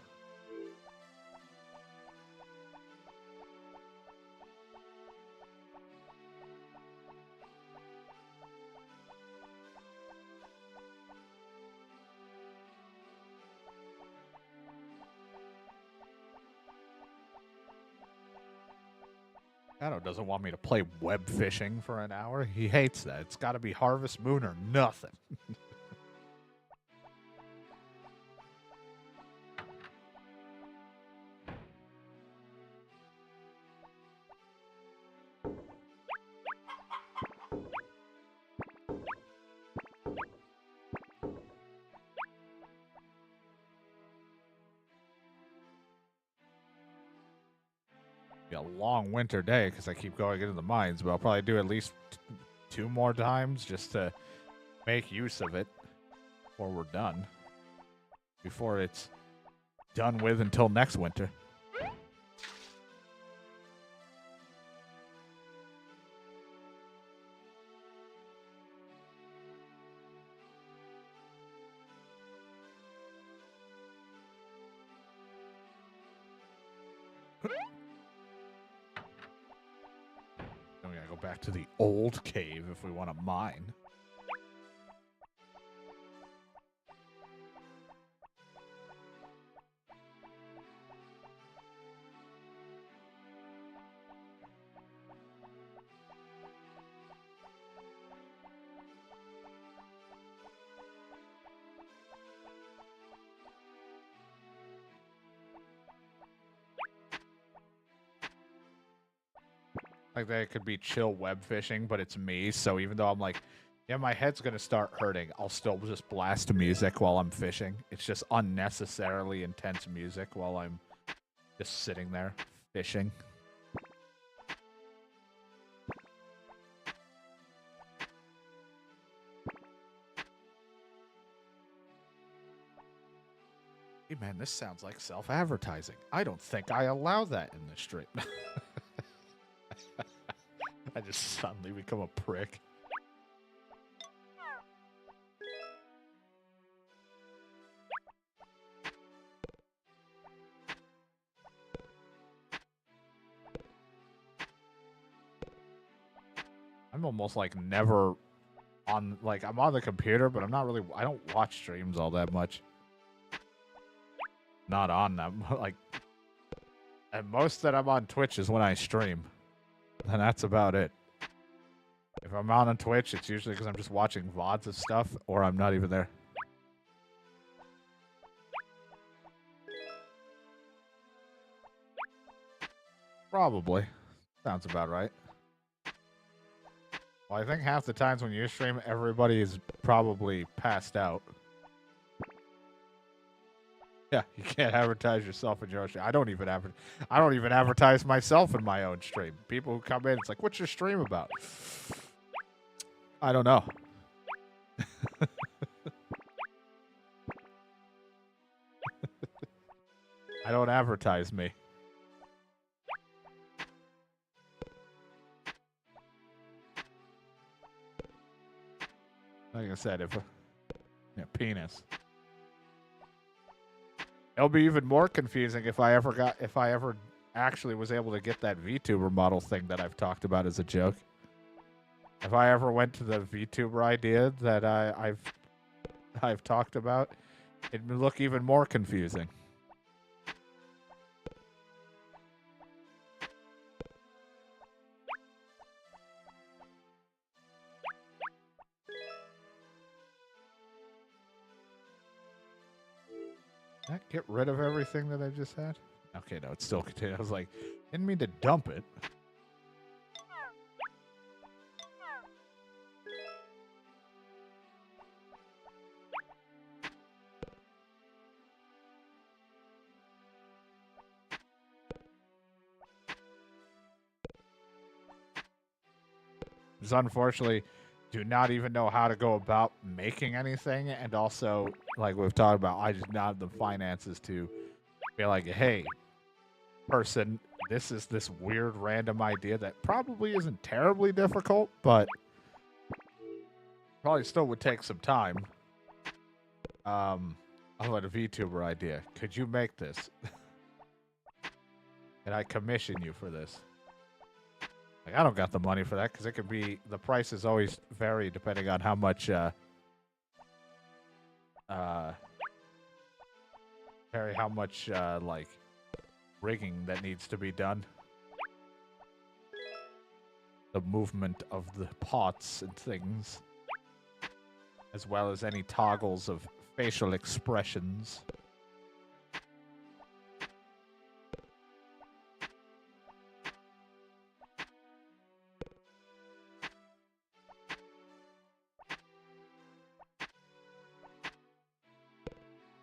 Shadow doesn't want me to play web fishing for an hour. He hates that. It's got to be Harvest Moon or nothing. Be a long winter day because I keep going into the mines, but I'll probably do at least 2 more times just to make use of it before we're done. Before it's done with until next winter. Then we gotta go back to the old cave if we want to mine. Like that could be chill web fishing, but it's me. So even though I'm like, yeah, my head's gonna start hurting, I'll still just blast music while I'm fishing. It's just unnecessarily intense music while I'm just sitting there fishing. Hey man, this sounds like self-advertising. I don't think I allow that in the stream. I just suddenly become a prick. I'm almost like never on, like I'm on the computer, but I'm not really, I don't watch streams all that much. Not on them. Like, and most that I'm on Twitch is when I stream. And that's about it. If I'm on Twitch, it's usually because I'm just watching VODs of stuff, or I'm not even there. Probably. Sounds about right. Well, I think half the times when you stream, everybody is probably passed out. Yeah, you can't advertise yourself in your own stream. I don't even advertise myself in my own stream. People who come in, it's like, what's your stream about? I don't know. I don't advertise me. Like I said, if Yeah, penis. It'll be even more confusing if I ever actually was able to get that VTuber model thing that I've talked about as a joke. If I ever went to the VTuber idea that I've talked about, it'd look even more confusing. Did that get rid of everything that I just had? Okay, no, it's still continuing. I was like, didn't mean to dump it. Just unfortunately do not even know how to go about making anything, and also, like we've talked about, I just not have the finances to be like, hey, person, this is this weird random idea that probably isn't terribly difficult, but probably still would take some time. How about a VTuber idea? Could you make this? Can I commission you for this? Like, I don't got the money for that because it could be, the prices always vary depending on how much like rigging that needs to be done. The movement of the pots and things, as well as any toggles of facial expressions.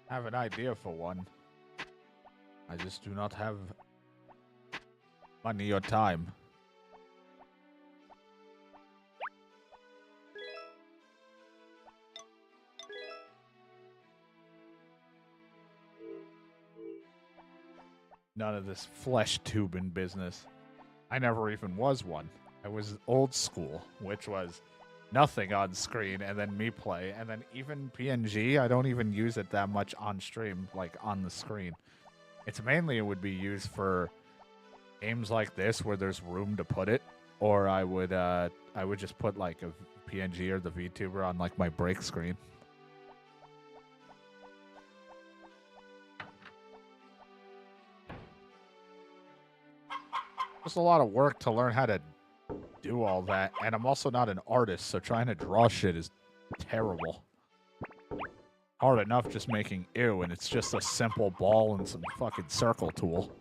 I have an idea for one. I just do not have money or time. None of this flesh tubing business. I never even was one. I was old school, which was nothing on screen and then me play. And then even PNG, I don't even use it that much on stream, like on the screen. It's mainly, it would be used for games like this where there's room to put it. Or I would just put like a PNG or the VTuber on like my break screen. Just a lot of work to learn how to do all that, and I'm also not an artist, so trying to draw shit is terrible. Hard enough just making ew, and it's just a simple ball and some fucking circle tool.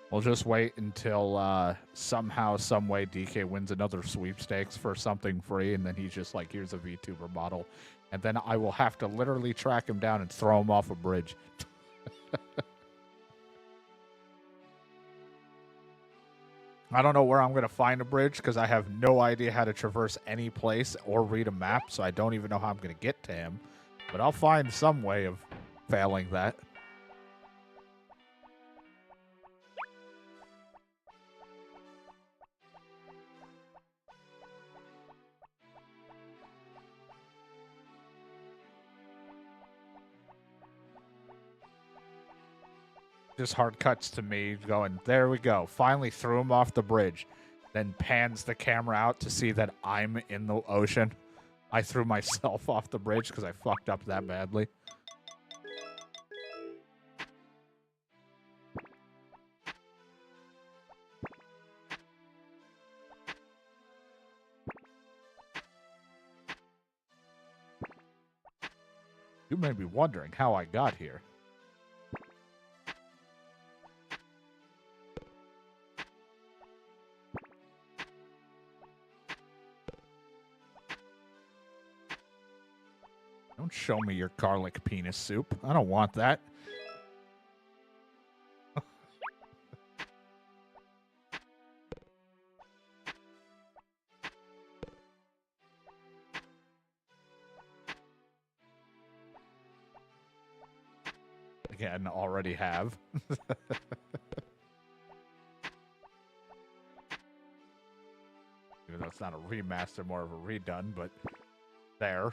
We'll just wait until somehow, someway DK wins another sweepstakes for something free, and then he's just like, here's a VTuber model. And then I will have to literally track him down and throw him off a bridge. I don't know where I'm going to find a bridge because I have no idea how to traverse any place or read a map, so I don't even know how I'm going to get to him. But I'll find some way of failing that. Just hard cuts to me going, there we go. Finally threw him off the bridge. Then pans the camera out to see that I'm in the ocean. I threw myself off the bridge because I fucked up that badly. You may be wondering how I got here. Don't show me your garlic penis soup. I don't want that. again, already have. Even though it's not a remaster, more of a redone, but there.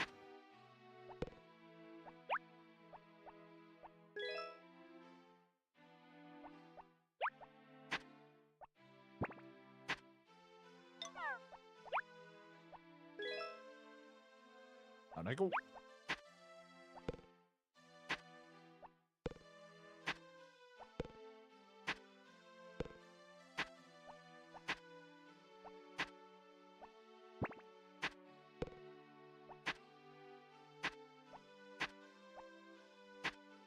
On I go.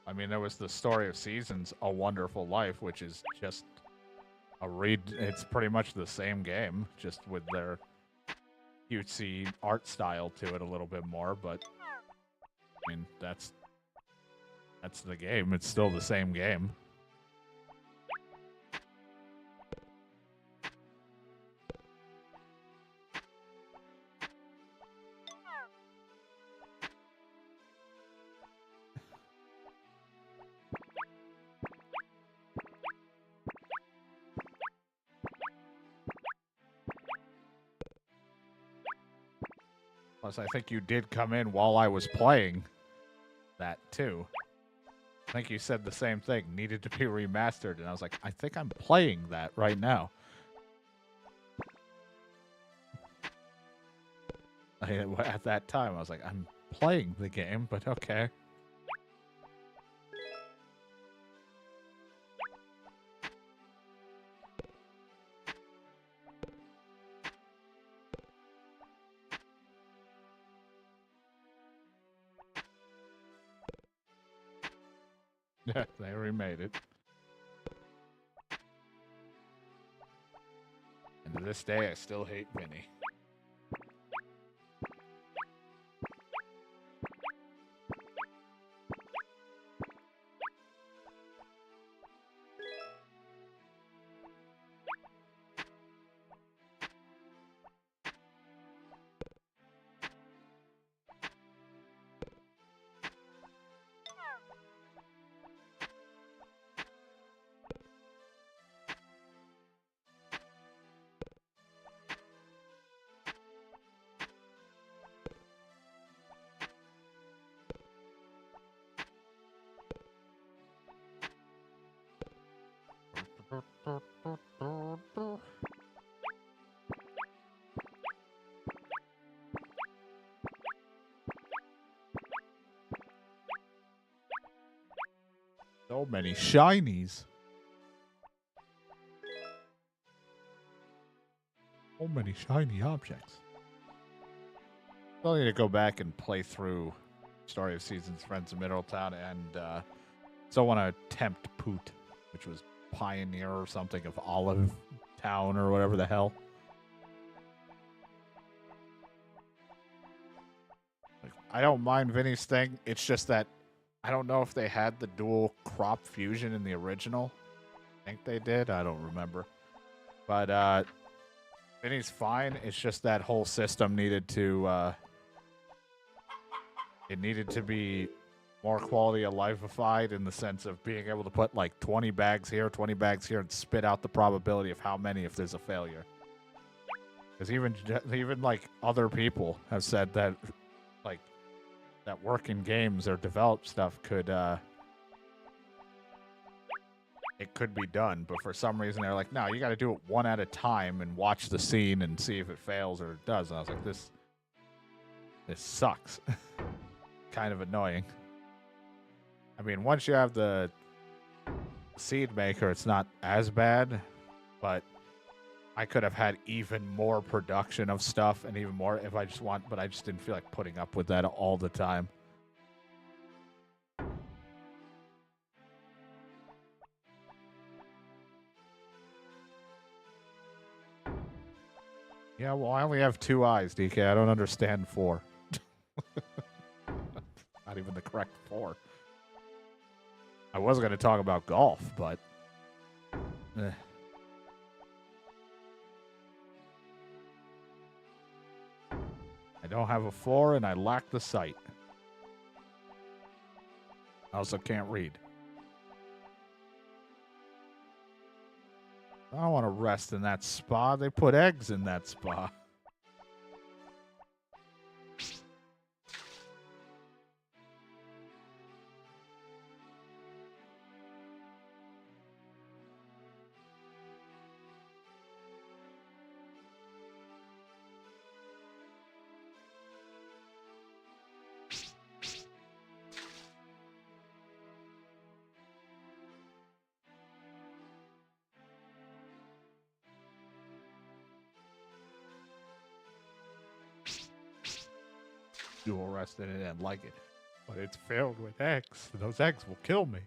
I mean, there was the Story of Seasons, A Wonderful Life, which is just it's pretty much the same game, just with their cutesy art style to it a little bit more, but I mean, that's the game. It's still the same game. Plus, I think you did come in while I was playing that, too. I think you said the same thing. Needed to be remastered. And I was like, I think I'm playing that right now. At that time, I was like, I'm playing the game, but okay. Yeah, they remade it. And to this day, I still hate Vinny. So many shinies. So many shiny objects. I'll need to go back and play through Story of Seasons, Friends of Middletown, and so I want to attempt Poot, which was Pioneer or something of Olive Town or whatever the hell. Like, I don't mind Vinny's thing. It's just that I don't know if they had the dual crop fusion in the original. I think they did. I don't remember. But Vinny's fine. It's just that whole system needed to it needed to be more quality of lifeified in the sense of being able to put like 20 bags here, 20 bags here, and spit out the probability of how many if there's a failure. Because even like other people have said that like that work in games or develop stuff could it could be done, but for some reason they're like, no, you got to do it one at a time and watch the scene and see if it fails or it does. And I was like, this sucks. Kind of annoying. I mean, once you have the seed maker, it's not as bad, but I could have had even more production of stuff and even more if I just but I just didn't feel like putting up with that all the time. Yeah, well, I only have 2 eyes, DK. I don't understand 4. Not even the correct 4. I was going to talk about golf, but... I don't have a 4, and I lack the sight. I also can't read. I don't want to rest in that spa. They put eggs in that spa. You will rest in it and like it. But it's filled with eggs. Those eggs will kill me.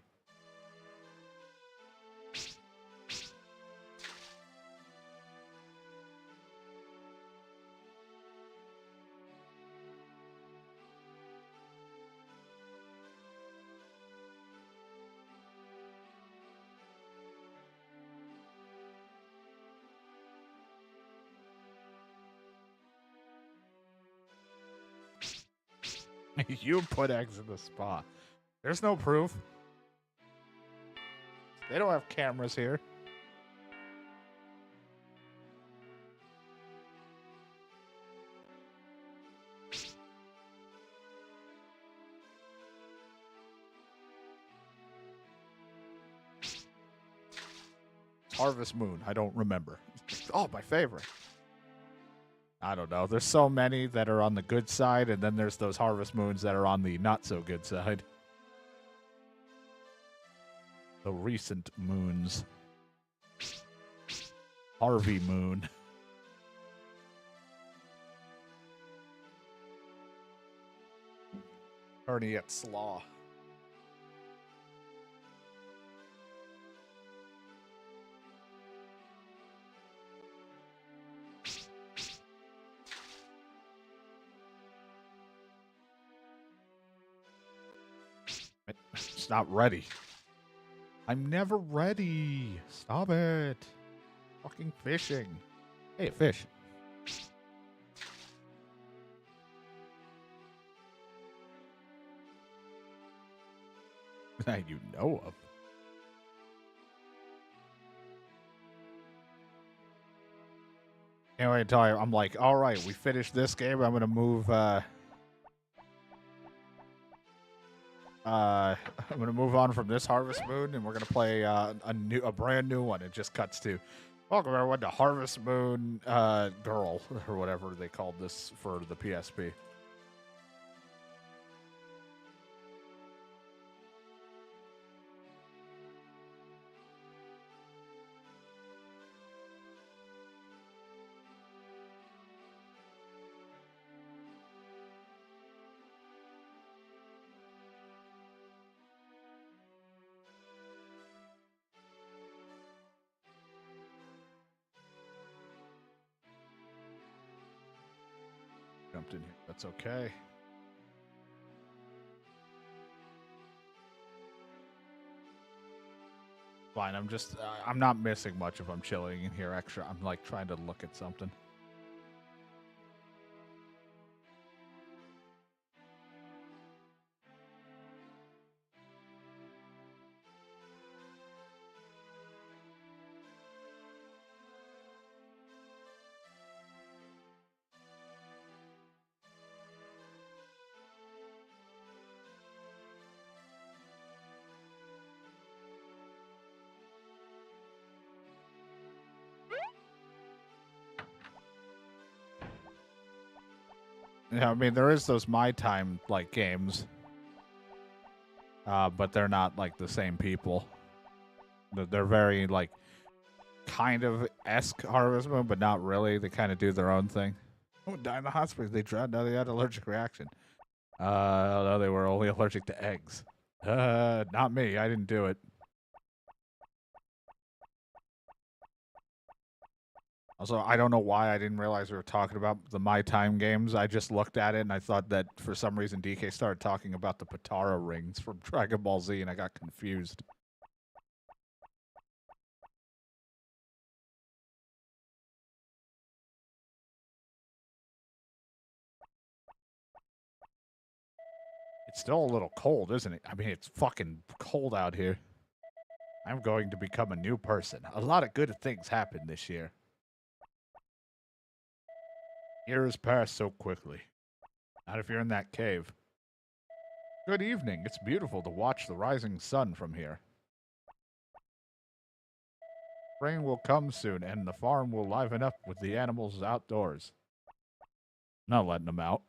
You put eggs in the spa. There's no proof. They don't have cameras here. It's Harvest Moon. I don't remember. Oh, my favorite. I don't know. There's so many that are on the good side, and then there's those Harvest Moons that are on the not so good side. The recent moons. Harvey Moon. Ernie at Slaw. It's not ready. I'm never ready. Stop it. Fucking fishing. Hey, fish. That you know of. Anyway, I'm like, all right, we finished this game. I'm gonna move. I'm gonna move on from this Harvest Moon, and we're gonna play a brand new one. It just cuts to, welcome everyone to Harvest Moon Girl, or whatever they called this for the PSP. Jumped in here. That's okay. Fine. I'm just. I'm not missing much if I'm chilling in here extra. I'm like trying to look at something. Yeah, I mean, there is those My Time like games, but they're not like the same people. They're very like kind of esque Harvest Moon, but not really. They kind of do their own thing. Oh, die in the hot springs. They drowned. Now they had allergic reaction. No, they were only allergic to eggs. Not me. I didn't do it. Also, I don't know why I didn't realize we were talking about the My Time games. I just looked at it and I thought that for some reason DK started talking about the Patara rings from Dragon Ball Z and I got confused. It's still a little cold, isn't it? I mean, it's fucking cold out here. I'm going to become a new person. A lot of good things happened this year. Years pass so quickly. Not if you're in that cave. Good evening. It's beautiful to watch the rising sun from here. Spring will come soon, and the farm will liven up with the animals outdoors. Not letting them out.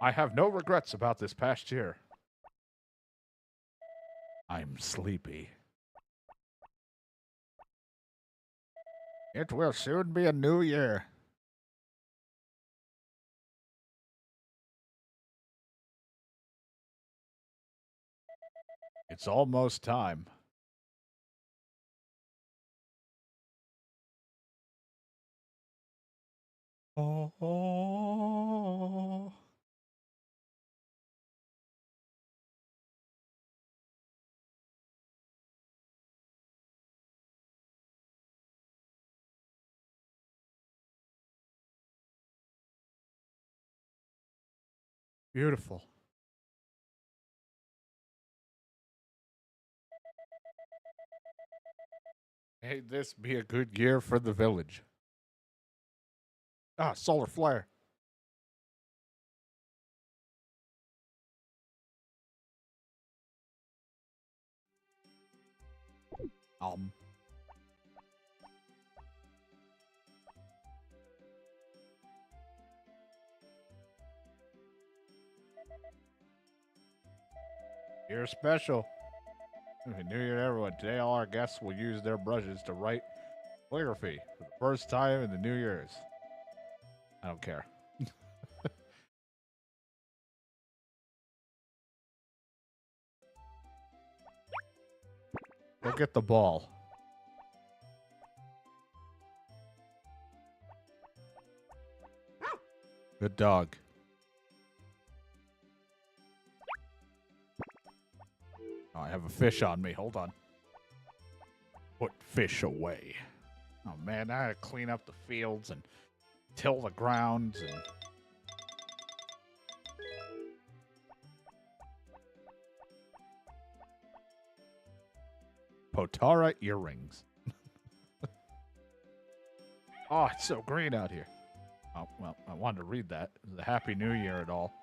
I have no regrets about this past year. I'm sleepy. It will soon be a new year. It's almost time. Oh. Beautiful. May this be a good year for the village. Ah, solar flare. Um. You're special. Happy New Year to everyone. Today, all our guests will use their brushes to write calligraphy for the first time in the New Year's. I don't care. Go get the ball. Good dog. Oh, I have a fish on me. Hold on. Put fish away. Oh, man, I had to clean up the fields and till the grounds and... Potara earrings. Oh, it's so green out here. Oh, well, I wanted to read that. The Happy New Year and all.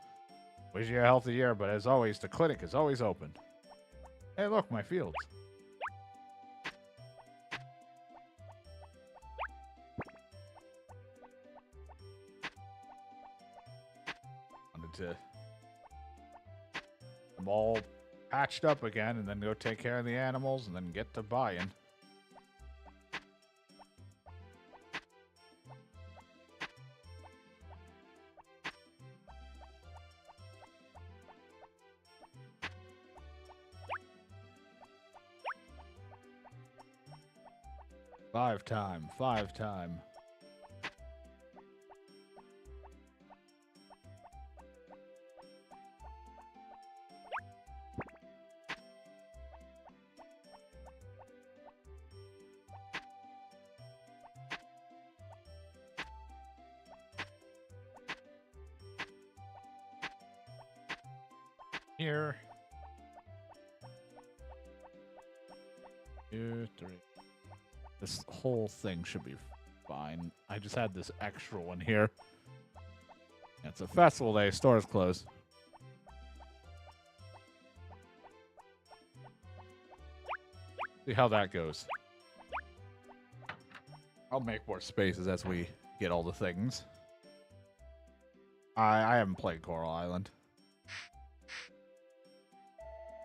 Wish you a healthy year, but as always, the clinic is always open. Hey, look, my fields. Wanted to... I'm all patched up again and then go take care of the animals and then get to buying. Five time. Here. 2, 3. This whole thing should be fine. I just had this extra one here. It's a festival day. Stores closed. See how that goes. I'll make more spaces as we get all the things. I haven't played Coral Island.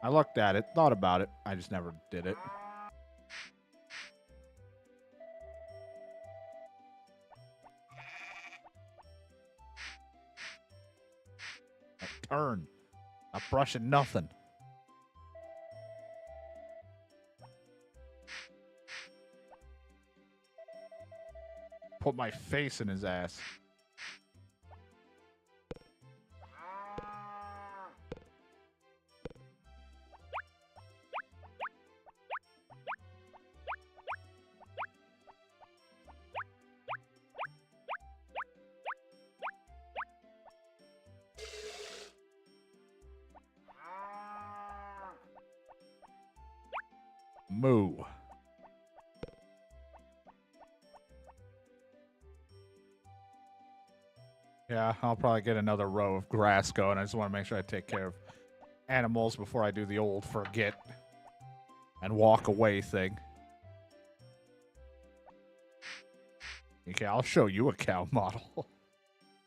I looked at it, thought about it. I just never did it. Turn. Not brushing nothing. Put my face in his ass. Moo. Yeah, I'll probably get another row of grass going. I just want to make sure I take care of animals before I do the old forget and walk away thing. Okay, I'll show you a cow model. I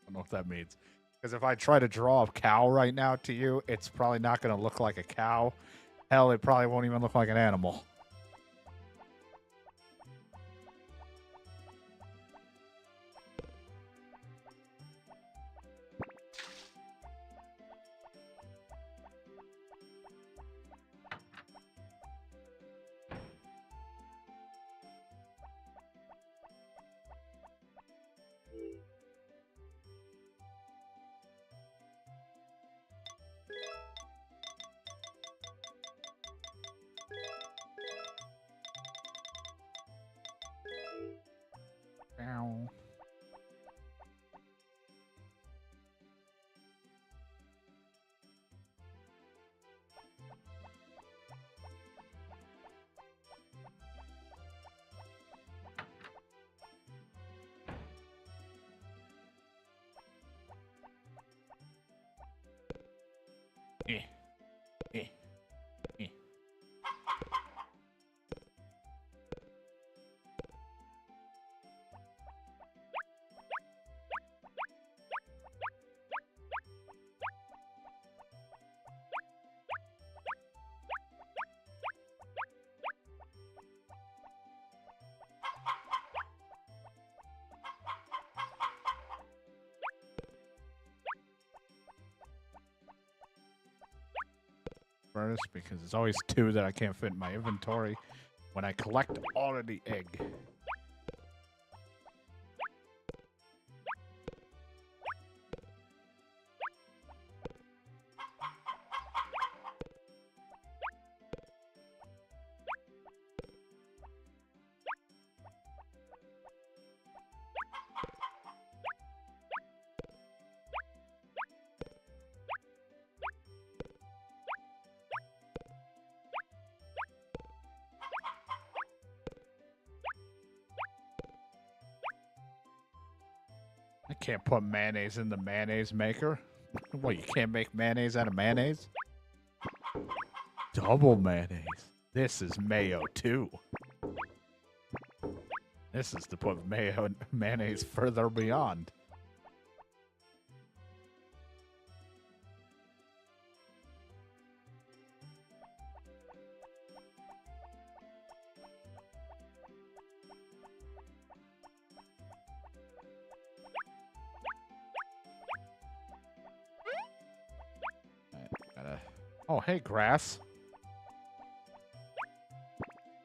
don't know what that means. Because if I try to draw a cow right now to you, it's probably not going to look like a cow. Hell, it probably won't even look like an animal. Ow. Eh. Eh. Eh. First, because there's always 2 that I can't fit in my inventory when I collect all of the egg. I can't put mayonnaise in the mayonnaise maker. What, you can't make mayonnaise out of mayonnaise? Double mayonnaise. This is mayo too. This is to put mayonnaise further beyond. Oh, hey, grass.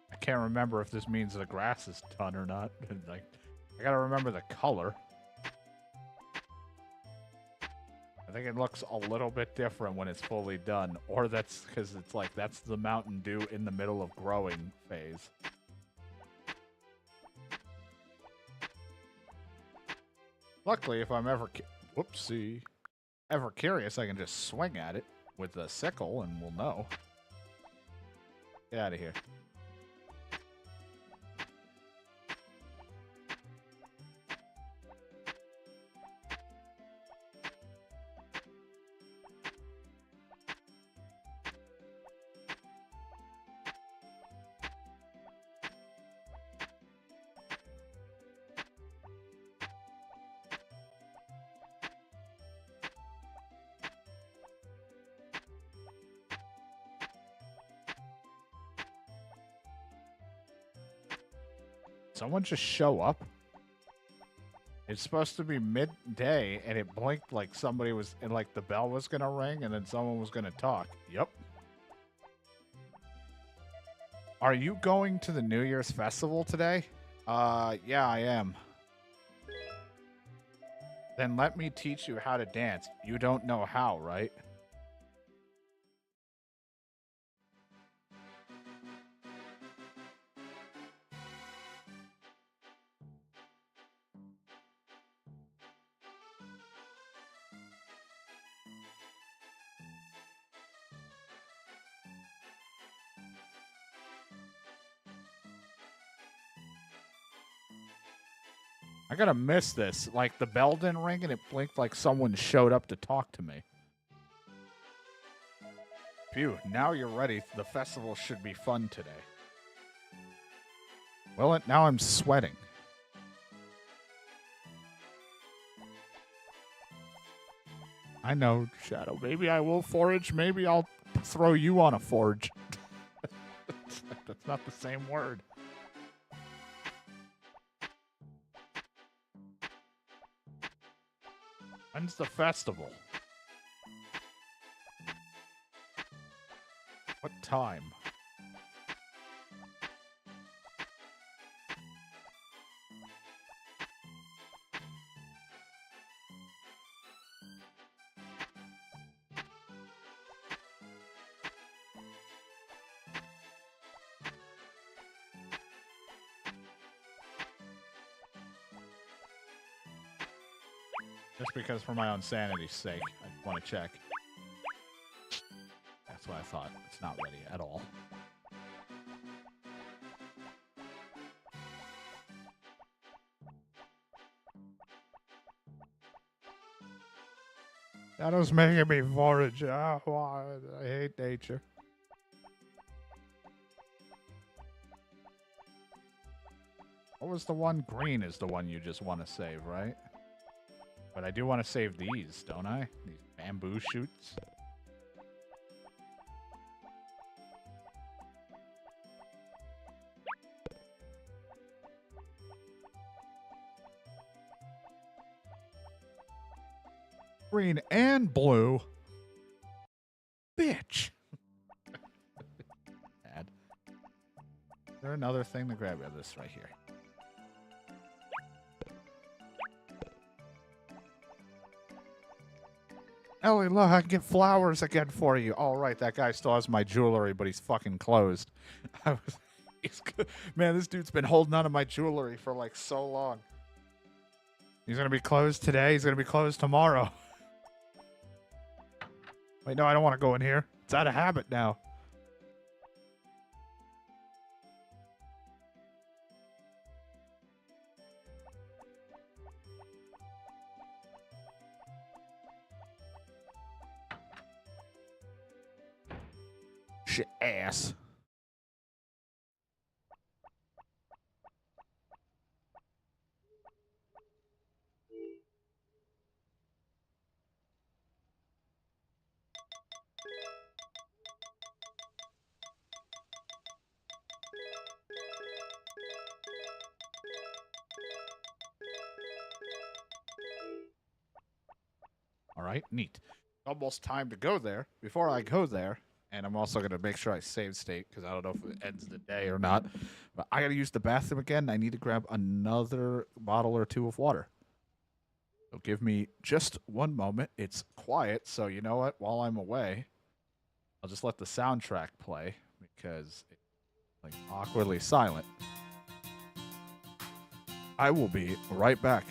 I can't remember if this means the grass is done or not. Like, I gotta remember the color. I think it looks a little bit different when it's fully done. Or that's because it's like, that's the Mountain Dew in the middle of growing phase. Luckily, if I'm ever... Whoopsie. Ever curious, I can just swing at it with a sickle and we'll know. Get out of here. Someone just show up? It's supposed to be midday, and it blinked like somebody was, and like the bell was gonna ring, and then someone was gonna talk. Yep. Are you going to the New Year's festival today? Yeah, I am. Then let me teach you how to dance. You don't know how, right? I gotta miss this. Like, the bell didn't ring and it blinked like someone showed up to talk to me. Phew, now you're ready. The festival should be fun today. Well, now I'm sweating. I know, Shadow. Maybe I will forage. Maybe I'll throw you on a forge. That's not the same word. When's the festival? What time? Just because for my own sanity's sake, I want to check. That's what I thought. It's not ready at all. Shadow's making me forage. Oh, I hate nature. What was the one? Green is the one you just want to save, right? But I do want to save these, don't I? These bamboo shoots. Green and blue. Bitch. Bad. Is there another thing to grab? Yeah, this right here. Ellie, look, I can get flowers again for you. All right, that guy still has my jewelry, but he's fucking closed. Man, this dude's been holding on to my jewelry for like so long. He's going to be closed today. He's going to be closed tomorrow. Wait, no, I don't want to go in here. It's out of habit now. Shit ass. All right, neat. Almost time to go there. Before I go there, and I'm also going to make sure I save state because I don't know if it ends the day or not. But I got to use the bathroom again. I need to grab another bottle or two of water. So give me just one moment. It's quiet, so you know what? While I'm away, I'll just let the soundtrack play because it's like awkwardly silent. I will be right back.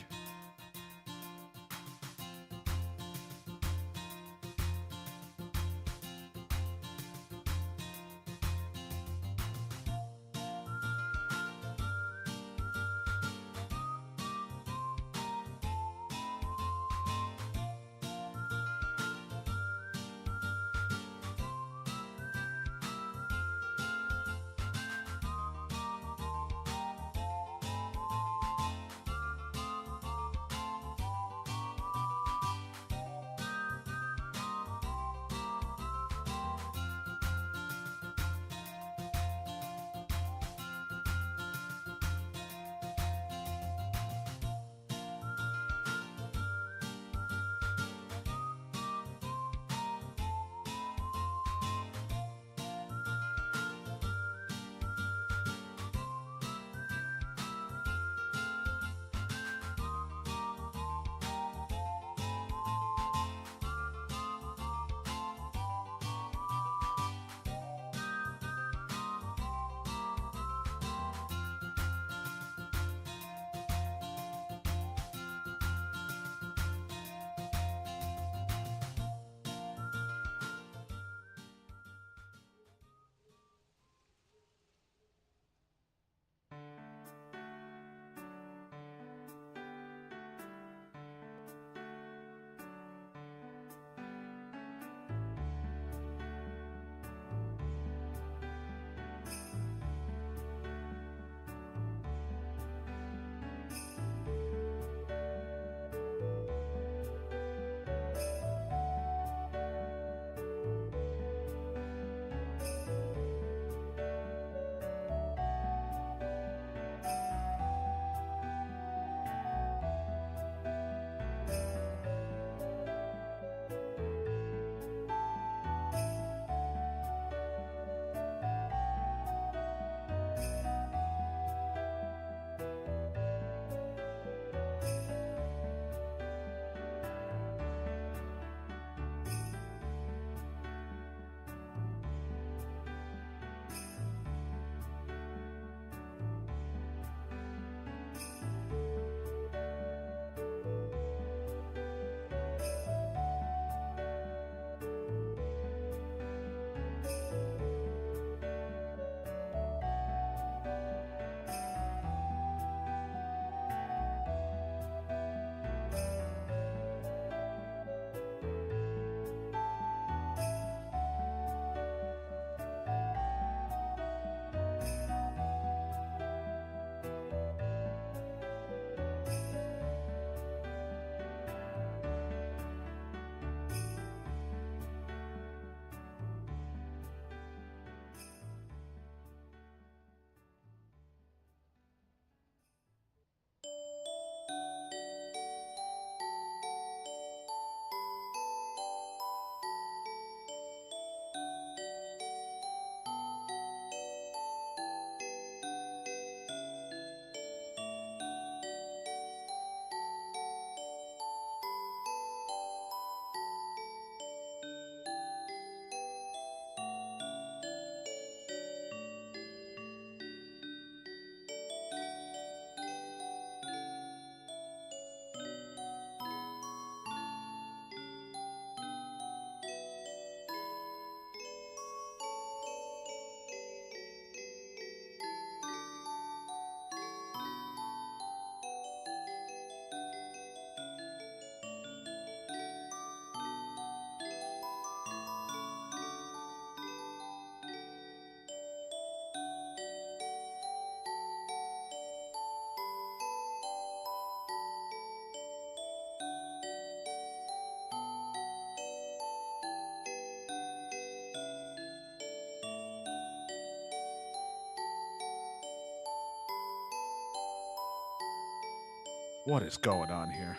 What is going on here?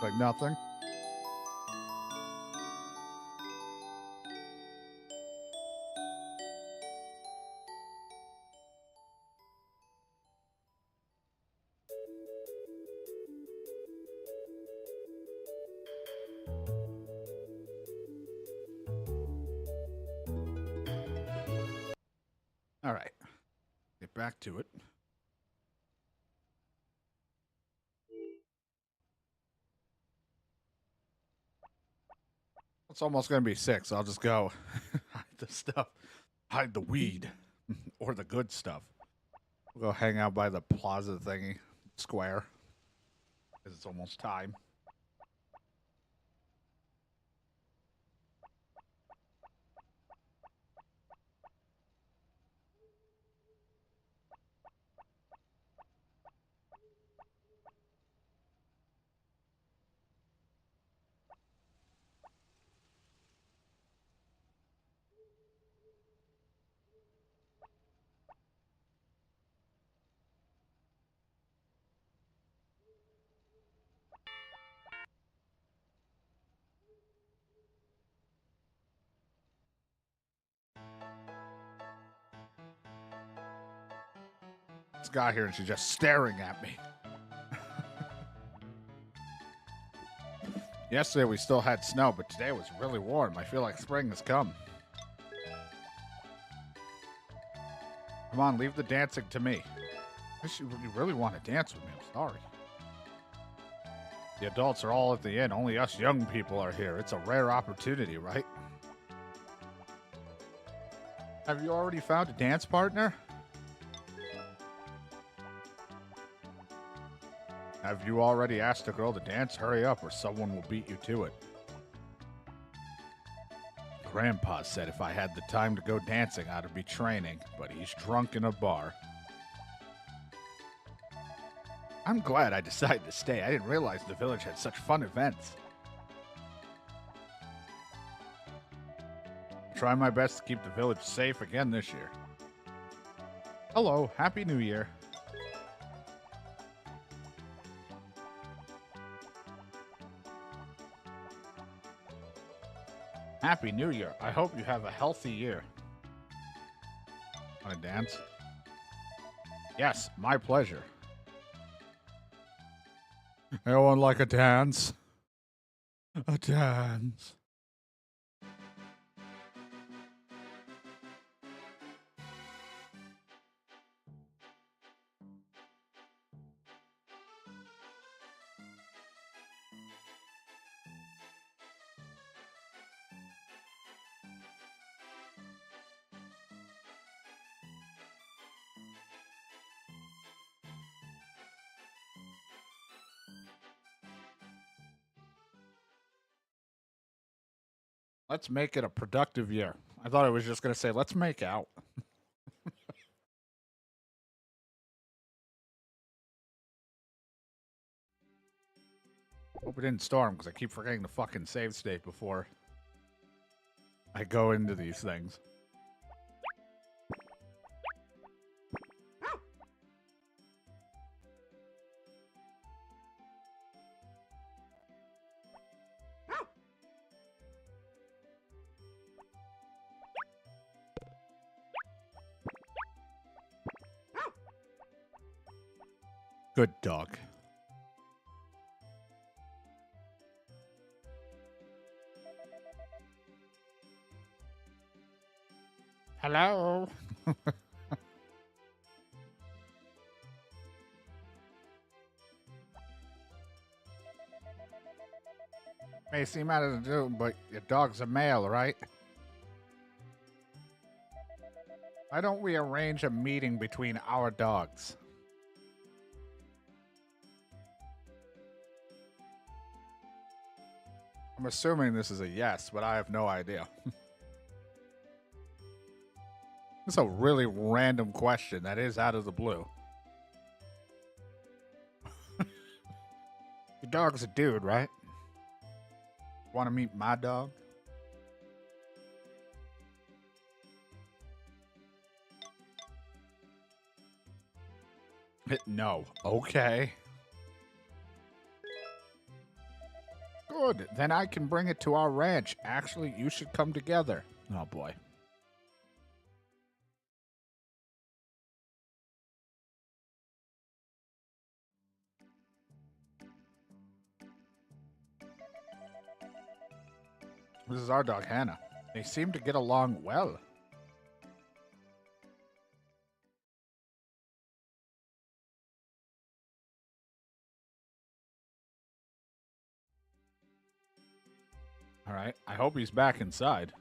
Like nothing? All right. Get back to it. It's almost going to be 6. I'll just go hide the stuff. Hide the weed. Or the good stuff. We'll go hang out by the plaza thingy. Square. Because it's almost time. This guy here and she's just staring at me. Yesterday we still had snow, but today was really warm. I feel like spring has come. Come on, leave the dancing to me. You really want to dance with me, I'm sorry. The adults are all at the inn. Only us young people are here. It's a rare opportunity, right? Have you already found a dance partner? Have you already asked a girl to dance? Hurry up or someone will beat you to it. Grandpa said if I had the time to go dancing, I'd be training, but he's drunk in a bar. I'm glad I decided to stay. I didn't realize the village had such fun events. Try my best to keep the village safe again this year. Hello, Happy New Year. Happy New Year. I hope you have a healthy year. Want to dance? Yes, my pleasure. Anyone like a dance? A dance. Let's make it a productive year. I thought I was just going to say, let's make out. Hope it didn't storm, because I keep forgetting to fucking save state before I go into these things. Good dog. Hello. May seem out of the blue, but your dog's a male, right? Why don't we arrange a meeting between our dogs? I'm assuming this is a yes, but I have no idea. It's a really random question that is out of the blue. Your dog's a dude, right? Want to meet my dog? No. Okay. Good. Then I can bring it to our ranch. Actually, you should come together. Oh, boy. This is our dog, Hannah. They seem to get along well. All right. I hope he's back inside.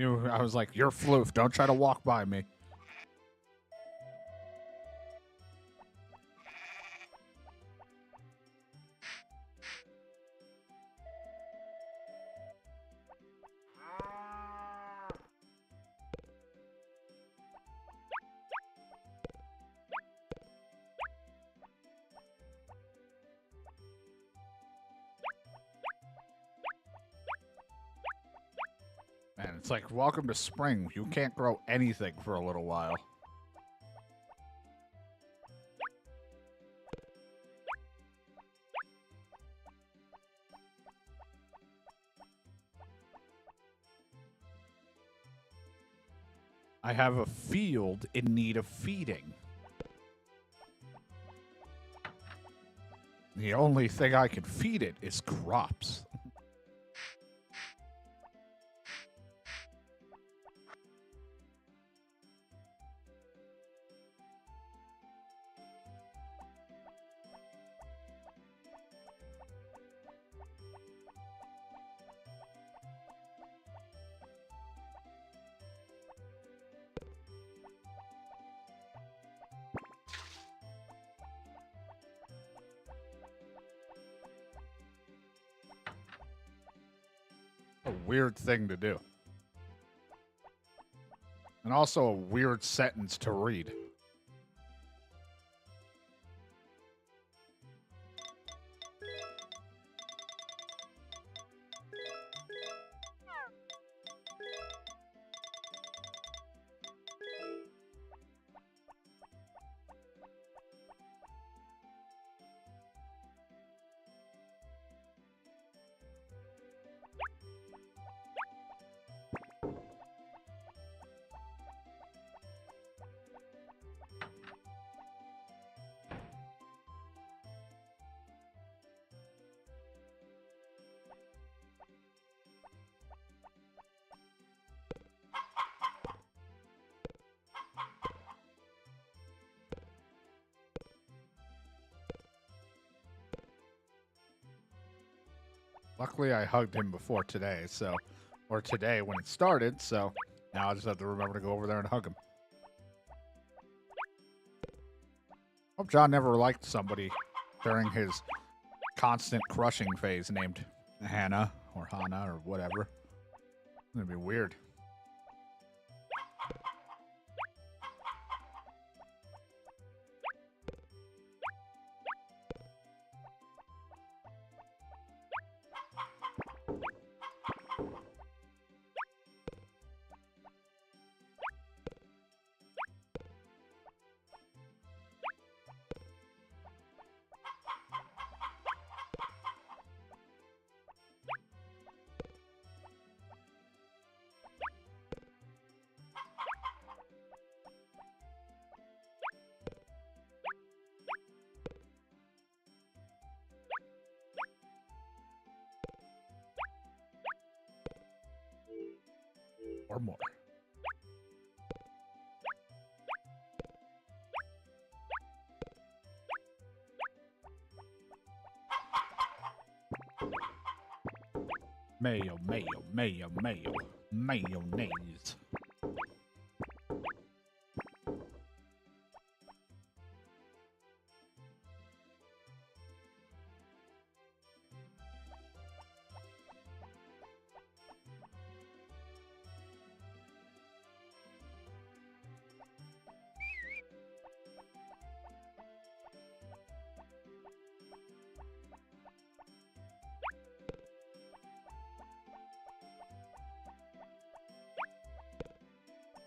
I was like, you're floof. Don't try to walk by me. Man, it's like, welcome to spring. You can't grow anything for a little while. I have a field in need of feeding. The only thing I can feed it is crops. A weird thing to do. And also a weird sentence to read. Luckily, I hugged him before today, or today when it started, so now I just have to remember to go over there and hug him. Hope John never liked somebody during his constant crushing phase named Hannah or Hana or whatever. It'd be weird. or more. Mayo, mayo, mayo, mayo, mayonnaise.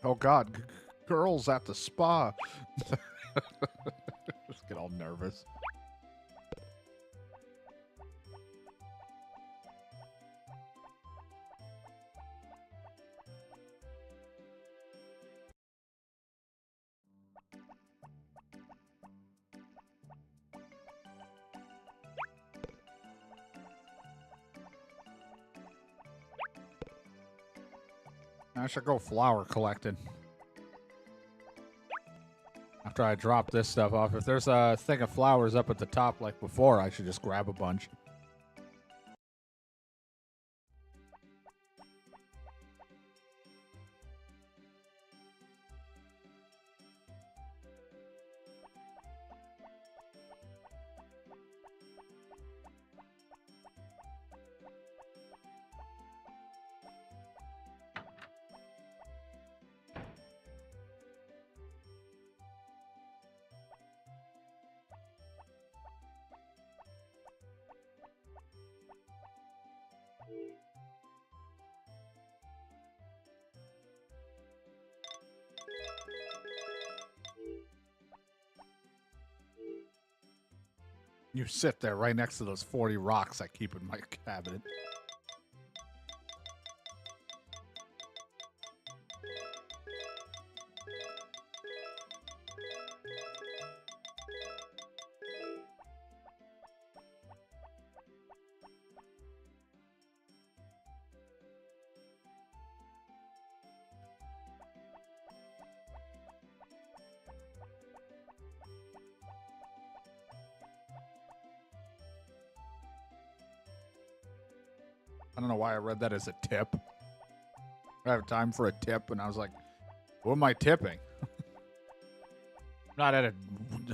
Oh God, girls at the spa. Just get all nervous. I should go flower collecting. After I drop this stuff off. If there's a thing of flowers up at the top like before, I should just grab a bunch. You sit there right next to those 40 rocks I keep in my cabinet. I don't know why I read that as a tip. I have time for a tip, and I was like, "Who am I tipping?" Not at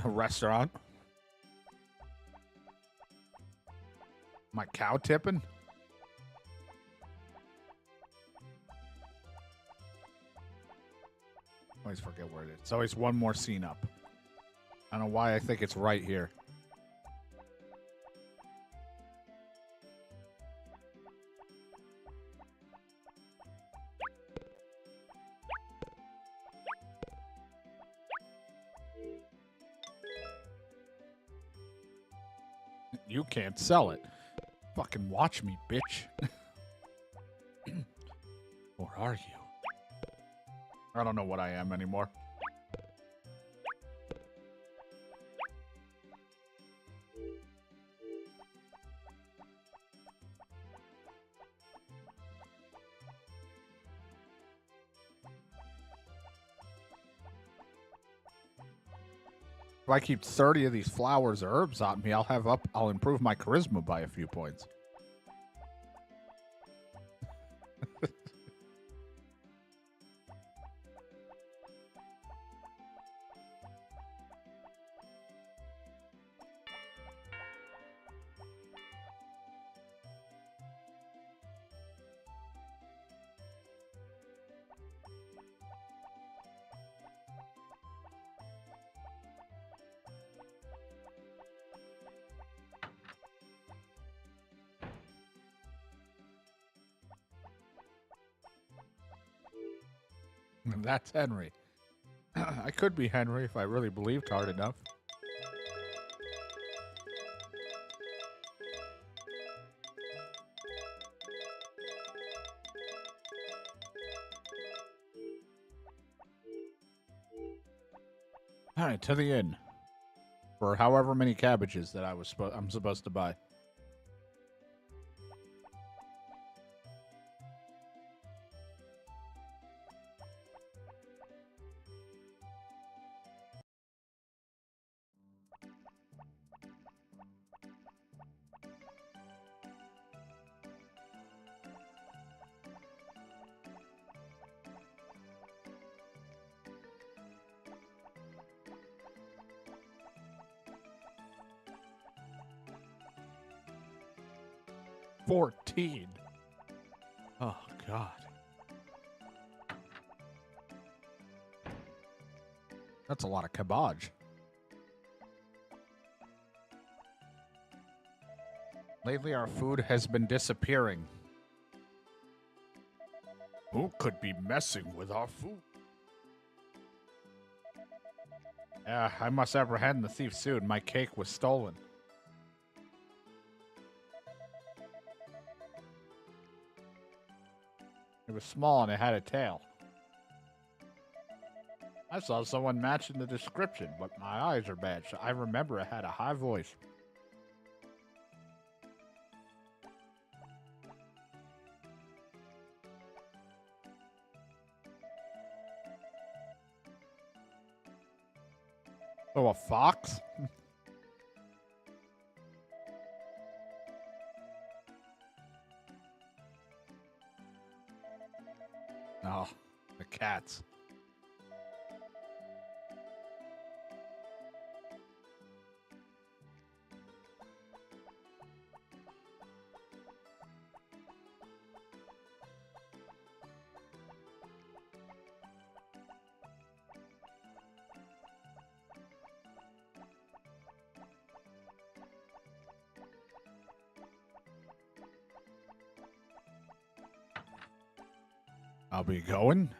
a restaurant. Am I cow tipping? Always forget where it is. It's always one more scene up. I don't know why I think it's right here. You can't sell it. Fucking watch me, bitch. Or are you? I don't know what I am anymore. If I keep 30 of these flowers or herbs on me, I'll improve my charisma by a few points. That's Henry. I could be Henry if I really believed hard enough. All right, to the inn. For however many cabbages that I'm supposed to buy. 14. Oh, God. That's a lot of cabbage. Lately, our food has been disappearing. Who could be messing with our food? I must apprehend the thief soon. My cake was stolen. It was small and it had a tail. I saw someone matching the description, but my eyes are bad, so I remember it had a high voice. Oh, a fox? Oh, the cats. I'll be going.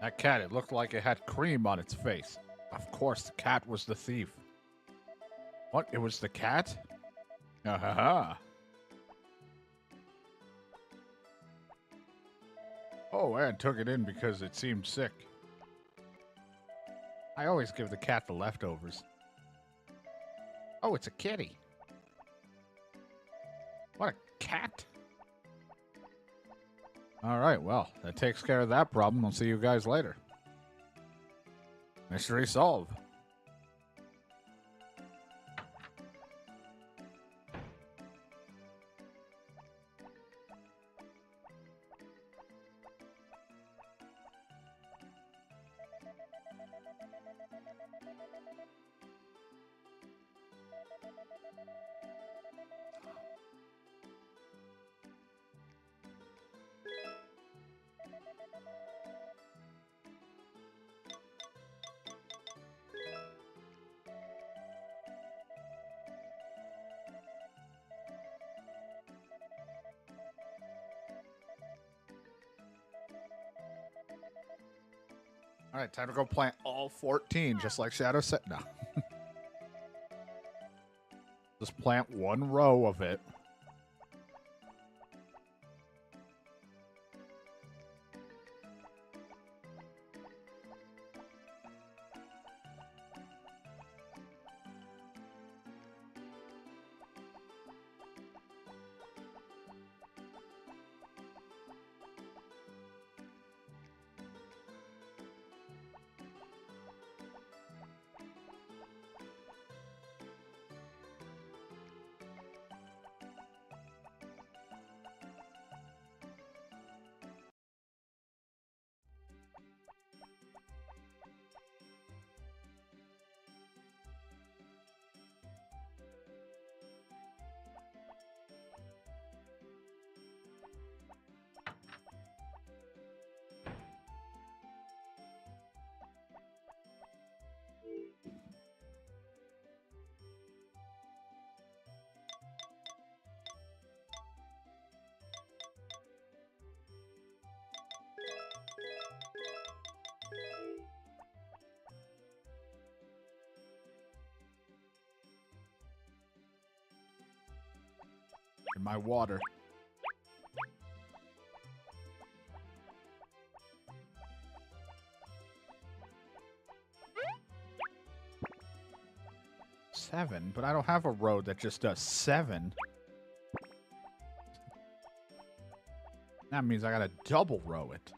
That cat, it looked like it had cream on its face. Of course, the cat was the thief. What? It was the cat? Ha ha ha. Oh, and took it in because it seemed sick. I always give the cat the leftovers. Oh, it's a kitty. What, a cat? All right, well, that takes care of that problem. I'll see you guys later. Mystery solved. All right, time to go plant all 14, just like Shadow said. No. Just plant one row of it. In my water. Seven, but I don't have a road that just does 7. That means I gotta double row it.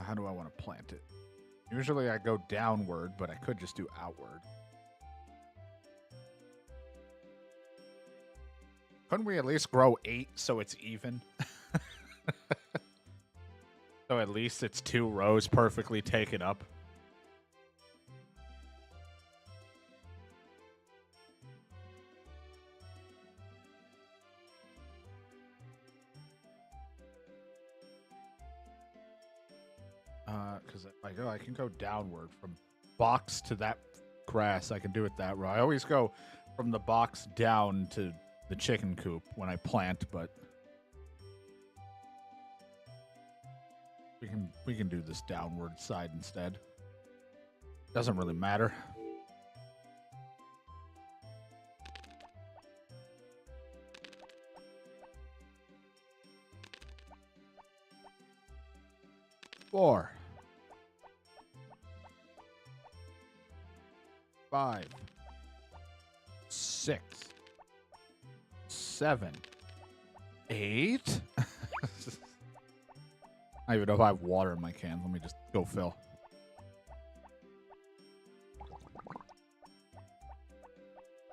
How do I want to plant it? Usually I go downward, but I could just do outward. Couldn't we at least grow 8 so it's even? So at least it's 2 rows perfectly taken up. Because I can go downward from box to that grass. I can do it that row. I always go from the box down to the chicken coop when I plant, but we can do this downward side instead. Doesn't really matter. Four. 5, 6, 7, 8. I don't even know if I have water in my can. Let me just go fill.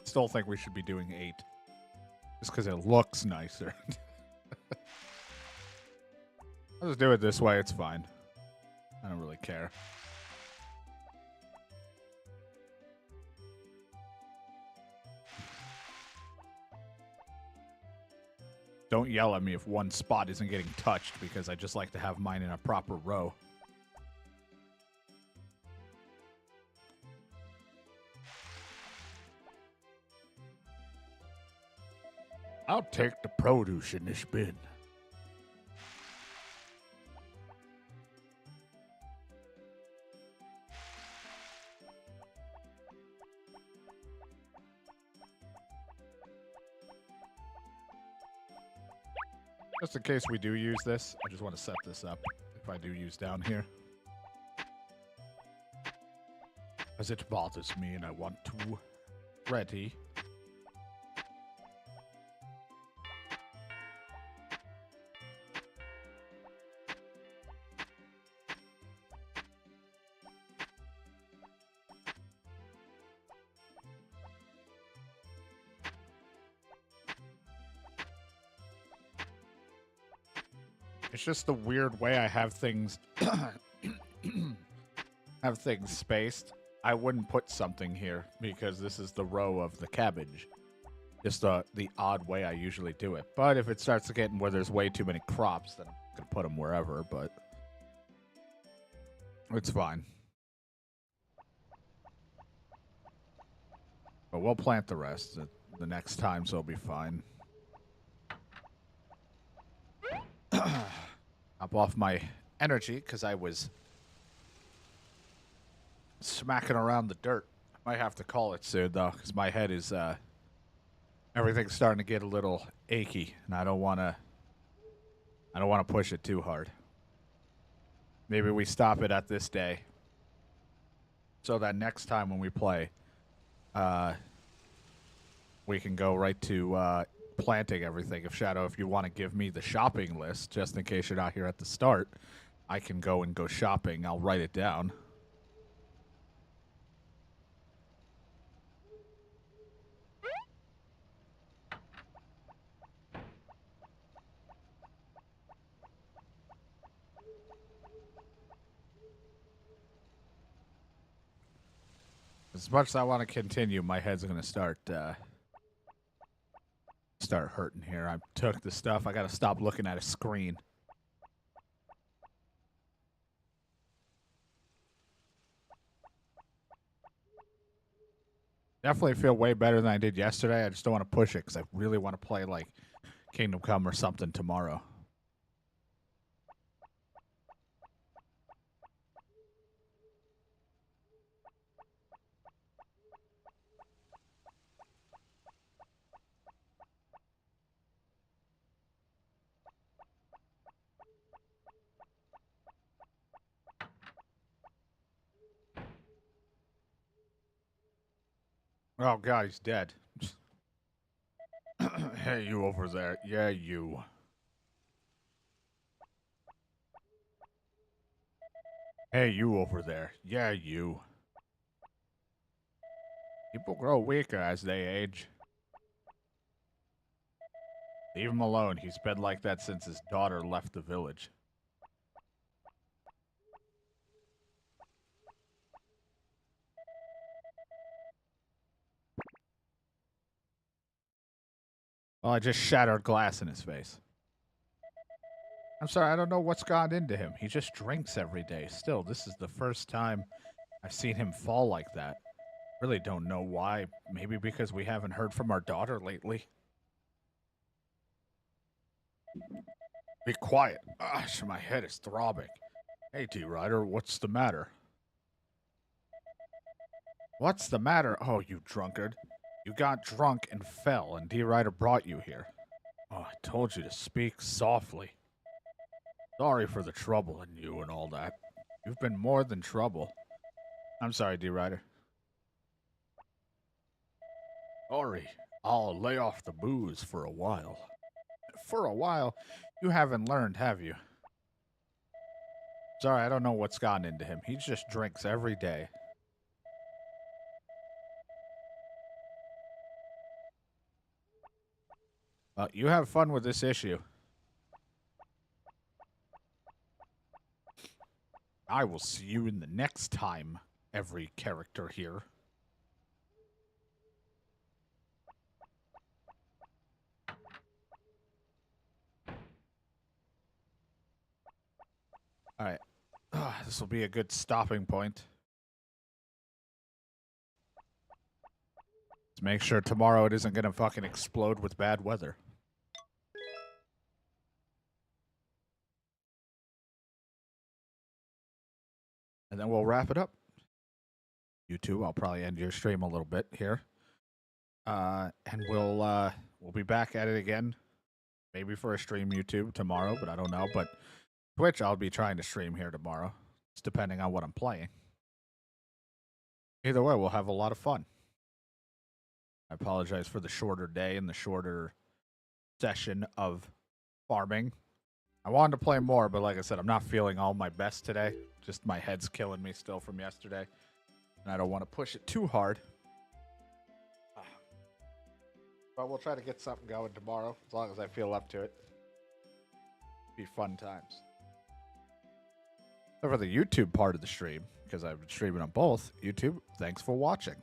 Still think we should be doing 8. Just because it looks nicer. I'll just do it this way. It's fine. I don't really care. Don't yell at me if one spot isn't getting touched, because I just like to have mine in a proper row. I'll take the produce in this bin. Just in case we do use this, I just want to set this up if I do use down here. As it bothers me and I want to ready. It's just the weird way I have things spaced. I wouldn't put something here because this is the row of the cabbage. Just the odd way I usually do it. But if it starts getting where there's way too many crops, then I'm going to put them wherever, but it's fine. But we'll plant the rest the next time, so it'll be fine. Hop off my energy because I was smacking around the dirt. I might have to call it soon though, because my head is everything's starting to get a little achy, and I don't want to push it too hard. Maybe we stop it at this day, so that next time when we play, we can go right to planting everything. If you want to give me the shopping list, just in case you're not here at the start, I can go shopping. I'll write it down. As much as I want to continue, my head's going to start hurting here. I took the stuff. I got to stop looking at a screen. Definitely feel way better than I did yesterday. I just don't want to push it because I really want to play like Kingdom Come or something tomorrow. Oh, God, he's dead. Hey, you over there. Yeah, you. Hey, you over there. Yeah, you. People grow weaker as they age. Leave him alone. He's been like that since his daughter left the village. Well, I just shattered glass in his face. I'm sorry, I don't know what's gone into him. He just drinks every day. Still, this is the first time I've seen him fall like that. Really don't know why. Maybe because we haven't heard from our daughter lately. Be quiet. Gosh, my head is throbbing. Hey, D-Rider, what's the matter? What's the matter? Oh, you drunkard. You got drunk and fell, and D-Rider brought you here. Oh, I told you to speak softly. Sorry for the trouble in you and all that. You've been more than trouble. I'm sorry, D-Rider. Sorry, I'll lay off the booze for a while. For a while? You haven't learned, have you? Sorry, I don't know what's gotten into him. He just drinks every day. You have fun with this issue. I will see you in the next time, every character here. Alright. This will be a good stopping point. Let's make sure tomorrow it isn't going to fucking explode with bad weather. And then we'll wrap it up. You two, I'll probably end your stream a little bit here. And we'll be back at it again. Maybe for a stream YouTube tomorrow, but I don't know. But Twitch, I'll be trying to stream here tomorrow. It's depending on what I'm playing. Either way, we'll have a lot of fun. I apologize for the shorter day and the shorter session of farming. I wanted to play more, but like I said, I'm not feeling all my best today. Just my head's killing me still from yesterday. And I don't want to push it too hard. But we'll try to get something going tomorrow, as long as I feel up to it. Be fun times. So for the YouTube part of the stream, because I've been streaming on both, YouTube, thanks for watching.